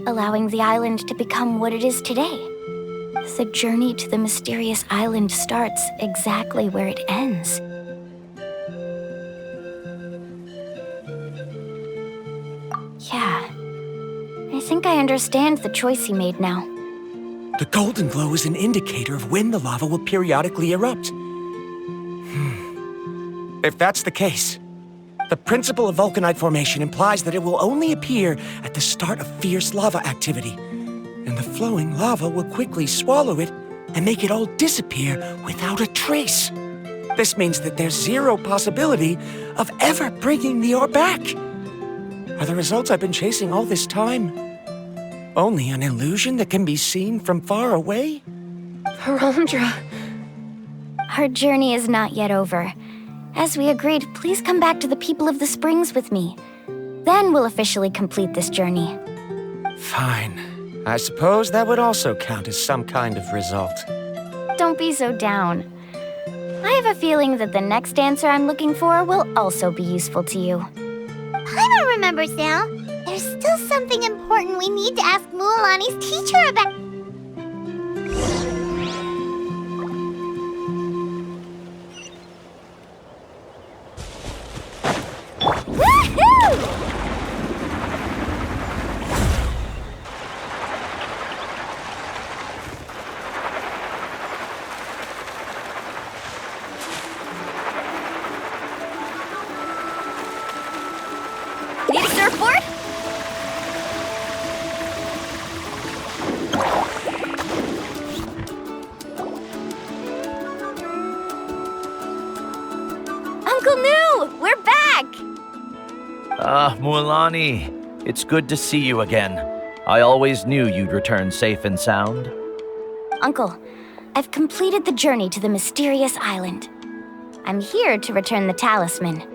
Speaker 7: allowing the island to become what it is today. The journey to the mysterious island starts exactly where it ends. Yeah, I think I understand the choice he made now.
Speaker 3: The golden glow is an indicator of when the lava will periodically erupt. If that's the case, the principle of vulcanite formation implies that it will only appear at the start of fierce lava activity, and the flowing lava will quickly swallow it and make it all disappear without a trace. This means that there's zero possibility of ever bringing the ore back. Are the results I've been chasing all this time only an illusion that can be seen from far away?
Speaker 2: Harandra.
Speaker 7: Our journey is not yet over. As we agreed, please come back to the people of the springs with me. Then we'll officially complete this journey.
Speaker 3: Fine. I suppose that would also count as some kind of result.
Speaker 7: Don't be so down. I have a feeling that the next answer I'm looking for will also be useful to you.
Speaker 4: Paimon remembers now. There's still something important we need to ask Mualani's teacher about.
Speaker 7: Need a surfboard? Uncle New, we're back!
Speaker 13: Mualani, it's good to see you again. I always knew you'd return safe and sound.
Speaker 7: Uncle, I've completed the journey to the mysterious island. I'm here to return the talisman.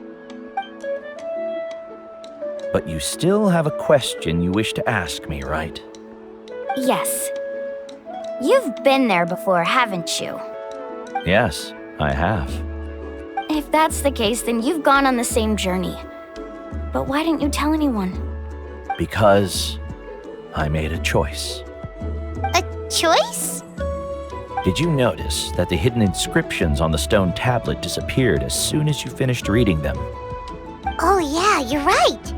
Speaker 13: But you still have a question you wish to ask me, right?
Speaker 7: Yes. You've been there before, haven't you?
Speaker 13: Yes, I have.
Speaker 7: If that's the case, then you've gone on the same journey. But why didn't you tell anyone?
Speaker 13: Because I made a choice.
Speaker 4: A choice?
Speaker 13: Did you notice that the hidden inscriptions on the stone tablet disappeared as soon as you finished reading them?
Speaker 4: Oh yeah, you're right.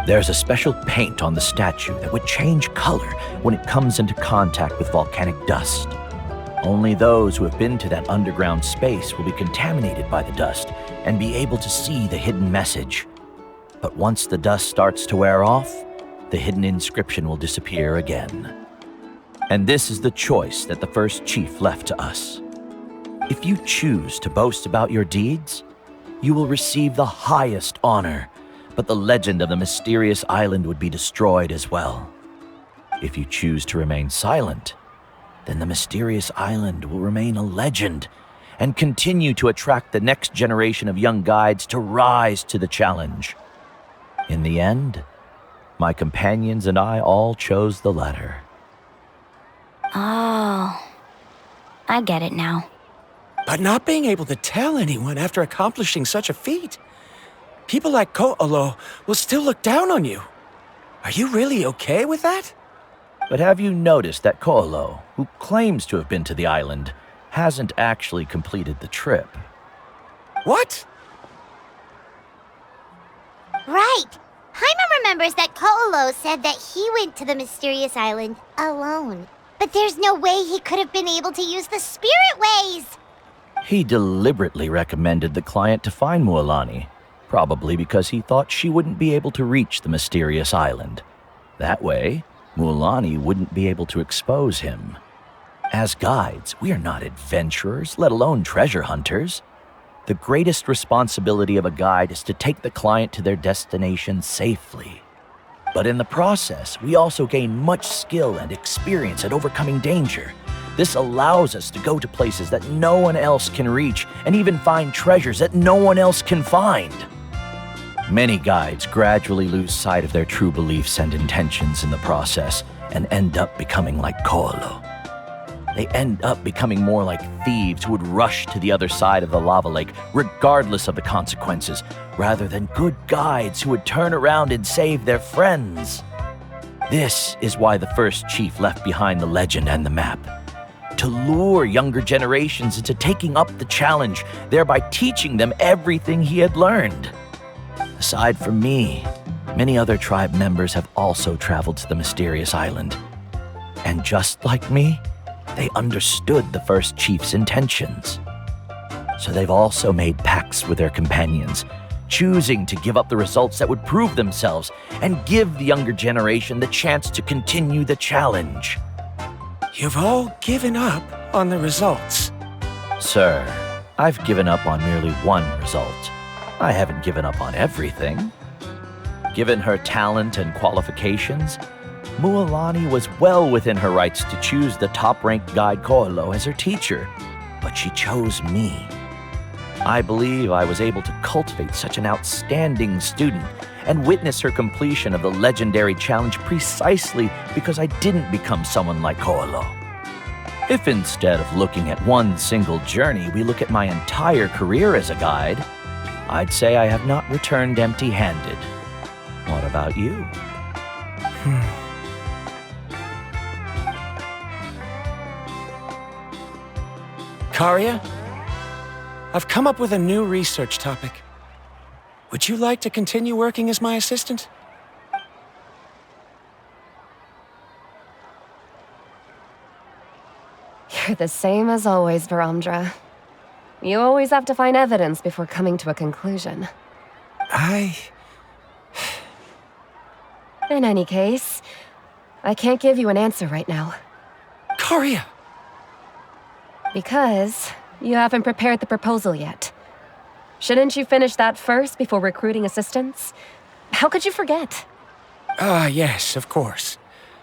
Speaker 13: There's a special paint on the statue that would change color when it comes into contact with volcanic dust. Only those who have been to that underground space will be contaminated by the dust and be able to see the hidden message. But once the dust starts to wear off, the hidden inscription will disappear again. And this is the choice that the first chief left to us. If you choose to boast about your deeds, you will receive the highest honor, but the legend of the mysterious island would be destroyed as well. If you choose to remain silent, then the mysterious island will remain a legend and continue to attract the next generation of young guides to rise to the challenge. In the end, my companions and I all chose the latter.
Speaker 7: Oh, I get it now.
Speaker 3: But not being able to tell anyone after accomplishing such a feat. People like Ko'olo will still look down on you. Are you really okay with that?
Speaker 13: But have you noticed that Ko'olo, who claims to have been to the island, hasn't actually completed the trip?
Speaker 3: What?
Speaker 4: Right. Paimon remembers that Ko'olo said that he went to the mysterious island alone. But there's no way he could have been able to use the spirit ways!
Speaker 13: He deliberately recommended the client to find Mualani, probably because he thought she wouldn't be able to reach the mysterious island. That way, Mualani wouldn't be able to expose him. As guides, we are not adventurers, let alone treasure hunters. The greatest responsibility of a guide is to take the client to their destination safely. But in the process, we also gain much skill and experience at overcoming danger. This allows us to go to places that no one else can reach and even find treasures that no one else can find. Many guides gradually lose sight of their true beliefs and intentions in the process and end up becoming like Ko'olo. They end up becoming more like thieves who would rush to the other side of the lava lake regardless of the consequences, rather than good guides who would turn around and save their friends. This is why the first chief left behind the legend and the map. To lure younger generations into taking up the challenge, thereby teaching them everything he had learned. Aside from me, many other tribe members have also traveled to the mysterious island. And just like me, they understood the first chief's intentions. So they've also made pacts with their companions, choosing to give up the results that would prove themselves and give the younger generation the chance to continue the challenge.
Speaker 3: You've all given up on the results.
Speaker 13: Sir, I've given up on merely one result. I haven't given up on everything. Given her talent and qualifications, Mualani was well within her rights to choose the top-ranked guide Ko'olo as her teacher, but she chose me. I believe I was able to cultivate such an outstanding student and witness her completion of the legendary challenge precisely because I didn't become someone like Ko'olo. If instead of looking at one single journey, we look at my entire career as a guide, I'd say I have not returned empty-handed. What about you?
Speaker 3: Karia, I've come up with a new research topic. Would you like to continue working as my assistant?
Speaker 2: You're the same as always, Varamdra. You always have to find evidence before coming to a conclusion. In any case, I can't give you an answer right now.
Speaker 3: Karia!
Speaker 2: Because you haven't prepared the proposal yet. Shouldn't you finish that first before recruiting assistants? How could you forget?
Speaker 3: Yes, of course.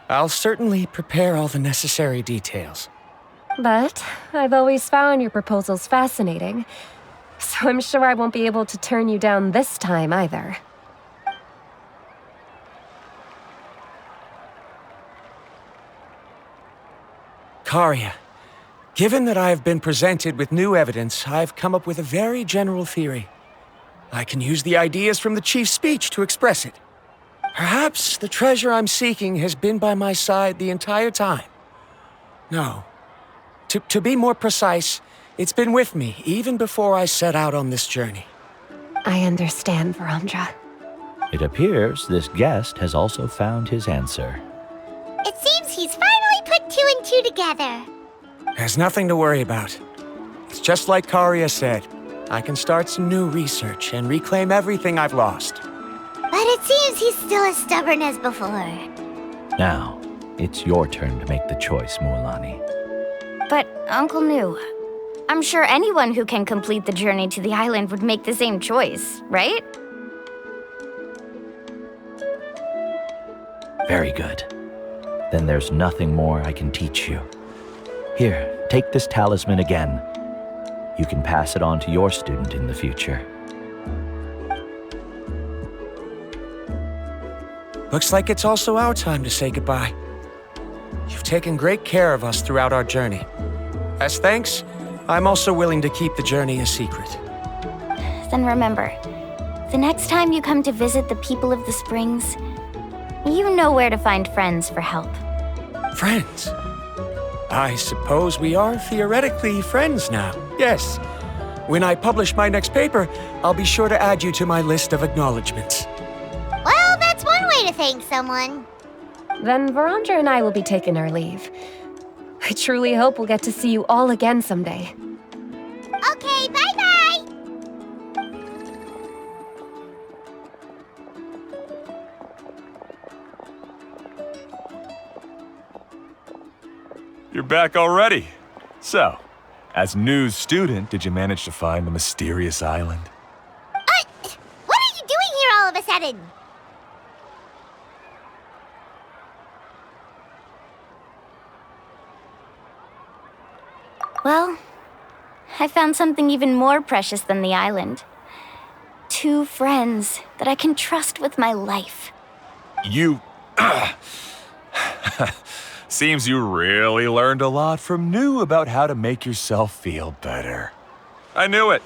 Speaker 3: I'll certainly prepare all the necessary details.
Speaker 2: But I've always found your proposals fascinating, so I'm sure I won't be able to turn you down this time either.
Speaker 3: Karia, given that I have been presented with new evidence, I've come up with a very general theory. I can use the ideas from the chief's speech to express it. Perhaps the treasure I'm seeking has been by my side the entire time. No. To be more precise, it's been with me even before I set out on this journey.
Speaker 2: I understand, Varamdra.
Speaker 13: It appears this guest has also found his answer.
Speaker 4: It seems he's finally put two and two together.
Speaker 3: There's nothing to worry about. It's just like Karia said. I can start some new research and reclaim everything I've lost.
Speaker 4: But it seems he's still as stubborn as before.
Speaker 13: Now, it's your turn to make the choice, Mualani.
Speaker 7: But, Uncle Nu, I'm sure anyone who can complete the journey to the island would make the same choice, right?
Speaker 13: Very good. Then there's nothing more I can teach you. Here, take this talisman again. You can pass it on to your student in the future.
Speaker 3: Looks like it's also our time to say goodbye. You've taken great care of us throughout our journey. As thanks, I'm also willing to keep the journey a secret.
Speaker 7: Then remember, the next time you come to visit the people of the Springs, you know where to find friends for help.
Speaker 3: Friends? I suppose we are theoretically friends now, yes. When I publish my next paper, I'll be sure to add you to my list of acknowledgements.
Speaker 4: Well, that's one way to thank someone.
Speaker 2: Then Verandra and I will be taking our leave. I truly hope we'll get to see you all again someday.
Speaker 4: Okay, bye-bye!
Speaker 9: You're back already. So, as news student, did you manage to find the mysterious island?
Speaker 4: What are you doing here all of a sudden?
Speaker 7: Well, I found something even more precious than the island. 2 friends that I can trust with my life.
Speaker 9: You... Seems you really learned a lot from New about how to make yourself feel better. I knew it.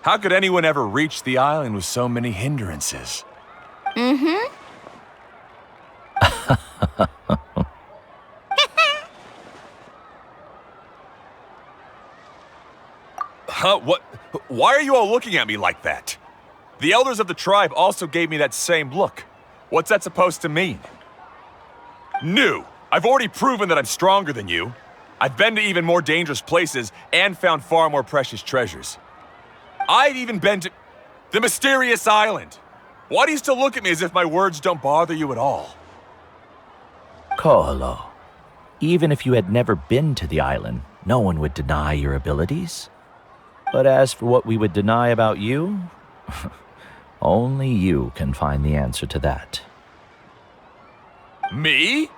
Speaker 9: How could anyone ever reach the island with so many hindrances?
Speaker 7: Mm-hmm.
Speaker 9: Huh? What? Why are you all looking at me like that? The elders of the tribe also gave me that same look. What's that supposed to mean? New! I've already proven that I'm stronger than you. I've been to even more dangerous places and found far more precious treasures. I've even been to the mysterious island. Why do you still look at me as if my words don't bother you at all?
Speaker 13: Ko'olo, even if you had never been to the island, no one would deny your abilities. But as for what we would deny about you, only you can find the answer to that.
Speaker 9: Me?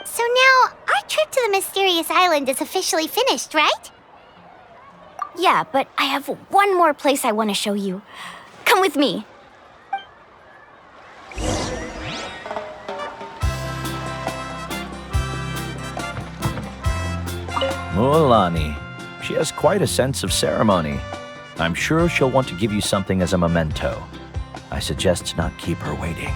Speaker 4: So now, our trip to the mysterious island is officially finished, right?
Speaker 7: Yeah, but I have one more place I want to show you. Come with me.
Speaker 13: Mualani, she has quite a sense of ceremony. I'm sure she'll want to give you something as a memento. I suggest not keep her waiting.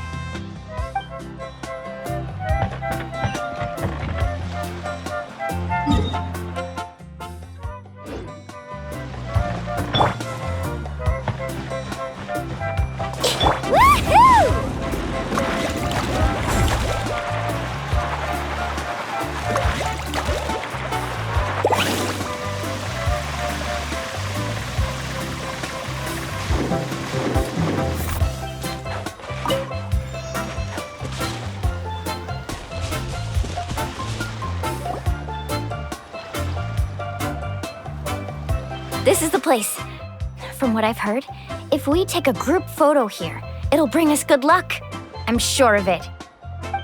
Speaker 7: This is the place. From what I've heard, if we take a group photo here, it'll bring us good luck. I'm sure of it.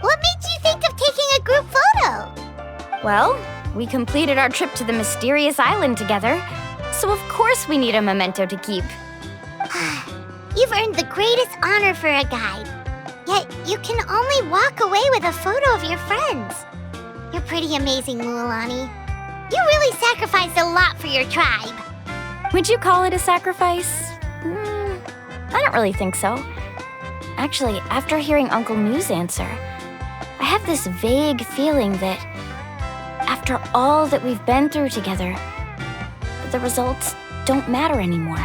Speaker 4: What made you think of taking a group photo?
Speaker 7: Well, we completed our trip to the mysterious island together, so of course we need a memento to keep.
Speaker 4: You've earned the greatest honor for a guide. Yet, you can only walk away with a photo of your friends. You're pretty amazing, Mualani. You really sacrificed a lot for your tribe.
Speaker 7: Would you call it a sacrifice? I don't really think so. Actually, after hearing Uncle New's answer, I have this vague feeling that after all that we've been through together, the results don't matter anymore.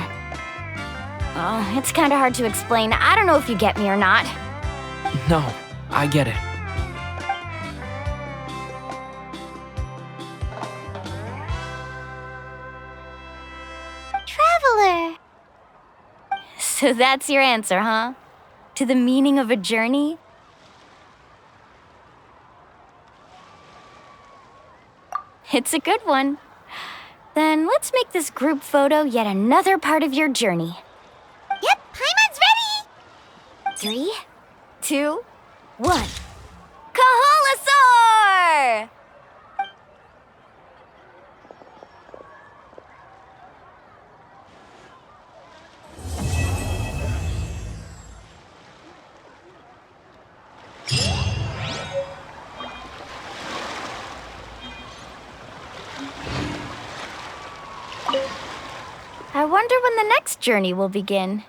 Speaker 7: Oh, it's kind of hard to explain. I don't know if you get me or not.
Speaker 8: No, I get it.
Speaker 4: Traveler.
Speaker 7: So that's your answer, huh? To the meaning of a journey? It's a good one. Then let's make this group photo yet another part of your journey.
Speaker 4: Yep, Paimon's ready!
Speaker 7: 3, 2, 1. Kaholasaur! I wonder when the next journey will begin.